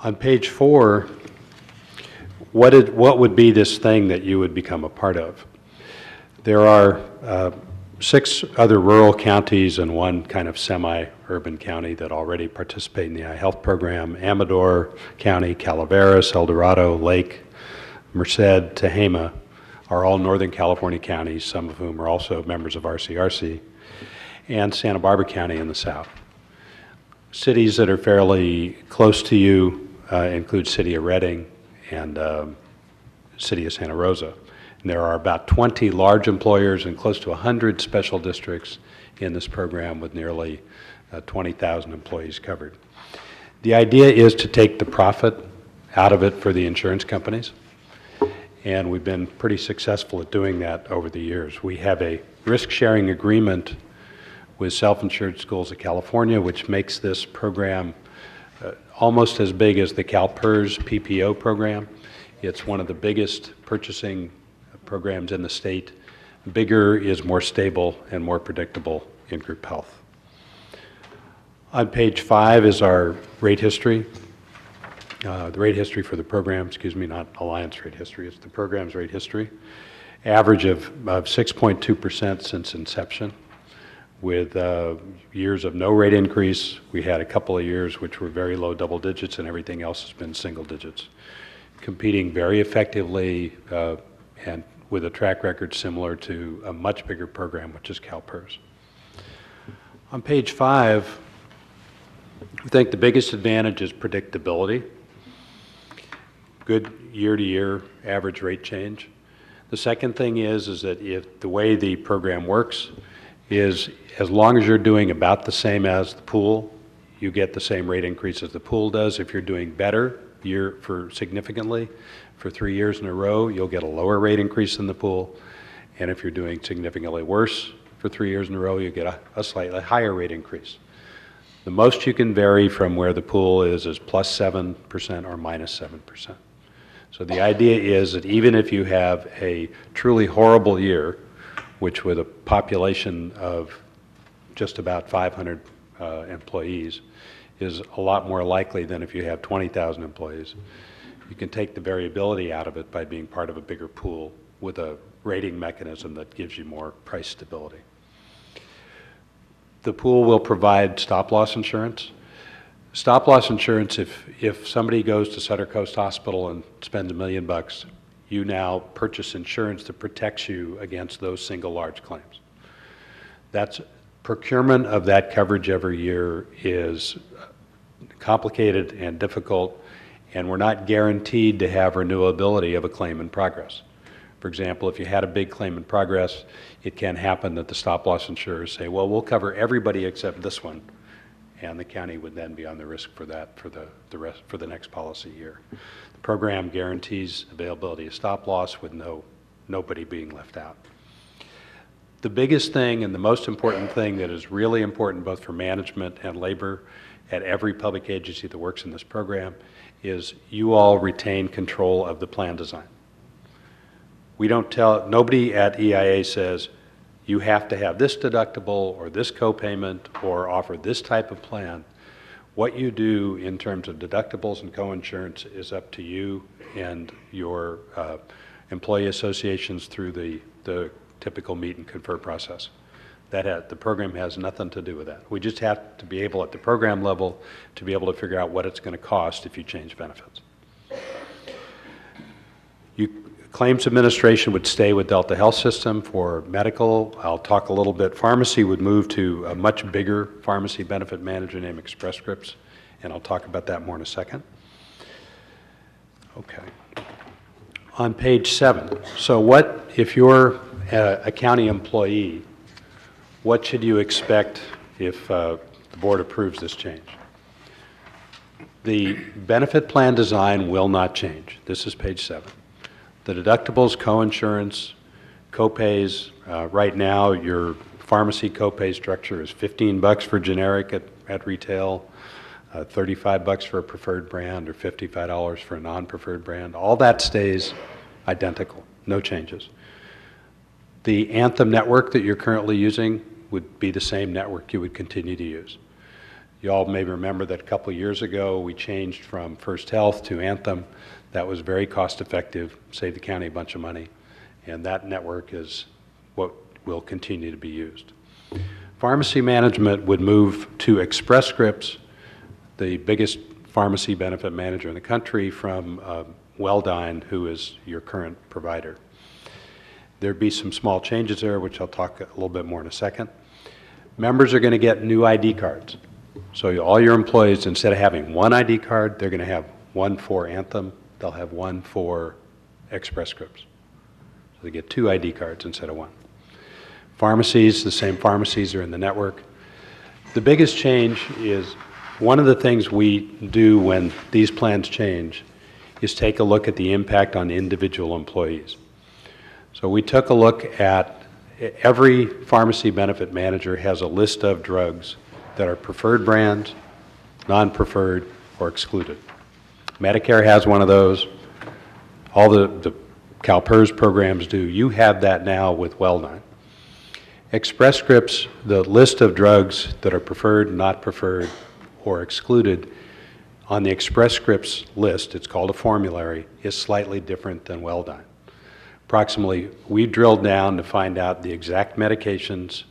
S: On page 4, what would be this thing that you would become a part of? There are 6 other rural counties and 1 kind of semi-urban county that already participate in the EIA Health Program: Amador County, Calaveras, El Dorado, Lake, Merced, Tehama are all Northern California counties, some of whom are also members of RCRC, and Santa Barbara County in the south. Cities that are fairly close to you include City of Redding and City of Santa Rosa. And there are about 20 large employers and close to 100 special districts in this program with nearly 20,000 employees covered. The idea is to take the profit out of it for the insurance companies, and we've been pretty successful at doing that over the years. We have a risk-sharing agreement with Self-Insured Schools of California, which makes this program almost as big as the CalPERS PPO program. It's one of the biggest purchasing programs in the state. Bigger is more stable and more predictable in group health. On page 5 is our rate history. the rate history for the program, excuse me, not Alliance rate history, it's the program's rate history. Average of 6.2% since inception, with years of no rate increase. We had a couple of years which were very low double digits, and everything else has been single digits. Competing very effectively and with a track record similar to a much bigger program, which is CalPERS. On page 5, I think the biggest advantage is predictability. Good year-to-year average rate change. The second thing is that if the way the program works is as long as you're doing about the same as the pool, you get the same rate increase as the pool does. If you're doing better significantly for 3 years in a row, you'll get a lower rate increase than the pool. And if you're doing significantly worse for 3 years in a row, you get a slightly higher rate increase. The most you can vary from where the pool is plus 7% or minus 7%. So the idea is that even if you have a truly horrible year, which with a population of just about 500 employees is a lot more likely than if you have 20,000 employees, you can take the variability out of it by being part of a bigger pool with a rating mechanism that gives you more price stability. The pool will provide stop-loss insurance. Stop-loss insurance, if somebody goes to Sutter Coast Hospital and spends $1 million, you now purchase insurance that protects you against those single large claims. That's procurement of that coverage every year is complicated and difficult, and we're not guaranteed to have renewability of a claim in progress. For example, if you had a big claim in progress, it can happen that the stop-loss insurers say, well, we'll cover everybody except this one, and the county would then be on the risk for that for the next policy year. The program guarantees availability of stop-loss with nobody being left out. The biggest thing and the most important thing that is really important both for management and labor at every public agency that works in this program is you all retain control of the plan design. We don't tell, nobody at EIA says you have to have this deductible or this copayment or offer this type of plan. What you do in terms of deductibles and coinsurance is up to you and your employee associations through the typical meet and confer process. The program has nothing to do with that. We just have to be able at the program level to be able to figure out what it's going to cost if you change benefits. Claims administration would stay with Delta Health System for medical. I'll talk a little bit. Pharmacy would move to a much bigger pharmacy benefit manager named Express Scripts, and I'll talk about that more in a second. Okay. On page 7, so what, if you're a county employee, what should you expect if the board approves this change? The benefit plan design will not change. This is page 7. The deductibles, coinsurance, copays, right now your pharmacy copay structure is $15 for generic at retail, $35 for a preferred brand, or $55 for a non-preferred brand. All that stays identical, no changes. The Anthem network that you're currently using would be the same network you would continue to use. You all may remember that a couple of years ago we changed from First Health to Anthem. That was very cost effective, saved the county a bunch of money, and that network is what will continue to be used. Pharmacy management would move to Express Scripts, the biggest pharmacy benefit manager in the country, from Welldine, who is your current provider. There'd be some small changes there, which I'll talk a little bit more in a second. Members are going to get new ID cards. So all your employees, instead of having one ID card, they're going to have one for Anthem. They'll have one for Express Scripts. So they get 2 ID cards instead of 1. Pharmacies, the same pharmacies are in the network. The biggest change is one of the things we do when these plans change is take a look at the impact on individual employees. So we took a look at every pharmacy benefit manager has a list of drugs that are preferred brands, non-preferred, or excluded. Medicare has one of those. All the CalPERS programs do. You have that now with Welldine. Express Scripts, the list of drugs that are preferred, not preferred, or excluded on the Express Scripts list, it's called a formulary, is slightly different than Welldyne. Approximately, we drilled down to find out the exact medications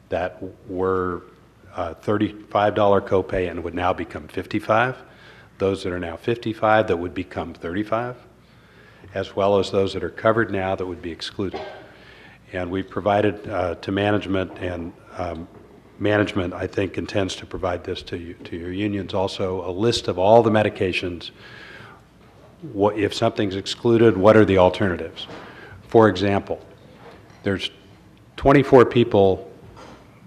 S: that were $35 copay and would now become $55, those that are now $55 that would become $35, as well as those that are covered now that would be excluded. And we've provided to management, and management, I think, intends to provide this to your unions also, a list of all the medications. If something's excluded, what are the alternatives? For example, there's 24 people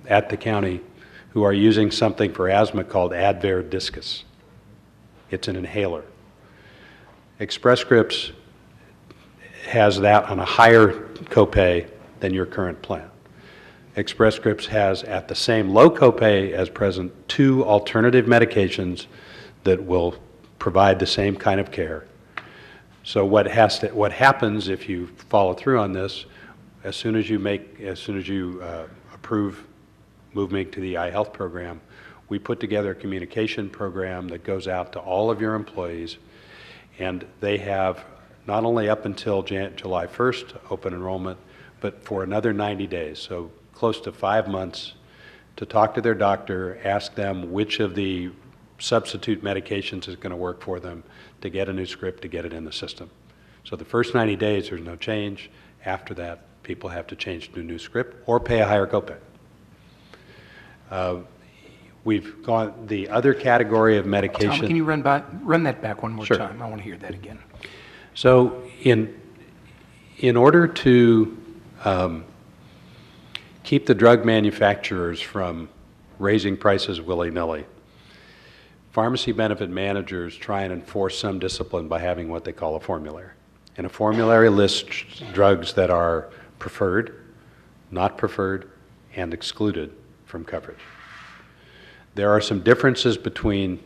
S: at the county who are using something for asthma called Advair Discus. It's an inhaler. Express Scripts has that on a higher copay than your current plan. Express Scripts has, at the same low copay as present, 2 alternative medications that will provide the same kind of care. So what happens if you follow through on this, as soon as you approve moving to the iHealth program, we put together a communication program that goes out to all of your employees, and they have not only up until July 1st open enrollment, but for another 90 days, so close to 5 months, to talk to their doctor, ask them which of the substitute medications is going to work for them, to get a new script, to get it in the system. So the first 90 days, there's no change. After that, people have to change to a new script or pay a higher copay. We've gone, the other category of medication.
D: Tom, can you run that back one more
S: Sure.
D: time? I want to hear that again.
S: So in order to keep the drug manufacturers from raising prices willy-nilly, pharmacy benefit managers try and enforce some discipline by having what they call a formulary. And a formulary lists drugs that are preferred, not preferred, and excluded from coverage. There are some differences between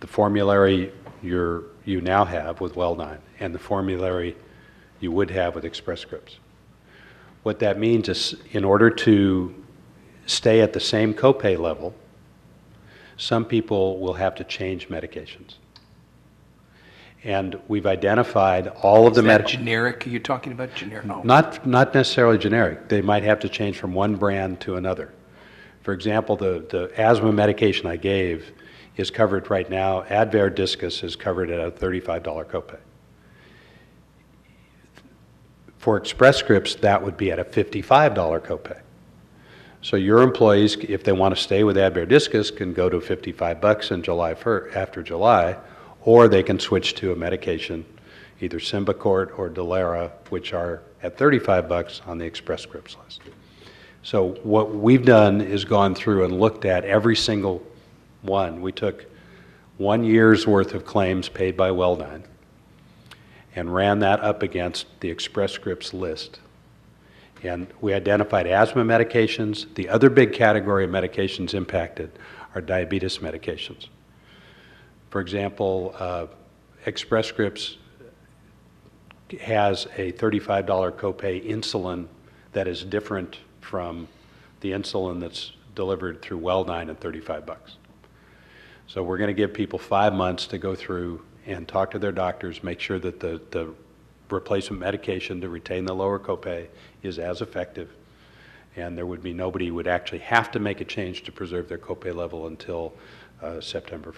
S: the formulary you now have with Welldyne and the formulary you would have with Express Scripts. What that means is, in order to stay at the same copay level, some people will have to change medications. And we've identified all of the
D: Is that generic? Are you talking about generic? No.
S: Not necessarily generic. They might have to change from one brand to another. For example, the asthma medication I gave is covered right now. Advair Discus is covered at a $35 copay. For Express Scripts, that would be at a $55 copay. So your employees, if they want to stay with Advair Discus, can go to $55 in July after July, or they can switch to a medication, either Symbicort or Dulera, which are at $35 on the Express Scripts list. So what we've done is gone through and looked at every single one. We took 1 year's worth of claims paid by Welldyne and ran that up against the Express Scripts list. And we identified asthma medications. The other big category of medications impacted are diabetes medications. For example, Express Scripts has a $35 copay insulin that is different from the insulin that's delivered through Welldyne at $35. So we're going to give people 5 months to go through and talk to their doctors, make sure that the replacement medication to retain the lower copay is as effective, and there would be nobody who would actually have to make a change to preserve their copay level until September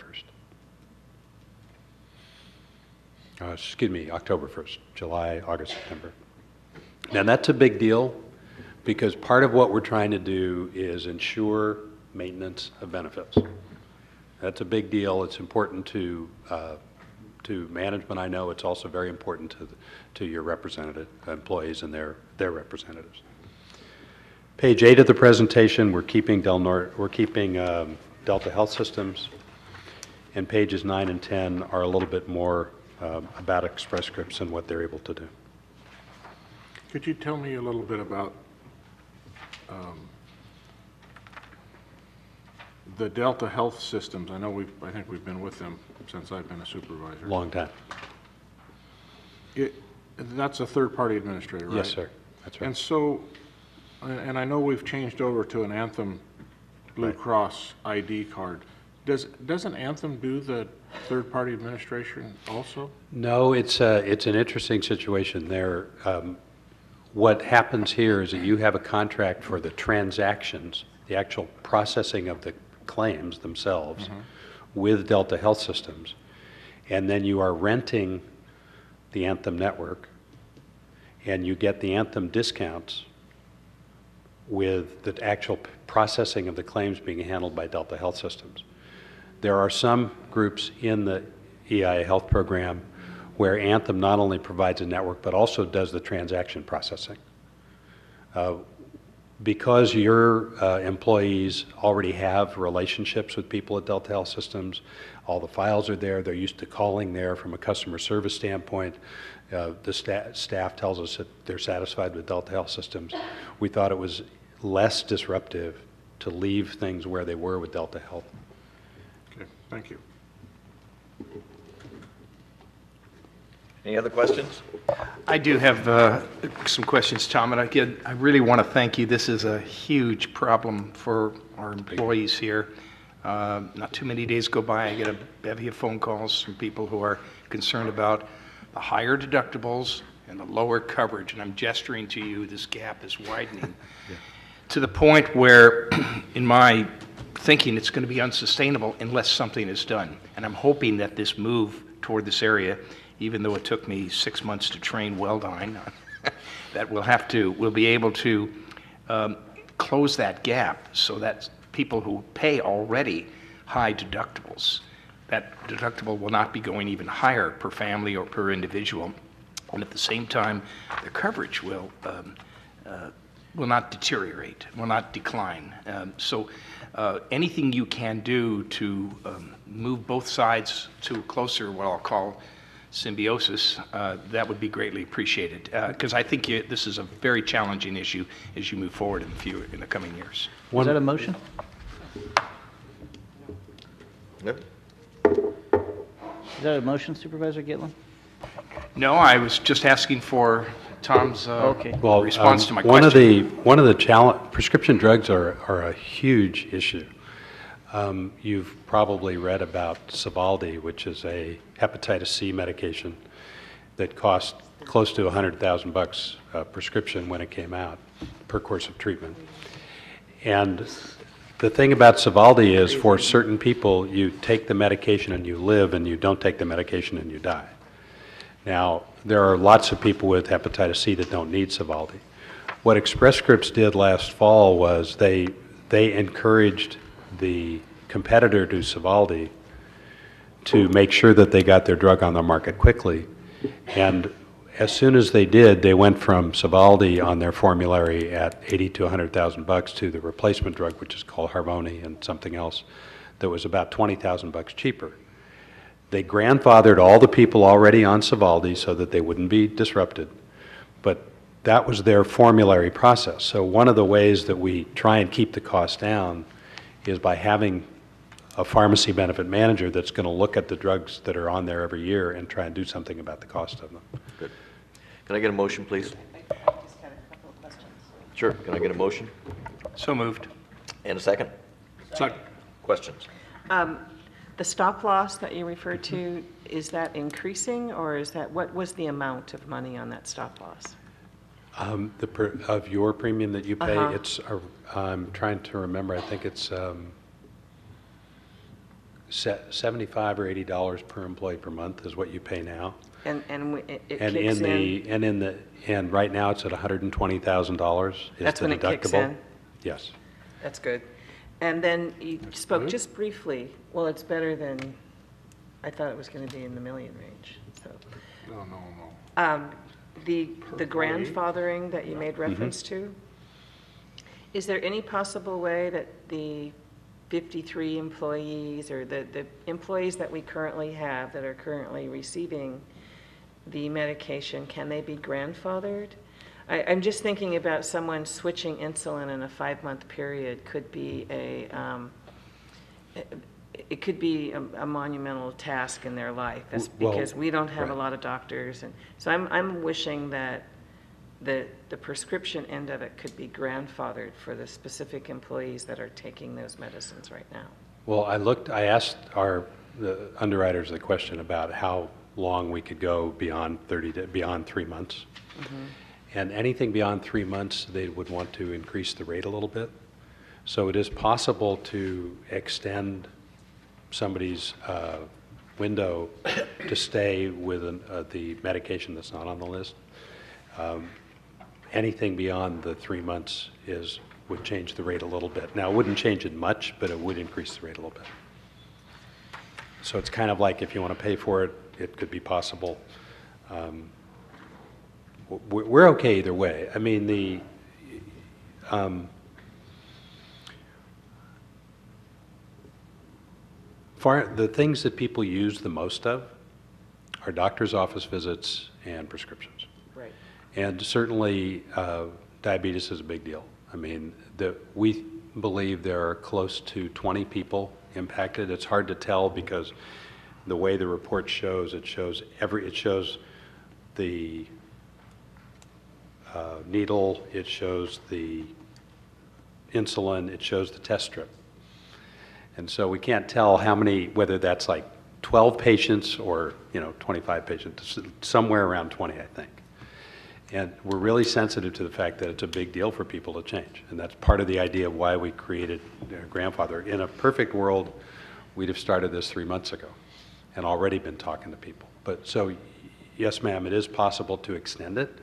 S: 1st. Excuse me, October 1st, July, August, September. Now that's a big deal because part of what we're trying to do is ensure maintenance of benefits. That's a big deal. It's important to management. I know it's also very important to your representative employees and their representatives. Page 8 of the presentation, we're keeping Delta Health Systems, and pages 9 and 10 are a little bit more about Express Scripts and what they're able to do.
E: Could you tell me a little bit about the Delta Health Systems? I think we've been with them since I've been a supervisor.
S: Long time.
E: That's a third-party administrator, right?
S: Yes, sir. That's right.
E: And so, and I know we've changed over to an Anthem Blue Cross ID card. Doesn't Anthem do the third-party administration also?
S: No, it's an interesting situation there. What happens here is that you have a contract for the transactions, the actual processing of the claims themselves with Delta Health Systems, and then you are renting the Anthem network, and you get the Anthem discounts with the actual processing of the claims being handled by Delta Health Systems. There are some groups in the EIA Health program where Anthem not only provides a network but also does the transaction processing. Because your employees already have relationships with people at Delta Health Systems, all the files are there, they're used to calling there from a customer service standpoint. The staff tells us that they're satisfied with Delta Health Systems. We thought it was less disruptive to leave things where they were with Delta Health.
E: Okay, thank you.
A: Any other questions?
D: I do have some questions, Tom, and again, I really want to thank you. This is a huge problem for our employees here. Not too many days go by, I get a bevy of phone calls from people who are concerned about the higher deductibles and the lower coverage, and I'm gesturing to you, this gap is widening to the point where, in my thinking, it's going to be unsustainable unless something is done. And I'm hoping that this move toward this area, even though it took me 6 months to train Weldine, that we'll be able to close that gap so that people who pay already high deductibles, that deductible will not be going even higher per family or per individual. And at the same time, the coverage will not deteriorate, will not decline. So anything you can do to move both sides to closer, what I'll call symbiosis, that would be greatly appreciated. Because I think this is a very challenging issue as you move forward in the coming years.
I: Is that a motion?
A: No.
I: Is that a motion, Supervisor Gitlin?
D: No, I was just asking for Tom's response to my
S: one
D: question.
S: One of the prescription drugs are a huge issue. You've probably read about Sovaldi, which is a hepatitis C medication that cost close to $100,000 prescription when it came out per course of treatment. And the thing about Sovaldi is, for certain people, you take the medication and you live, and you don't take the medication and you die. Now, there are lots of people with hepatitis C that don't need Sovaldi. What Express Scripts did last fall was they encouraged the competitor to Sovaldi to make sure that they got their drug on the market quickly. And as soon as they did, they went from Sovaldi on their formulary at $80,000 to $100,000 to the replacement drug, which is called Harvoni, and something else that was about $20,000 cheaper. They grandfathered all the people already on Sovaldi so that they wouldn't be disrupted, but that was their formulary process. So one of the ways that we try and keep the cost down is by having a pharmacy benefit manager that's going to look at the drugs that are on there every year and try and do something about the cost of them.
A: Good. Can I get a motion, please? Sure. Can I get a motion?
D: So moved.
A: And a second?
D: Second.
A: Questions?
F: The stop loss that you referred to, is that increasing, or is that, what was the amount of money on that stop loss?
S: Of your premium that you pay,
F: Uh-huh.
S: it's, I'm trying to remember, I think it's $75 or $80 per employee per month is what you pay now.
F: And it
S: And
F: kicks
S: and right now it's at $120,000 is
F: That's
S: the
F: when it kicks
S: deductible.
F: in?
S: Yes.
F: That's good. And then you spoke just briefly, well, it's better than, I thought it was going to be in the million range, so.
E: No.
F: The grandfathering that you made reference to, is there any possible way that the 53 employees or the employees that we currently have that are currently receiving the medication, can they be grandfathered? I'm just thinking about someone switching insulin in a 5-month period could be it could be a monumental task in their life. That's because we don't have a lot of doctors, and so I'm wishing that the prescription end of it could be grandfathered for the specific employees that are taking those medicines right now.
S: Well, I asked the underwriters the question about how long we could go beyond beyond 3 months. And anything beyond 3 months, they would want to increase the rate a little bit. So it is possible to extend somebody's window to stay with the medication that's not on the list. Anything beyond the 3 months would change the rate a little bit. Now, it wouldn't change it much, but it would increase the rate a little bit. So it's kind of like if you want to pay for it, it could be possible. We're okay either way. I mean, the things that people use the most of are doctor's office visits and prescriptions.
F: Right.
S: And certainly, diabetes is a big deal. I mean, we believe there are close to 20 people impacted. It's hard to tell because the way the report shows, it shows the needle, it shows the insulin, it shows the test strip. And so we can't tell how many, whether that's like 12 patients or 25 patients, somewhere around 20, I think. And we're really sensitive to the fact that it's a big deal for people to change. And that's part of the idea of why we created Grandfather. In a perfect world, we'd have started this 3 months ago and already been talking to people. But so, yes, ma'am, it is possible to extend it.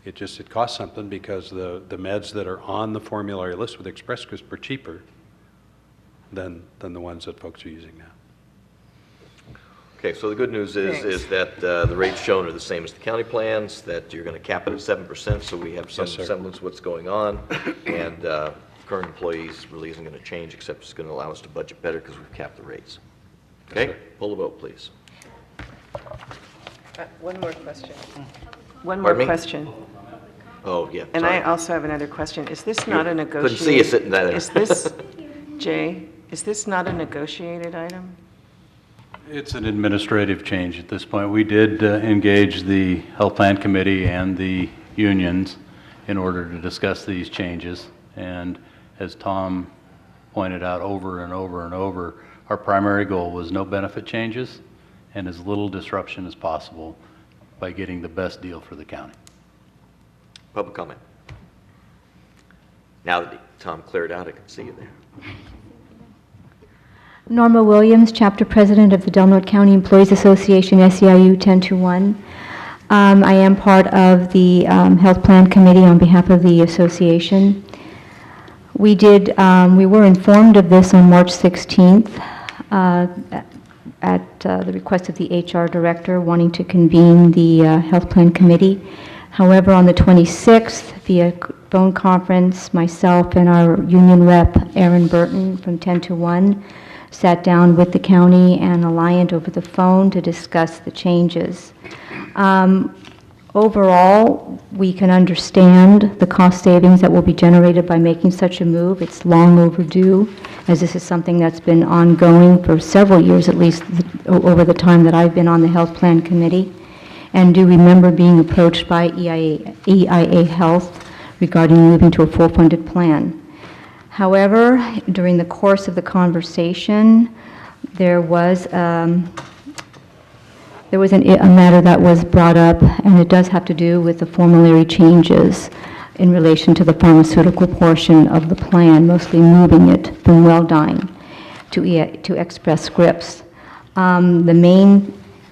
S: It costs something because the meds that are on the formulary list with Express Scripts are cheaper than the ones that folks are using now.
A: Okay, so the good news is that the rates shown are the same as the county plans, that you're going to cap it at 7%, so we have some
S: Yes, sir.
A: semblance of what's going on, and current employees really isn't going to change, except it's going to allow us to budget better because we've capped the rates. Okay, pull the vote, please.
F: One more question. One more
A: Pardon me?
F: question.
A: Oh, yeah,
F: And
A: sorry.
F: I also have another question. Is this not a negotiated?
A: Couldn't see you sitting there.
F: Is this, Jay, is this not a negotiated item?
C: It's an administrative change at this point. We did engage the Health Plan Committee and the unions in order to discuss these changes. And as Tom pointed out over and over and over, our primary goal was no benefit changes and as little disruption as possible by getting the best deal for the county.
A: Public comment. Now that Tom cleared out, I can see you there.
T: Norma Williams, Chapter President of the Del Norte County Employees Association, SEIU 1021. I am part of the Health Plan Committee on behalf of the association. We were informed of this on March 16th at the request of the HR Director wanting to convene the Health Plan Committee. However, on the 26th, via phone conference, myself and our union rep, Aaron Burton from 1021, sat down with the county and Alliant over the phone to discuss the changes. Overall, we can understand the cost savings that will be generated by making such a move. It's long overdue, as this is something that's been ongoing for several years, at least over the time that I've been on the Health Plan Committee, and do remember being approached by EIA Health regarding moving to a full-funded plan. However, during the course of the conversation, there was a matter that was brought up, and it does have to do with the formulary changes in relation to the pharmaceutical portion of the plan, mostly moving it from Welldyne to Express Scripts.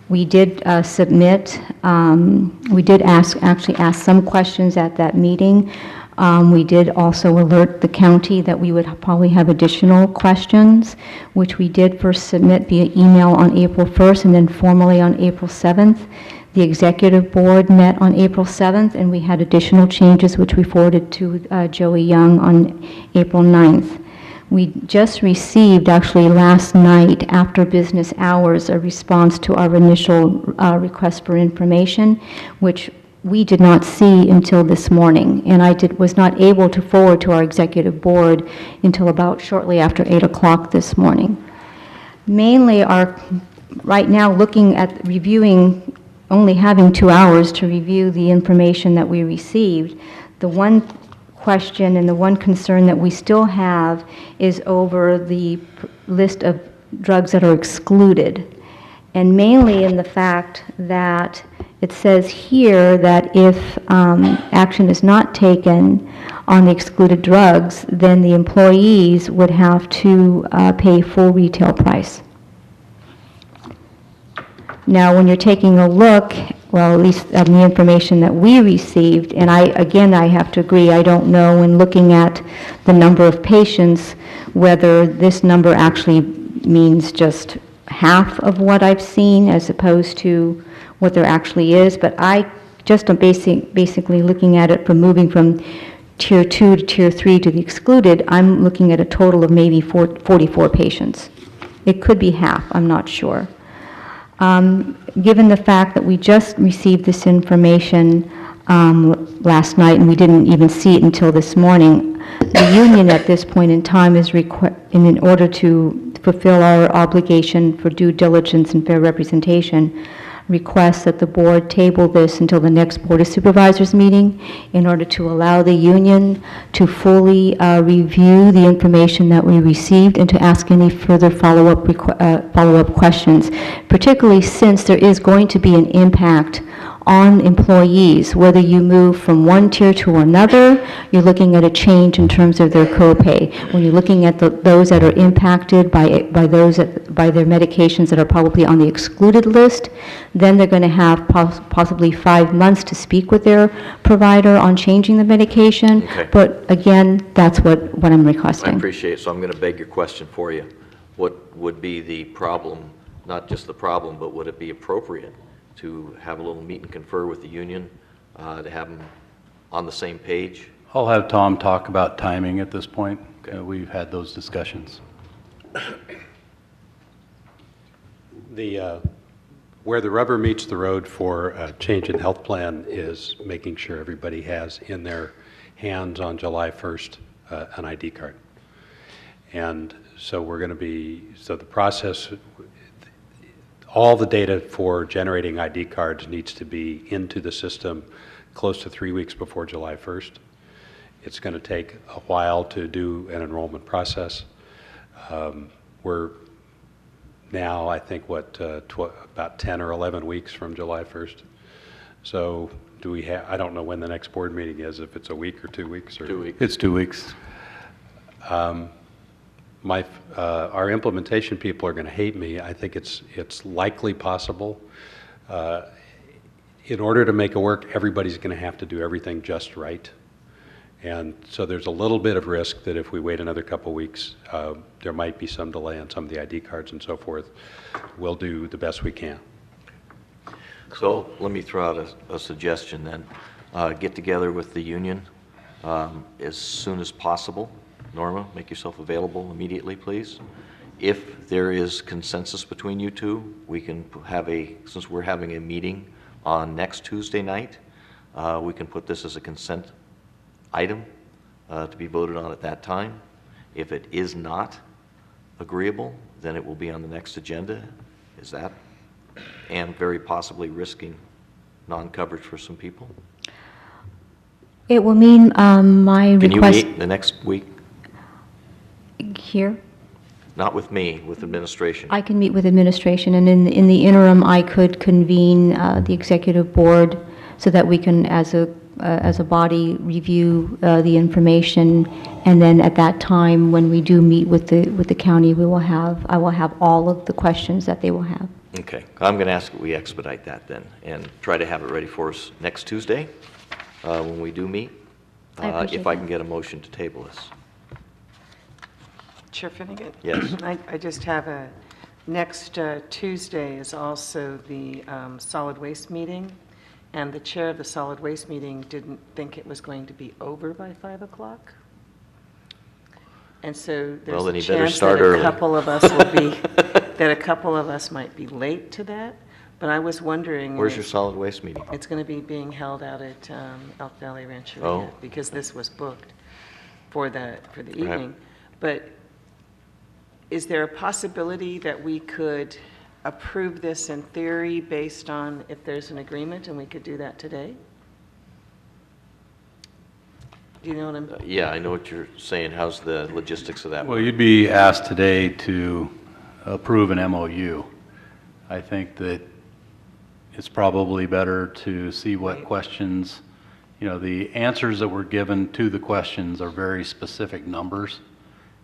T: We did submit, we did actually ask some questions at that meeting. We did also alert the county that we would probably have additional questions, which we did first submit via email on April 1st and then formally on April 7th. The executive board met on April 7th, and we had additional changes which we forwarded to Joey Young on April 9th. We just received, actually last night after business hours, a response to our initial request for information, which we did not see until this morning, and I was not able to forward to our executive board until about shortly after 8 o'clock this morning. Mainly right now looking at reviewing, only having 2 hours to review the information that we received, the one question and the one concern that we still have is over the list of drugs that are excluded. And mainly in the fact that it says here that if action is not taken on the excluded drugs, then the employees would have to pay full retail price. Now, when you're taking a look, well, at least on the information that we received, and I have to agree, I don't know when looking at the number of patients, whether this number actually means just half of what I've seen as opposed to what there actually is, but I just am basically looking at it from moving from Tier 2 to Tier 3 to the excluded, I'm looking at a total of maybe 44 patients. It could be half, I'm not sure. Given the fact that we just received this information last night and we didn't even see it until this morning, the union at this point in time is in order to fulfill our obligation for due diligence and fair representation, requests that the board table this until the next Board of Supervisors meeting in order to allow the union to fully review the information that we received and to ask any further follow-up questions, particularly since there is going to be an impact on employees. Whether you move from one tier to another, you're looking at a change in terms of their copay. When you're looking at those that are impacted by their medications that are probably on the excluded list, then they're going to have possibly 5 months to speak with their provider on changing the medication.
A: Okay.
T: But again, that's what I'm requesting.
A: I appreciate it, so I'm going to beg your question for you. What would be the problem, not just the problem, but would it be appropriate to have a little meet and confer with the union, to have them on the same page?
C: I'll have Tom talk about timing at this point. We've had those discussions.
S: Where the rubber meets the road for a change in health plan is making sure everybody has in their hands on July 1st an ID card. And so the process, all the data for generating ID cards needs to be into the system close to 3 weeks before July 1st. It's going to take a while to do an enrollment process. We're now, I think, about 10 or 11 weeks from July 1st. So I don't know when the next board meeting is, if it's a week or 2 weeks. Or
A: 2 weeks.
C: It's 2 weeks.
S: Our implementation people are going to hate me. I think it's likely possible. In order to make it work, everybody's going to have to do everything just right. And so there's a little bit of risk that if we wait another couple weeks, there might be some delay on some of the ID cards and so forth. We'll do the best we can.
A: So let me throw out a suggestion then. Get together with the union as soon as possible. Norma, make yourself available immediately, please. If there is consensus between you two, we can have since we're having a meeting on next Tuesday night, we can put this as a consent item to be voted on at that time. If it is not agreeable, then it will be on the next agenda. Is that? And very possibly risking non-coverage for some people.
T: It will mean my request...
A: Can you meet the next week?
T: Here?
A: Not with me, with administration.
T: I can meet with administration, and in the interim, I could convene the executive board so that we can, as a body, review the information, and then at that time, when we do meet with the county, I will have all of the questions that they will have.
A: Okay, I'm going to ask that we expedite that then, and try to have it ready for us next Tuesday when we do meet. If I can get a motion to table this.
F: Chair Finnegan?
A: Yes.
F: I just have next Tuesday is also the solid waste meeting, and the chair of the solid waste meeting didn't think it was going to be over by 5 o'clock. And so there's
A: then
F: a
A: he better
F: chance
A: start
F: that
A: early.
F: a couple of us will be, that a couple of us might be late to that. But I was wondering.
A: Where's your solid waste meeting?
F: It's going to be being held out at Elk Valley Rancheria.
A: Oh.
F: Because this was booked for the evening. But is there a possibility that we could approve this in theory based on if there's an agreement, and we could do that today? Do you know what I'm?
A: Yeah, I know what you're saying. How's the logistics of that?
C: Well, you'd be asked today to approve an MOU. I think that it's probably better to see what questions, the answers that were given to the questions are very specific numbers,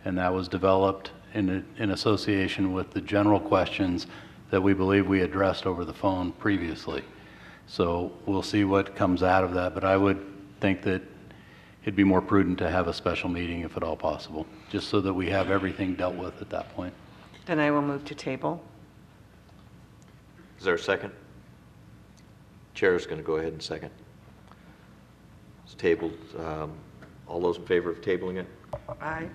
C: and that was developed in association with the general questions that we believe we addressed over the phone previously. So we'll see what comes out of that, but I would think that it'd be more prudent to have a special meeting if at all possible, just so that we have everything dealt with at that point.
F: Then I will move to table.
A: Is there a second? Chair is going to go ahead and second. It's tabled. All those in favor of tabling it?
F: Aye.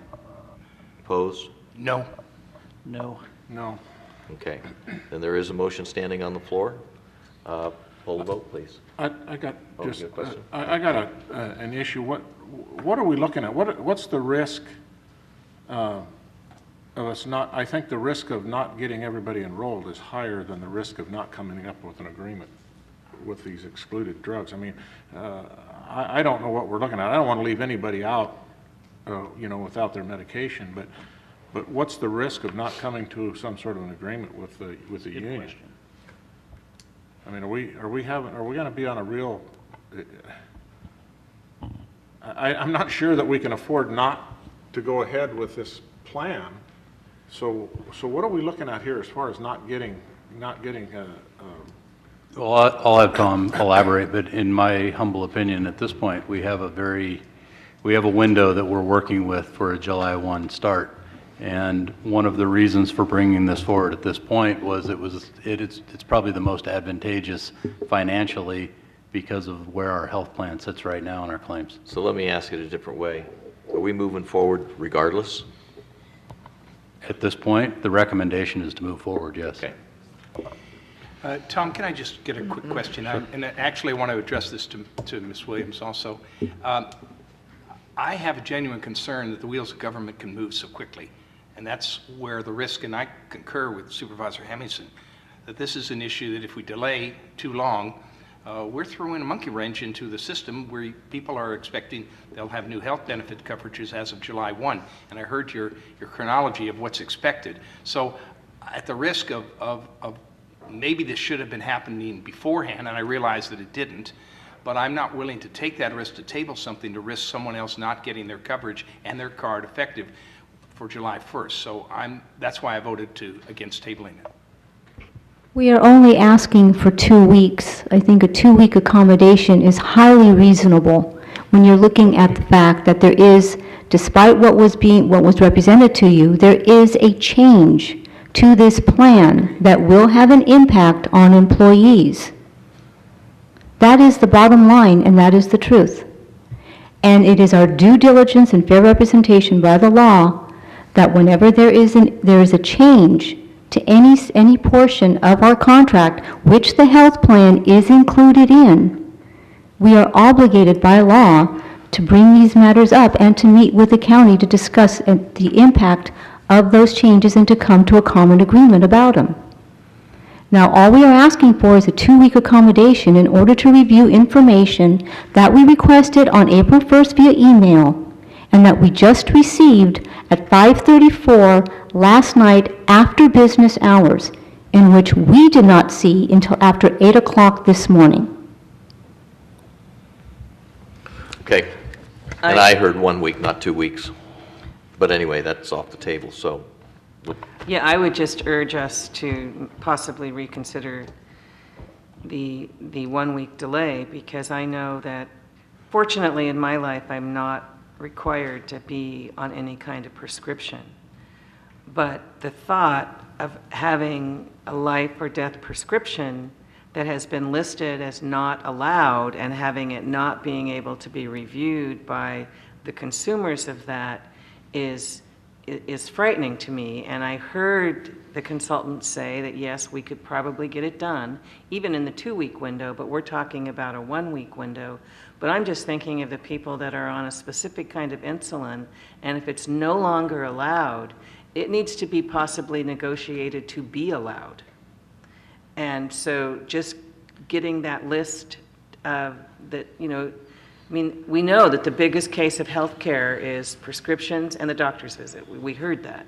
A: Opposed?
D: No.
I: No.
E: No.
A: Okay. Then there is a motion standing on the floor. Poll the vote, please.
E: I got
A: Oh,
E: just,
A: you have a question?
E: I got an issue. What are we looking at? What's the risk of us not, I think the risk of not getting everybody enrolled is higher than the risk of not coming up with an agreement with these excluded drugs. I mean, I don't know what we're looking at. I don't want to leave anybody out, without their medication, but what's the risk of not coming to some sort of an agreement with the union?
I: Question.
E: I mean, are we going to be on a real? I'm not sure that we can afford not to go ahead with this plan. So what are we looking at here as far as not getting?
C: Well, I'll have Tom elaborate, but in my humble opinion, at this point, we have a window that we're working with for a July 1 start. And one of the reasons for bringing this forward at this point was it's probably the most advantageous financially because of where our health plan sits right now in our claims.
A: So let me ask it a different way. Are we moving forward regardless?
C: At this point, the recommendation is to move forward, yes.
A: Okay.
D: Tom, can I just get a quick question? And actually, I want to address this to Ms. Williams also. I have a genuine concern that the wheels of government can move so quickly. And that's where the risk, and I concur with Supervisor Hemmingson, that this is an issue that if we delay too long, we're throwing a monkey wrench into the system where people are expecting they'll have new health benefit coverages as of July 1. And I heard your chronology of what's expected. So at the risk of maybe this should have been happening beforehand, and I realize that it didn't, but I'm not willing to take that risk to table something to risk someone else not getting their coverage and their card effective for July 1st. So that's why I voted against tabling it.
T: We are only asking for 2 weeks. I think a 2-week accommodation is highly reasonable when you're looking at the fact that there is, despite what was represented to you, there is a change to this plan that will have an impact on employees. That is the bottom line, and that is the truth. And it is our due diligence and fair representation by the law that whenever there is a change to any portion of our contract, which the health plan is included in, we are obligated by law to bring these matters up and to meet with the county to discuss the impact of those changes and to come to a common agreement about them. Now, all we are asking for is a 2-week accommodation in order to review information that we requested on April 1st via email and that we just received at 5:34 last night after business hours, in which we did not see until after 8 o'clock this morning.
A: Okay. And I heard 1 week, not 2 weeks. But anyway, that's off the table, so.
F: Yeah, I would just urge us to possibly reconsider the 1-week delay, because I know that fortunately in my life I'm not required to be on any kind of prescription. But the thought of having a life or death prescription that has been listed as not allowed and having it not being able to be reviewed by the consumers of that is frightening to me. And I heard the consultant say that yes, we could probably get it done, even in the 2-week window, but we're talking about a 1-week window. But I'm just thinking of the people that are on a specific kind of insulin, and if it's no longer allowed, it needs to be possibly negotiated to be allowed. And so just getting that list that, I mean, we know that the biggest case of healthcare is prescriptions and the doctor's visit. We heard that.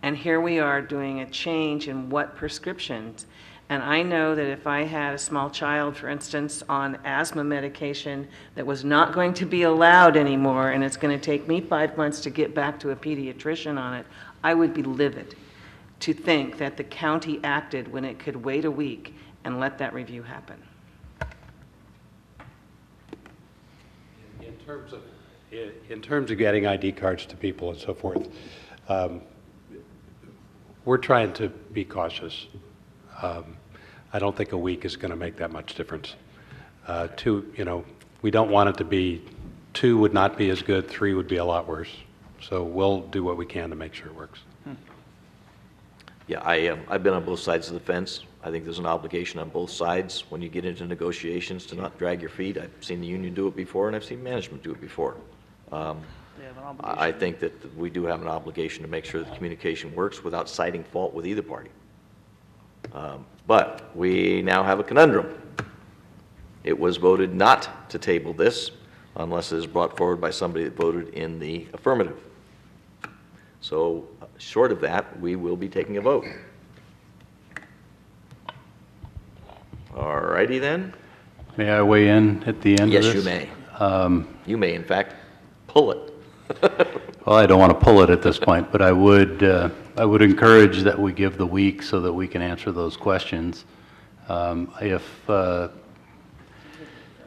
F: And here we are doing a change in what prescriptions. And I know that if I had a small child, for instance, on asthma medication that was not going to be allowed anymore, and it's going to take me 5 months to get back to a pediatrician on it, I would be livid to think that the county acted when it could wait a week and let that review happen.
S: In terms of getting ID cards to people and so forth, we're trying to be cautious. I don't think a week is going to make that much difference. We don't want it to be, 2 would not be as good, 3 would be a lot worse. So we'll do what we can to make sure it works.
A: Yeah, I've been on both sides of the fence. I think there's an obligation on both sides when you get into negotiations to not drag your feet. I've seen the union do it before, and I've seen management do it before. I think that we do have an obligation to make sure that communication works without citing fault with either party. But we now have a conundrum. It was voted not to table this unless it is brought forward by somebody that voted in the affirmative. So short of that, we will be taking a vote. All righty then.
C: May I weigh in at the end of this?
A: Yes, you may. You may, in fact, pull it.
C: Well, I don't want to pull it at this point, but I would encourage that we give the week so that we can answer those questions. If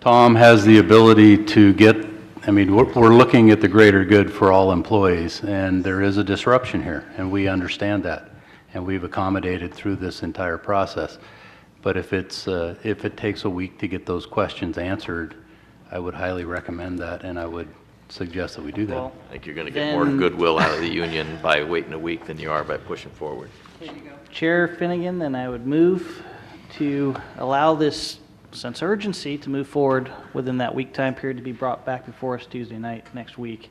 C: Tom has the ability to get, we're looking at the greater good for all employees, and there is a disruption here, and we understand that, and we've accommodated through this entire process. But if it takes a week to get those questions answered, I would highly recommend that, and I would suggest that we do that.
A: I think you're going to get more goodwill out of the union by waiting a week than you are by pushing forward.
I: Chair Finnegan, then I would move to allow this sense of urgency to move forward within that week time period to be brought back before us Tuesday night next week.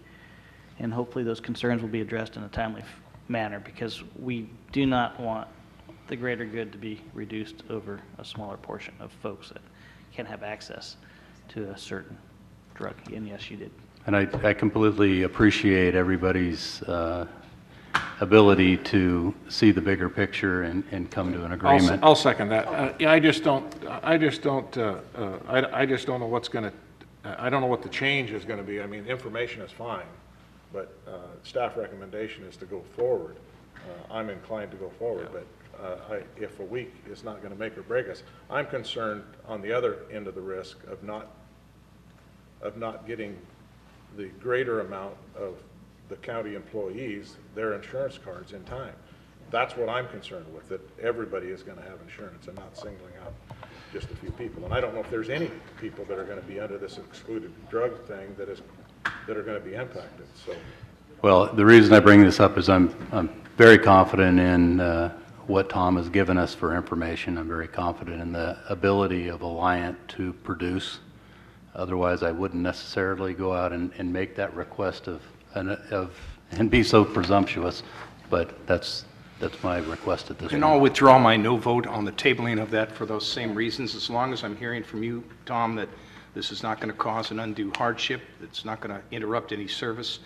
I: And hopefully those concerns will be addressed in a timely manner, because we do not want the greater good to be reduced over a smaller portion of folks that can have access to a certain drug. And yes, you did.
C: And I completely appreciate everybody's ability to see the bigger picture and come to an agreement.
E: I'll second that. Yeah, I just don't know what's going to, I don't know what the change is going to be. I mean, information is fine, but staff recommendation is to go forward. I'm inclined to go forward, but if a week is not going to make or break us, I'm concerned on the other end of the risk of not getting the greater amount of the county employees their insurance cards in time. That's what I'm concerned with, that everybody is going to have insurance and not singling out just a few people. And I don't know if there's any people that are going to be under this excluded drug thing that are going to be impacted. So,
C: well, the reason I bring this up is I'm very confident in what Tom has given us for information. I'm very confident in the ability of Alliant to produce. Otherwise, I wouldn't necessarily go out and make that request and be so presumptuous. But that's my request at this point.
D: And I'll withdraw my no vote on the tabling of that for those same reasons, as long as I'm hearing from you, Tom, that this is not going to cause an undue hardship, it's not going to interrupt any service.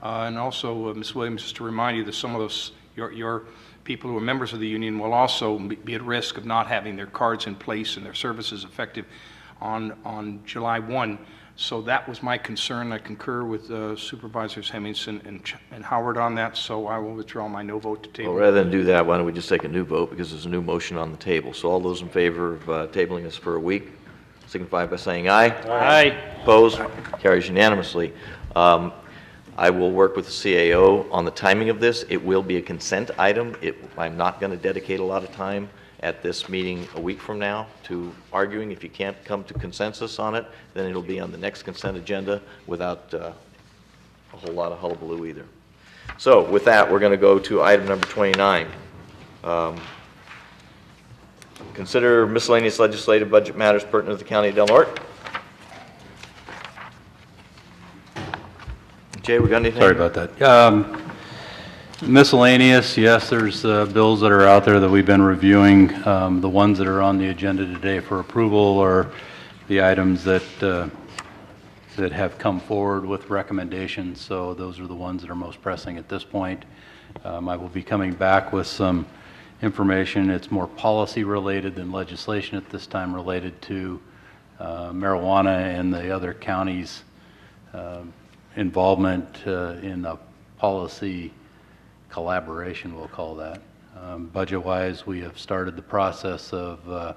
D: And also, Ms. Williams, just to remind you that some of those, your people who are members of the union will also be at risk of not having their cards in place and their services effective on July 1. So that was my concern. I concur with Supervisors Hemmingson and Howard on that, so I will withdraw my no vote to table.
A: Well, rather than do that, why don't we just take a new vote, because there's a new motion on the table. So all those in favor of tabling this for a week, signify by saying aye.
D: Aye.
A: Opposed? Carries unanimously. I will work with the CAO on the timing of this. It will be a consent item. I'm not going to dedicate a lot of time at this meeting a week from now to arguing. If you can't come to consensus on it, then it'll be on the next consent agenda without a whole lot of hullabaloo either. So with that, we're going to go to item number 29. Consider miscellaneous legislative budget matters pertinent to the County of Del Norte. Jay, we got anything?
C: Sorry about that. Miscellaneous, yes, there's bills that are out there that we've been reviewing. The ones that are on the agenda today for approval are the items that that have come forward with recommendations, so those are the ones that are most pressing at this point. I will be coming back with some information. It's more policy related than legislation at this time, related to marijuana and the other counties' involvement in a policy collaboration, we'll call that. Budget-wise, we have started the process of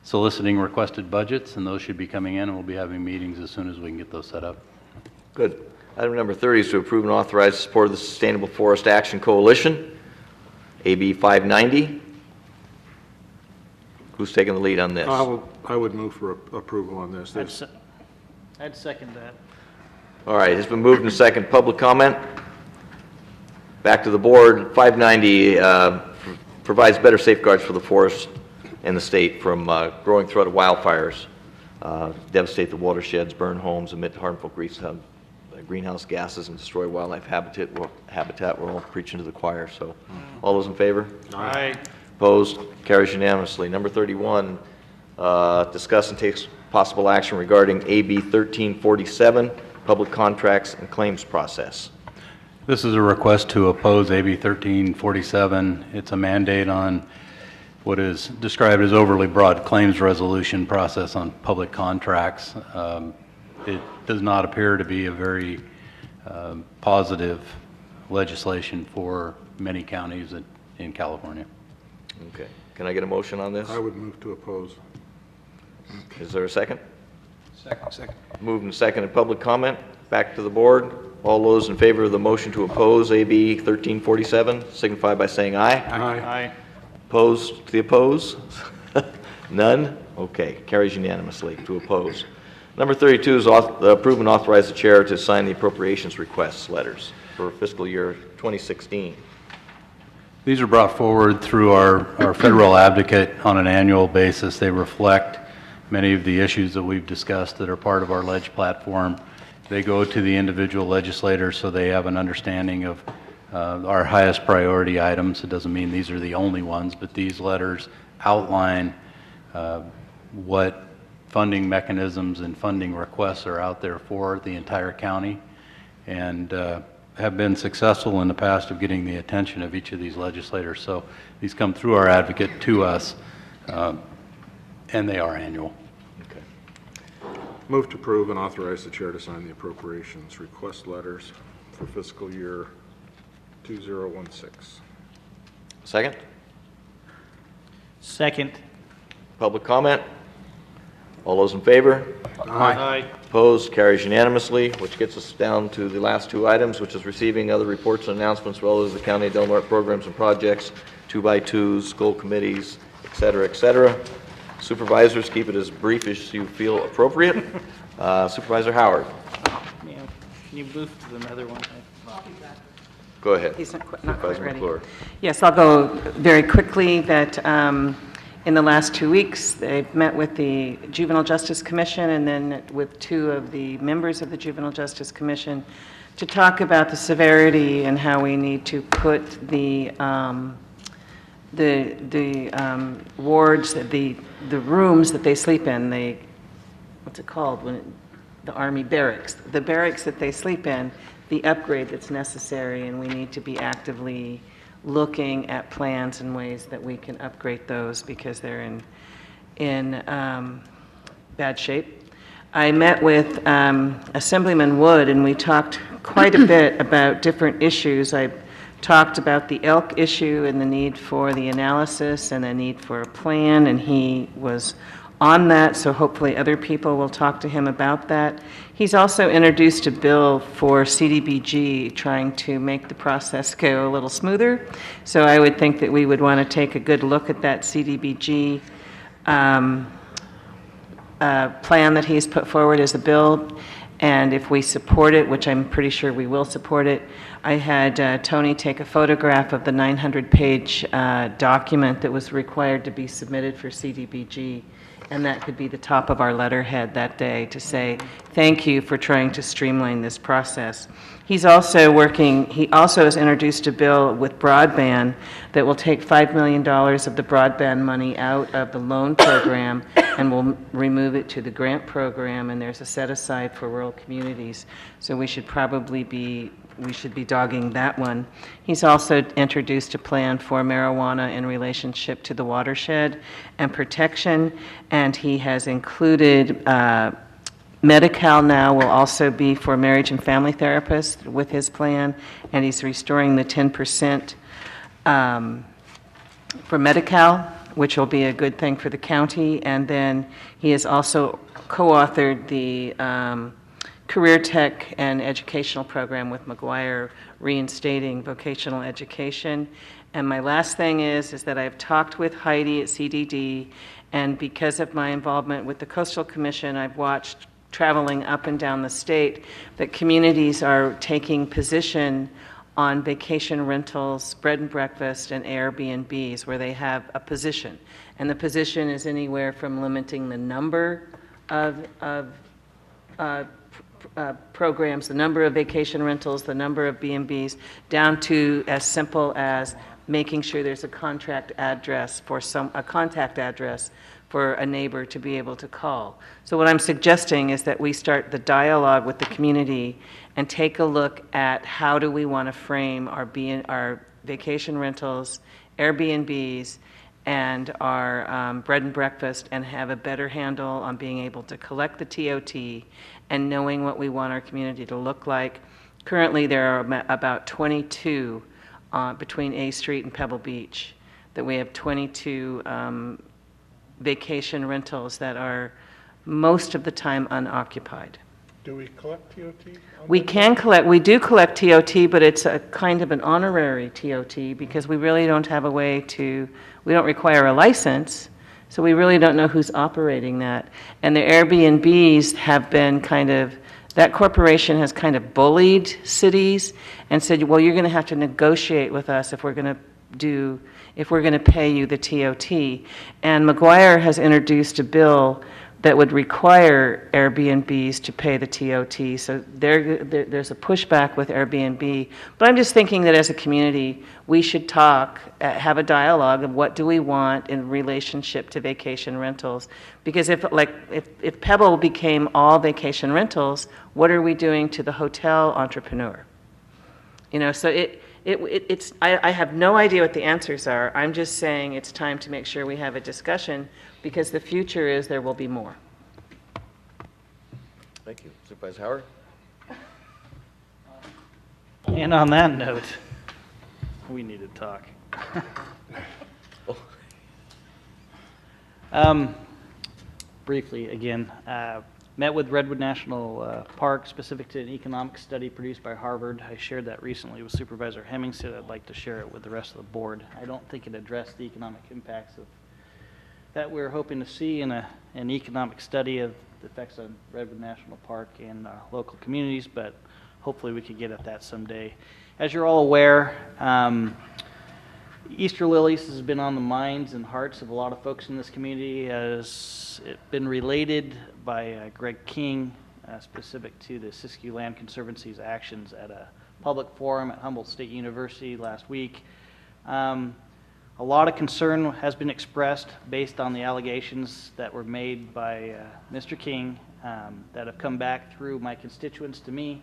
C: soliciting requested budgets, and those should be coming in, and we'll be having meetings as soon as we can get those set up.
A: Good. Item number 30 is to approve and authorize the support of the Sustainable Forest Action Coalition, AB 590. Who's taking the lead on this?
E: I would move for approval on this.
I: I'd second that.
A: All right, it's been moved and second. Public comment? Back to the board. 590 provides better safeguards for the forest in the state from growing threat of wildfires, devastate the watersheds, burn homes, emit harmful greenhouse gases, and destroy wildlife habitat. We're all preaching to the choir. So, all those in favor?
D: Aye.
A: Opposed? Carries unanimously. Number 31, discuss and take possible action regarding AB 1347, public contracts and claims process.
C: This is a request to oppose AB 1347. It's a mandate on what is described as overly broad claims resolution process on public contracts. It does not appear to be a very positive legislation for many counties in California.
A: Okay. Can I get a motion on this?
E: I would move to oppose.
A: Is there a second?
D: Second.
A: Moved and seconded. Public comment. Back to the board. All those in favor of the motion to oppose AB 1347 signify by saying aye.
D: Aye.
A: Opposed to the oppose? None? Okay. Carries unanimously to oppose. Number 32 is approve and authorize the chair to sign the appropriations requests letters for fiscal year 2016.
C: These are brought forward through our federal advocate on an annual basis. They reflect many of the issues that we've discussed that are part of our ledge platform. They go to the individual legislators so they have an understanding of our highest priority items. It doesn't mean these are the only ones, but these letters outline what funding mechanisms and funding requests are out there for the entire county, and have been successful in the past of getting the attention of each of these legislators. So these come through our advocate to us, and they are annual.
A: Okay.
E: Move to approve and authorize the chair to sign the appropriations request letters for fiscal year 2016.
A: Second?
I: Second.
A: Public comment? All those in favor?
D: Aye.
A: Opposed? Carries unanimously, which gets us down to the last two items, which is receiving other reports and announcements relative to the County of Del Norte programs and projects, 2x2s, school committees, et cetera, et cetera. Supervisors, keep it as brief as you feel appropriate. Supervisor Howard.
I: Yeah. Can you move to another one?
A: Go ahead.
F: He's not quite
A: Supervisor
F: ready.
A: McClure.
F: Yes, I'll go very quickly that in the last 2 weeks, they've met with the Juvenile Justice Commission and then with two of the members of the Juvenile Justice Commission to talk about the severity and how we need to put the wards, the rooms that they sleep in, what's it called, the Army barracks, the barracks that they sleep in, the upgrade that's necessary, and we need to be actively looking at plans and ways that we can upgrade those because they're in bad shape. I met with Assemblyman Wood, and we talked quite a bit about different issues. I talked about the elk issue and the need for the analysis and the need for a plan, and he was on that, so hopefully other people will talk to him about that. He's also introduced a bill for CDBG, trying to make the process go a little smoother. So I would think that we would want to take a good look at that CDBG plan that he's put forward as a bill, and if we support it, which I'm pretty sure we will support it, I had Tony take a photograph of the 900-page document that was required to be submitted for CDBG, And that could be the top of our letterhead that day to say, thank you for trying to streamline this process. He also has introduced a bill with broadband that will take $5 million of the broadband money out of the loan program and will remove it to the grant program, and there's a set aside for rural communities. So we should be dogging that one. He's also introduced a plan for marijuana in relationship to the watershed and protection, and he has included Medi-Cal now will also be for marriage and family therapists with his plan, and he's restoring the 10% for Medi-Cal, which will be a good thing for the county. And then he has also co-authored the Career Tech and Educational Program with McGuire, reinstating vocational education. And my last thing is that I've talked with Heidi at CDD, and because of my involvement with the Coastal Commission, I've watched traveling up and down the state that communities are taking position on vacation rentals, bread and breakfast, and Airbnbs, where they have a position. And the position is anywhere from limiting the number of programs, the number of vacation rentals, the number of B&Bs, down to as simple as making sure there's a contact address for a neighbor to be able to call. So what I'm suggesting is that we start the dialogue with the community and take a look at how do we want to frame our vacation rentals, Airbnbs, and our bread and breakfast, and have a better handle on being able to collect the TOT and knowing what we want our community to look like. Currently, there are about 22 between A Street and Pebble Beach, that we have 22 vacation rentals that are most of the time unoccupied.
E: Do we collect TOT?
F: We do collect TOT, but it's a kind of an honorary TOT because we really don't have a way to, we don't require a license, so we really don't know who's operating that. And the Airbnbs have been that corporation has kind of bullied cities and said, well, you're going to have to negotiate with us if we're going to pay you the TOT. And McGuire has introduced a bill that would require Airbnbs to pay the TOT. So there's a pushback with Airbnb. But I'm just thinking that as a community, we should have a dialogue of what do we want in relationship to vacation rentals. Because if Pebble became all vacation rentals, what are we doing to the hotel entrepreneur? So I have no idea what the answers are. I'm just saying it's time to make sure we have a discussion, because the future is there will be more.
A: Thank you. Supervisor Howard?
I: And on that note, we need to talk. Briefly, again, met with Redwood National Park specific to an economic study produced by Harvard. I shared that recently with Supervisor Hemmingson. I'd like to share it with the rest of the board. I don't think it addressed the economic impacts that we're hoping to see in an economic study of the effects on Redwood National Park and local communities, but hopefully we could get at that someday. As you're all aware, Easter lilies has been on the minds and hearts of a lot of folks in this community, as it's been related by Greg King, specific to the Siskiyou Land Conservancy's actions at a public forum at Humboldt State University last week. A lot of concern has been expressed based on the allegations that were made by Mr. King that have come back through my constituents to me.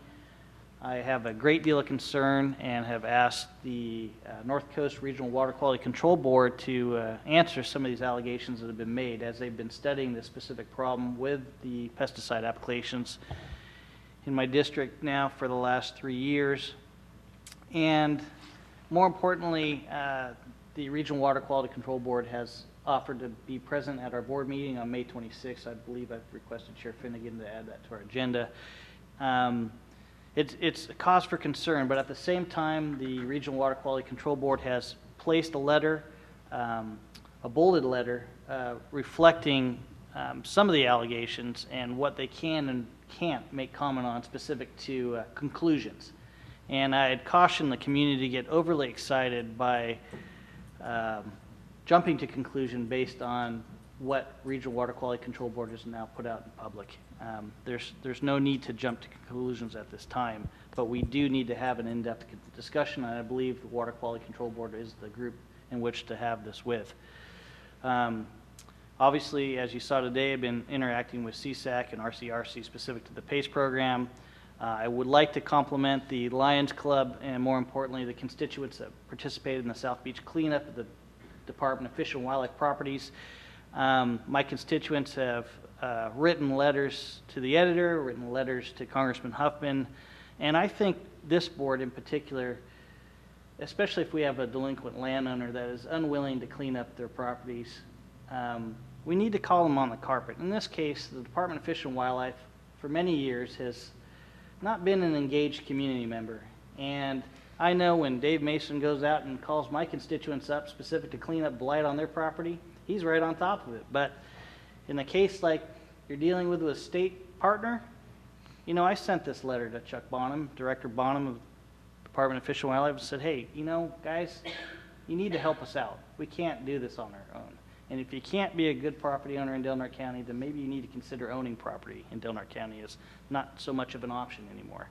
I: I have a great deal of concern and have asked the North Coast Regional Water Quality Control Board to answer some of these allegations that have been made as they've been studying this specific problem with the pesticide applications in my district now for the last 3 years. And more importantly, the Regional Water Quality Control Board has offered to be present at our board meeting on May 26th. I believe I've requested Chair Finnegan to add that to our agenda. It's a cause for concern, but at the same time, the Regional Water Quality Control Board has placed a letter, a bolded letter, reflecting some of the allegations and what they can and can't make comment on specific to conclusions. And I'd caution the community to get overly excited by jumping to conclusion based on what Regional Water Quality Control Board has now put out in public. There's no need to jump to conclusions at this time, but we do need to have an in-depth discussion, and I believe the Water Quality Control Board is the group in which to have this with. Obviously, as you saw today, I've been interacting with CSAC and RCRC specific to the PACE program. I would like to compliment the Lions Club and, more importantly, the constituents that participated in the South Beach cleanup at the Department of Fish and Wildlife Properties. My constituents have written letters to the editor, written letters to Congressman Huffman, and I think this board in particular, especially if we have a delinquent landowner that is unwilling to clean up their properties, we need to call them on the carpet. In this case, the Department of Fish and Wildlife for many years has not been an engaged community member. And I know when Dave Mason goes out and calls my constituents up specific to clean up blight on their property, he's right on top of it. But in a case like you're dealing with a state partner, you know, I sent this letter to Chuck Bonham, Director Bonham of the Department of Fish and Wildlife, and said, hey, you know, guys, you need to help us out. We can't do this on our own. And if you can't be a good property owner in Del Norte County, then maybe you need to consider owning property in Del Norte County. As not so much of an option anymore.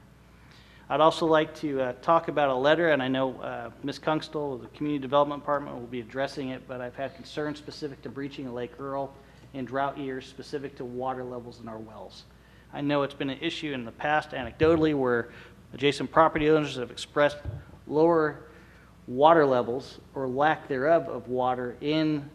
I: I'd also like to talk about a letter, and I know Ms. Kungstall of the Community Development Department will be addressing it, but I've had concerns specific to breaching of Lake Earl in drought years specific to water levels in our wells. I know it's been an issue in the past anecdotally where adjacent property owners have expressed lower water levels or lack thereof of water in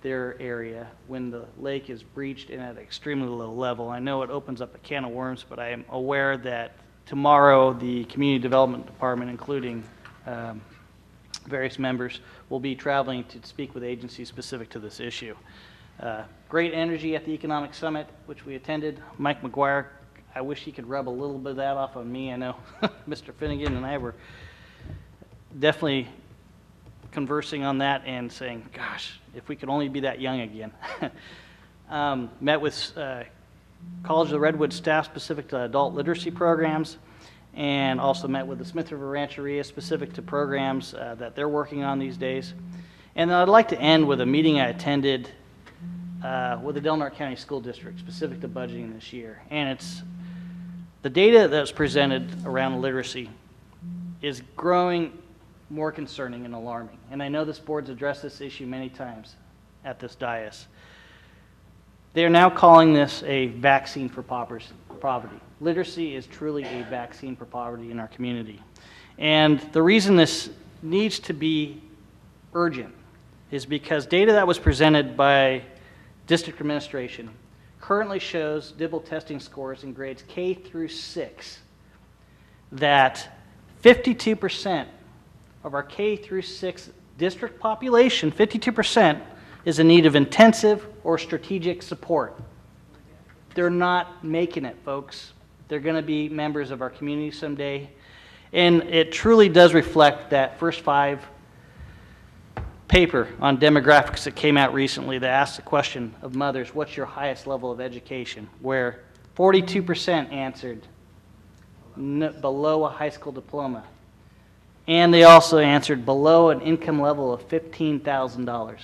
I: their area when the lake is breached and at an extremely low level. I know it opens up a can of worms, but I am aware that tomorrow the Community Development Department, including various members, will be traveling to speak with agencies specific to this issue. Great energy at the Economic Summit, which we attended. Mike McGuire, I wish he could rub a little bit of that off on me. I know Mr. Finnegan and I were definitely conversing on that and saying, gosh, if we could only be that young again. Met with College of the Redwood staff specific to adult literacy programs, and also met with the Smith River Rancheria specific to programs that they're working on these days. And I'd like to end with a meeting I attended with the Del Norte County School District specific to budgeting this year. And it's the data that's presented around literacy is growing more concerning and alarming. And I know this board's addressed this issue many times at this dais. They are now calling this a vaccine for poverty. Literacy is truly a vaccine for poverty in our community. And the reason this needs to be urgent is because data that was presented by district administration currently shows Dibble testing scores in grades K through 6 that 52% of our K through 6 district population, 52%, is in need of intensive or strategic support. They're not making it, folks. They're going to be members of our community someday. And it truly does reflect that first 5 paper on demographics that came out recently that asked the question of mothers, what's your highest level of education? Where 42% answered below a high school diploma. And they also answered below an income level of $15,000.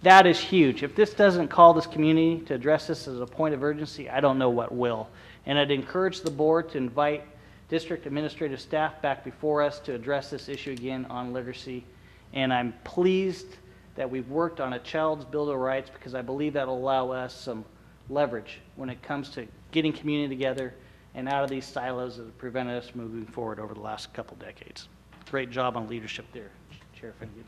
I: That is huge. If this doesn't call this community to address this as a point of urgency, I don't know what will. And I'd encourage the board to invite district administrative staff back before us to address this issue again on literacy. And I'm pleased that we've worked on a child's bill of rights because I believe that will allow us some leverage when it comes to getting community together and out of these silos that have prevented us moving forward over the last couple decades. Great job on leadership there, Chair Finnegan.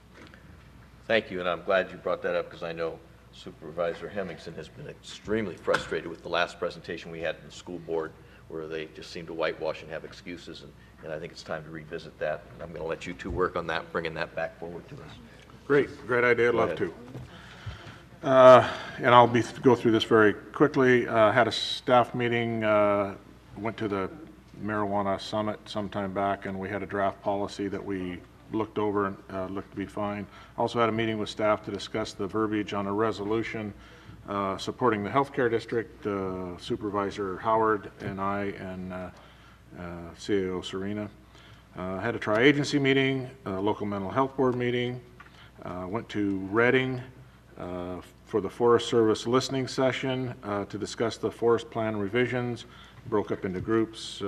A: Thank you, and I'm glad you brought that up because I know Supervisor Hemmingson has been extremely frustrated with the last presentation we had in the school board where they just seem to whitewash and have excuses, and I think it's time to revisit that. And I'm going to let you two work on that, bringing that back forward to us.
E: Great idea, I'd love to. And I'll go through this very quickly. Had a staff meeting, went to the marijuana summit sometime back, and we had a draft policy that we looked over and looked to be fine. Also had a meeting with staff to discuss the verbiage on a resolution supporting the healthcare district. Supervisor Howard and I and CAO Serena had a tri-agency meeting, a local mental health board meeting, went to Reading for the Forest Service listening session to discuss the forest plan revisions, broke up into groups.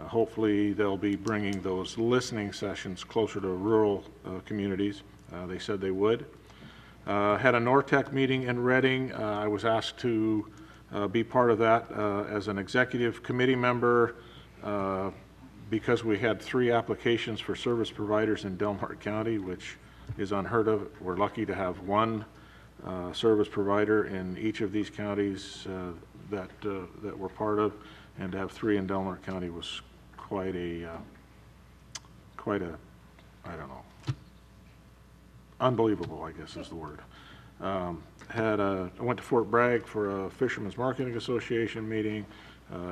E: Hopefully, they'll be bringing those listening sessions closer to rural communities. They said they would. Had a NORTEC meeting in Reading. I was asked to be part of that as an executive committee member because we had 3 applications for service providers in Delmar County, which is unheard of. We're lucky to have 1 service provider in each of these counties that we're part of, and to have 3 in Delmar County was quite a, I don't know, unbelievable, I guess is the word. I went to Fort Bragg for a Fishermen's Marketing Association meeting,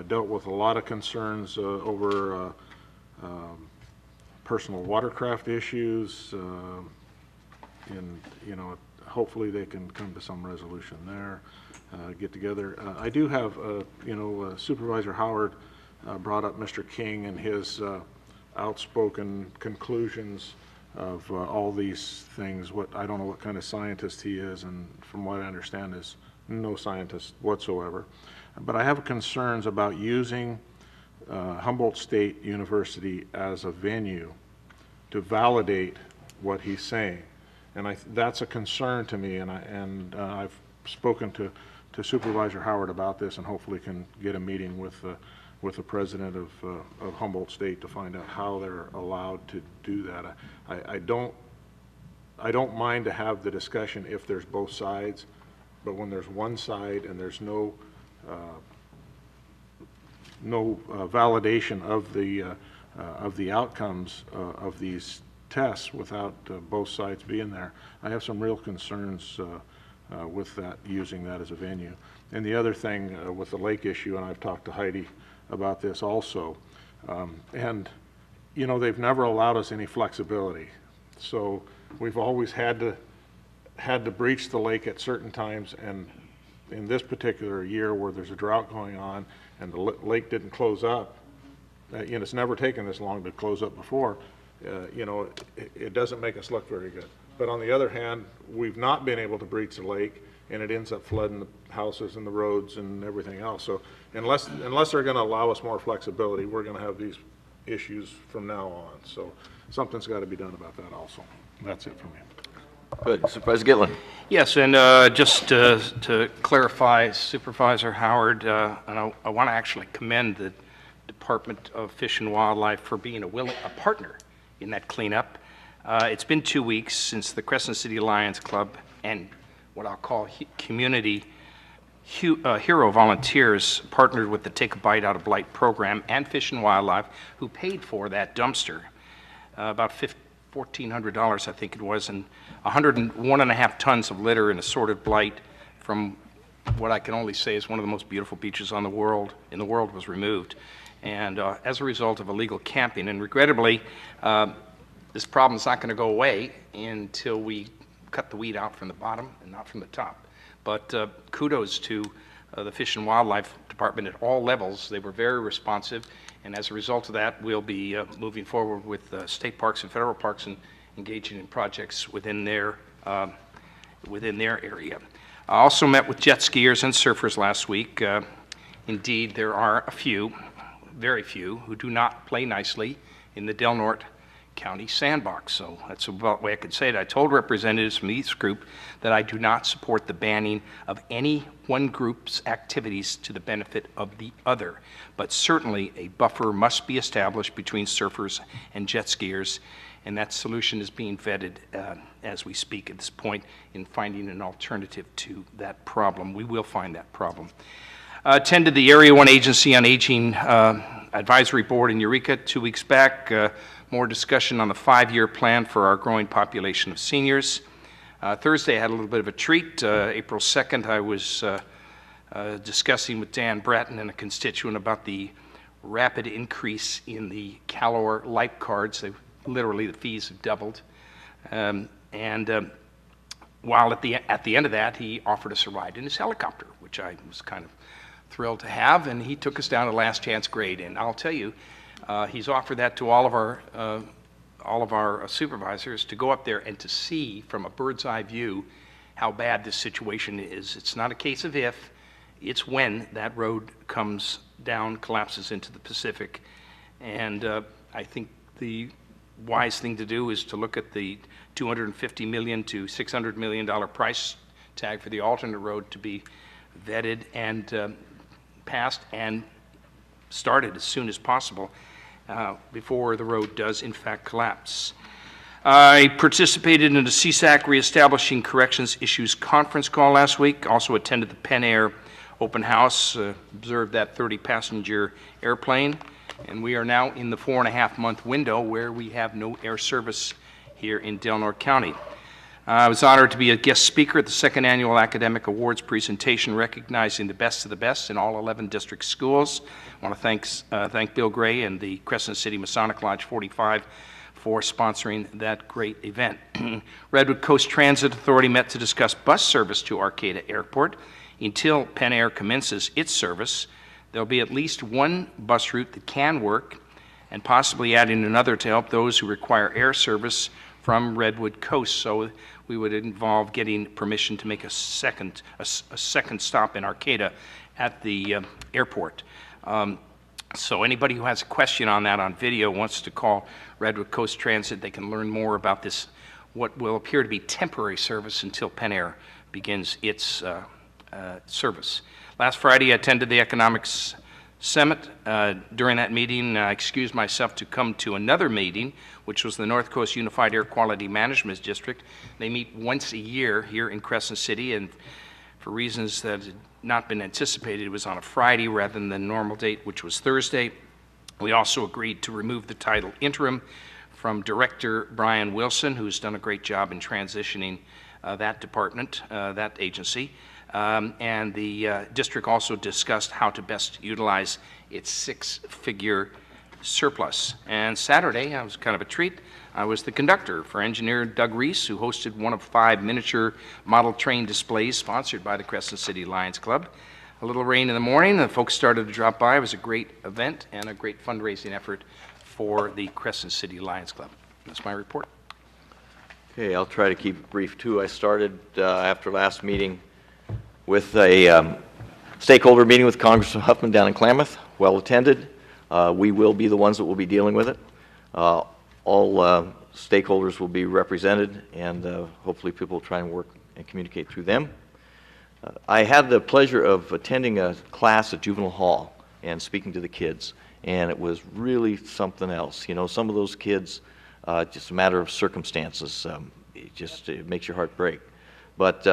E: dealt with a lot of concerns over personal watercraft issues, and, you know, hopefully they can come to some resolution there, get together. I do have, you know, Supervisor Howard brought up Mr. King and his outspoken conclusions of all these things. I don't know what kind of scientist he is, and from what I understand is no scientist whatsoever. But I have concerns about using Humboldt State University as a venue to validate what he's saying. And that's a concern to me, and I've spoken to Supervisor Howard about this, and hopefully can get a meeting with the president of Humboldt State to find out how they're allowed to do that. I don't mind to have the discussion if there's both sides, but when there's one side and there's no validation of the outcomes of these tests without both sides being there, I have some real concerns with that, using that as a venue. And the other thing with the lake issue, and I've talked to Heidi about this also, and you know, they've never allowed us any flexibility. So we've always had to breach the lake at certain times, and in this particular year where there's a drought going on and the lake didn't close up, you know, it's never taken this long to close up before, you know, it doesn't make us look very good. But on the other hand, we've not been able to breach the lake, and it ends up flooding the houses and the roads and everything else. So unless they're going to allow us more flexibility, we're going to have these issues from now on. So something's got to be done about that also. That's it for me.
A: Good. Supervisor Gitlin.
D: Yes, and just to clarify, Supervisor Howard, and I want to actually commend the Department of Fish and Wildlife for being a partner in that cleanup. It's been 2 weeks since the Crescent City Lions Club and what I'll call community hero volunteers partnered with the Take a Bite Out of Blight program and Fish and Wildlife, who paid for that dumpster, about $1,400 I think it was, and 101.5 tons of litter and assorted blight from what I can only say is one of the most beautiful beaches in the world was removed. And as a result of illegal camping, and regrettably, this problem is not going to go away until we cut the weed out from the bottom and not from the top. But kudos to the Fish and Wildlife Department at all levels. They were very responsive, and as a result of that, we'll be moving forward with state parks and federal parks and engaging in projects within their area. I also met with jet skiers and surfers last week. Indeed, there are a few, very few, who do not play nicely in the Del Norte County sandbox. So that's about the way I could say it. I told representatives from each group that I do not support the banning of any one group's activities to the benefit of the other, but certainly a buffer must be established between surfers and jet skiers, and that solution is being vetted as we speak at this point in finding an alternative to that problem. We will find that problem. Attended the Area 1 Agency on Aging Advisory Board in Eureka 2 weeks back. More discussion on the 5-year plan for our growing population of seniors. Thursday I had a little bit of a treat. April 2nd I was discussing with Dan Bratton and a constituent about the rapid increase in the Calor life cards. Literally the fees have doubled. While at the end of that, he offered us a ride in his helicopter, which I was kind of thrilled to have, and he took us down to Last Chance Grade. And I'll tell you, he's offered that to all of our supervisors to go up there and to see from a bird's eye view how bad this situation is. It's not a case of if, it's when that road comes down, collapses into the Pacific. And I think the wise thing to do is to look at the $250 million to $600 million price tag for the alternate road to be vetted and passed and started as soon as possible before the road does in fact collapse. I participated in a CSAC Reestablishing Corrections Issues conference call last week, also attended the Penn Air open house, observed that 30-passenger airplane, and we are now in the 4.5-month window where we have no air service here in Del Norte County. I was honored to be a guest speaker at the second annual Academic Awards presentation recognizing the best of the best in all 11 district schools. I want to thank Bill Gray and the Crescent City Masonic Lodge 45 for sponsoring that great event. Redwood Coast Transit Authority met to discuss bus service to Arcata Airport. Until Penn Air commences its service, there'll be at least one bus route that can work, and possibly adding another to help those who require air service from Redwood Coast. So we would involve getting permission to make a second stop in Arcata at the airport. So anybody who has a question on that on video wants to call Redwood Coast Transit, they can learn more about this, what will appear to be temporary service until Penn Air begins its service. Last Friday, I attended the Economics Summit. During that meeting, I excused myself to come to another meeting, which was the North Coast Unified Air Quality Management District. They meet once a year here in Crescent City, and for reasons that had not been anticipated, it was on a Friday rather than the normal date, which was Thursday. We also agreed to remove the title interim from Director Brian Wilson, who's done a great job in transitioning that department, that agency. And the district also discussed how to best utilize its 6-figure surplus. And Saturday, I was kind of a treat. I was the conductor for engineer Doug Reese, who hosted one of 5 miniature model train displays sponsored by the Crescent City Lions Club. A little rain in the morning, the folks started to drop by. It was a great event and a great fundraising effort for the Crescent City Lions Club. That's my report.
A: Okay, I'll try to keep it brief too. I started after last meeting with a stakeholder meeting with Congressman Huffman down in Klamath, well attended. We will be the ones that will be dealing with it. All stakeholders will be represented, and hopefully people will try and work and communicate through them. I had the pleasure of attending a class at Juvenile Hall and speaking to the kids, and it was really something else. You know, some of those kids, just a matter of circumstances, it makes your heart break. But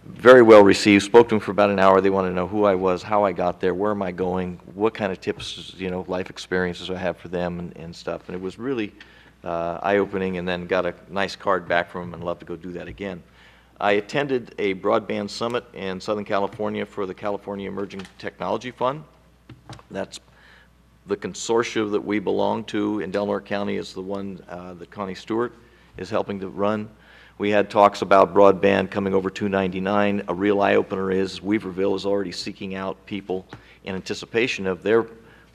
A: very well received. Spoke to them for about an hour. They wanted to know who I was, how I got there, where am I going, what kind of tips, you know, life experiences I have for them and stuff. And it was really eye-opening, and then got a nice card back from them and love to go do that again. I attended a broadband summit in Southern California for the California Emerging Technology Fund. That's the consortium that we belong to in Del Norte County is the one that Connie Stewart is helping to run. We had talks about broadband coming over 299. A real eye-opener is Weaverville is already seeking out people in anticipation of their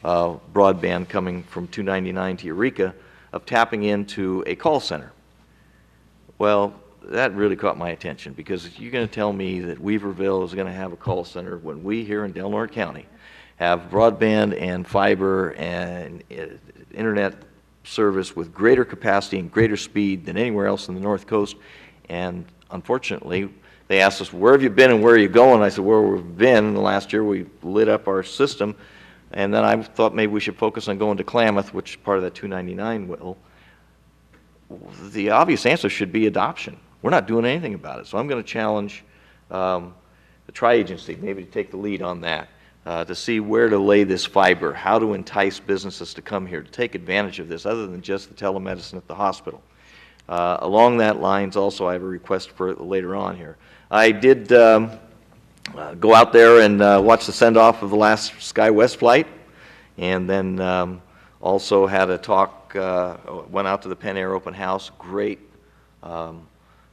A: broadband coming from 299 to Eureka, of tapping into a call center. Well, that really caught my attention, because you're going to tell me that Weaverville is going to have a call center when we here in Del Norte County have broadband and fiber and internet service with greater capacity and greater speed than anywhere else in the North Coast. And unfortunately, they asked us, where have you been and where are you going? I said, where we've been. In the last year, we lit up our system. And then I thought maybe we should focus on going to Klamath, which part of that 299 will. The obvious answer should be adoption. We're not doing anything about it. So I'm going to challenge the tri-agency maybe to take the lead on that, to see where to lay this fiber, how to entice businesses to come here, to take advantage of this, other than just the telemedicine at the hospital. Along that lines, also, I have a request for later on here. I did go out there and watch the send-off of the last SkyWest flight, and then also had a talk, went out to the Penn Air Open House. Great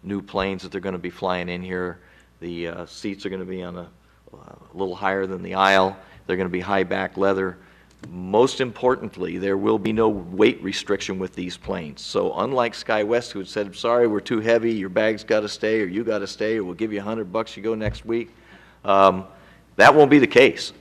A: new planes that they're going to be flying in here. The seats are going to be on a little higher than the aisle. They're going to be high back leather. Most importantly, there will be no weight restriction with these planes. So unlike SkyWest, who had said, sorry, we're too heavy, your bag's got to stay, or you got to stay, or we'll give you $100, you go next week, that won't be the case.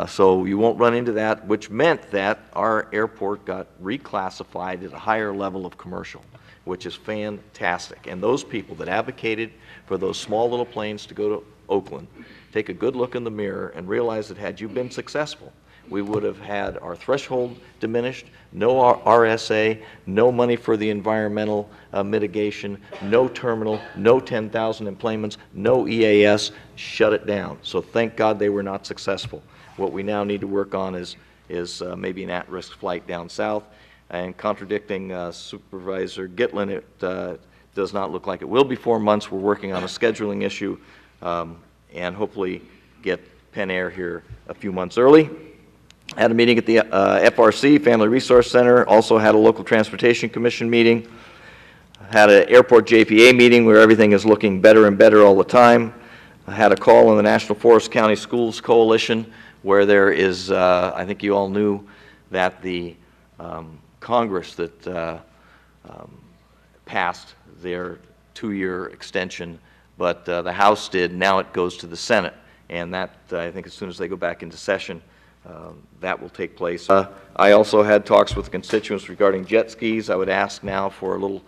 A: So you won't run into that, which meant that our airport got reclassified at a higher level of commercial, which is fantastic. And those people that advocated for those small little planes to go to Oakland, take a good look in the mirror and realize that had you been successful, we would have had our threshold diminished, no RSA, no money for the environmental mitigation, no terminal, no 10,000 employments, no EAS, shut it down. So thank God they were not successful. What we now need to work on is maybe an at-risk flight down south. And contradicting Supervisor Gitlin, it does not look like it will be 4 months. We're working on a scheduling issue and hopefully get Penn Air here a few months early. Had a meeting at the FRC, Family Resource Center, also had a local transportation commission meeting, had an airport JPA meeting where everything is looking better and better all the time. I had a call on the National Forest County Schools Coalition where there is, I think you all knew that the Congress that passed their 2-year extension, but the House did, now it goes to the Senate, and that, I think as soon as they go back into session, that will take place. I also had talks with constituents regarding jet skis. I would ask now for a little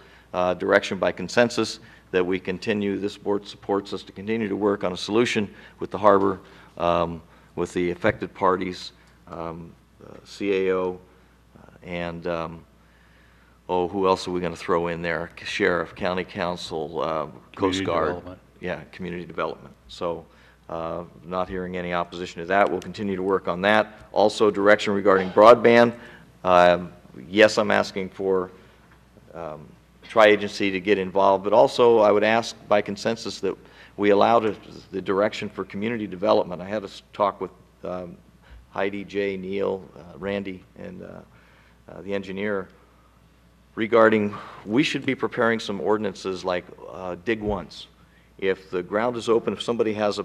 A: direction by consensus that we continue, this board supports us to continue to work on a solution with the harbor, with the affected parties, CAO, and who else are we going to throw in there? Sheriff, County Council, Coast Guard.
C: Development.
A: Yeah, community development. So not hearing any opposition to that. We'll continue to work on that. Also, direction regarding broadband. Yes, I'm asking for tri-agency to get involved, but also I would ask by consensus that we allow the direction for community development. I had a talk with Heidi, Jay, Neil, Randy, and the engineer regarding we should be preparing some ordinances like dig once. If the ground is open, if somebody has a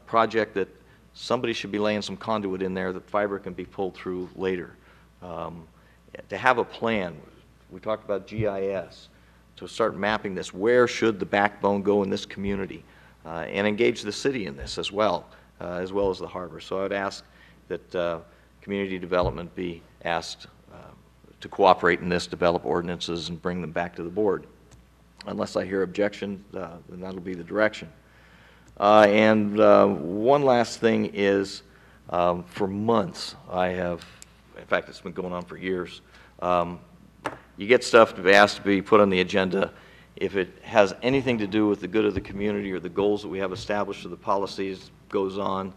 A: project that somebody should be laying some conduit in there that fiber can be pulled through later. To have a plan, we talked about GIS, to start mapping this, where should the backbone go in this community, and engage the city in this as well as the harbor. So I would ask that community development be asked to cooperate in this, develop ordinances, and bring them back to the board. Unless I hear objection, then that'll be the direction. And one last thing is, for months, I have, in fact, it's been going on for years, you get stuff to be asked to be put on the agenda. If it has anything to do with the good of the community or the goals that we have established or the policies goes on,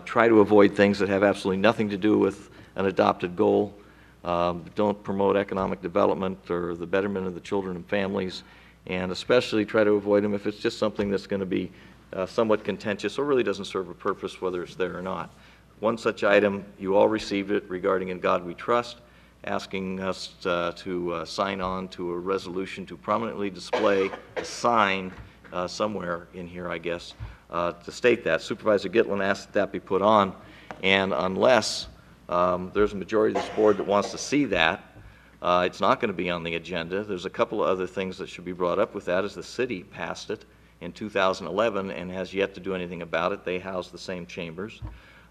A: try to avoid things that have absolutely nothing to do with an adopted goal. Don't promote economic development or the betterment of the children and families, and especially try to avoid them if it's just something that's going to be somewhat contentious or really doesn't serve a purpose, whether it's there or not. One such item, you all received it regarding In God We Trust, asking us to sign on to a resolution to prominently display a sign somewhere in here, I guess, to state that. Supervisor Gitlin asked that be put on, and unless there's a majority of this board that wants to see that, it's not going to be on the agenda. There's a couple of other things that should be brought up with that, as the city passed it in 2011 and has yet to do anything about it. They house the same chambers.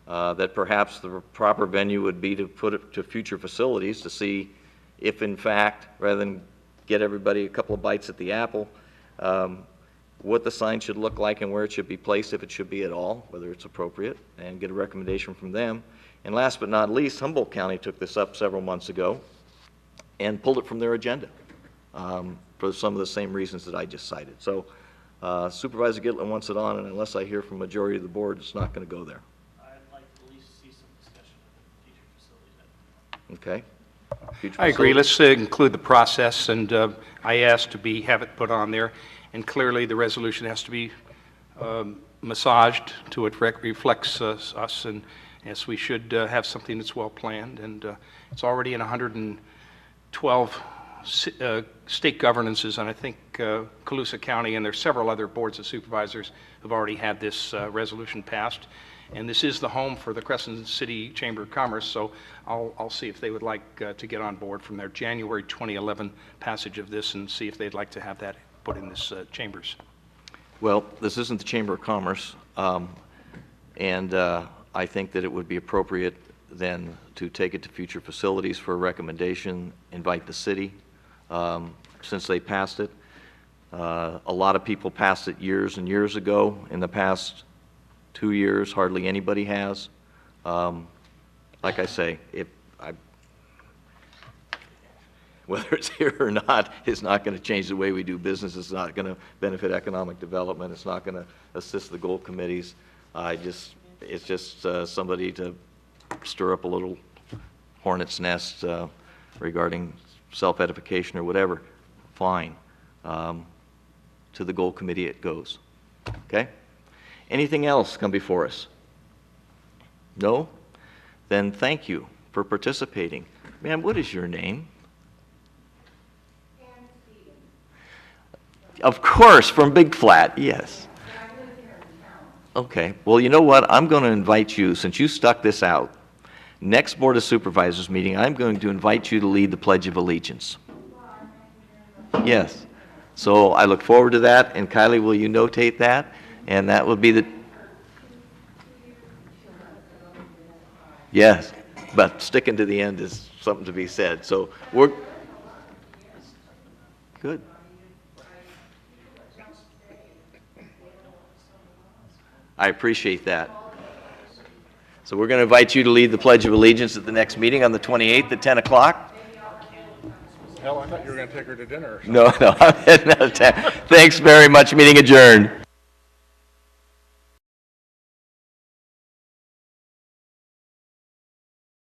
A: That perhaps the proper venue would be to put it to future facilities to see if, in fact, rather than get everybody a couple of bites at the apple, what the sign should look like and where it should be placed, if it should be at all, whether it's appropriate, and get a recommendation from them. And last but not least, Humboldt County took this up several months ago and pulled it from their agenda for some of the same reasons that I just cited. So Supervisor Gitlin wants it on, and unless I hear from a majority of the board, it's not going to go there.
I: I'd like to at least see some discussion of the future facilities.
A: Okay. Future
D: I agree.
A: facilities.
D: Let's include the process, and I asked to have it put on there. And clearly, the resolution has to be massaged to it reflects us, and yes, we should have something that's well planned. And it's already in 112 state governances, and I think Colusa County, and there's several other boards of supervisors who've already had this resolution passed. And this is the home for the Crescent City Chamber of Commerce, so I'll see if they would like to get on board from their January 2011 passage of this and see if they'd like to have that put in this chambers.
A: Well, this isn't the Chamber of Commerce, and I think that it would be appropriate then to take it to future facilities for a recommendation, invite the city, since they passed it. A lot of people passed it years and years ago. In the past 2 years, hardly anybody has. Like I say, whether it's here or not, it's not going to change the way we do business. It's not going to benefit economic development. It's not going to assist the goal committees. It's just somebody to stir up a little hornet's nest regarding self-edification or whatever. Fine. To the goal committee it goes. Okay? Anything else come before us? No? Then thank you for participating. Ma'am, what is your name? Of course, from Big Flat, yes. Okay, well, you know what? I'm going to invite you, since you stuck this out, next Board of Supervisors meeting, I'm going to invite you to lead the Pledge of Allegiance. Yes. So I look forward to that, and Kylie, will you notate that? And that will be the... Yes, but sticking to the end is something to be said. So we're... Good. I appreciate that. So we're going to invite you to lead the Pledge of Allegiance at the next meeting on the 28th at 10 o'clock.
E: Hell, I thought you were going to take her to dinner or something.
A: No, I'm heading out of town. Thanks very much. Meeting adjourned.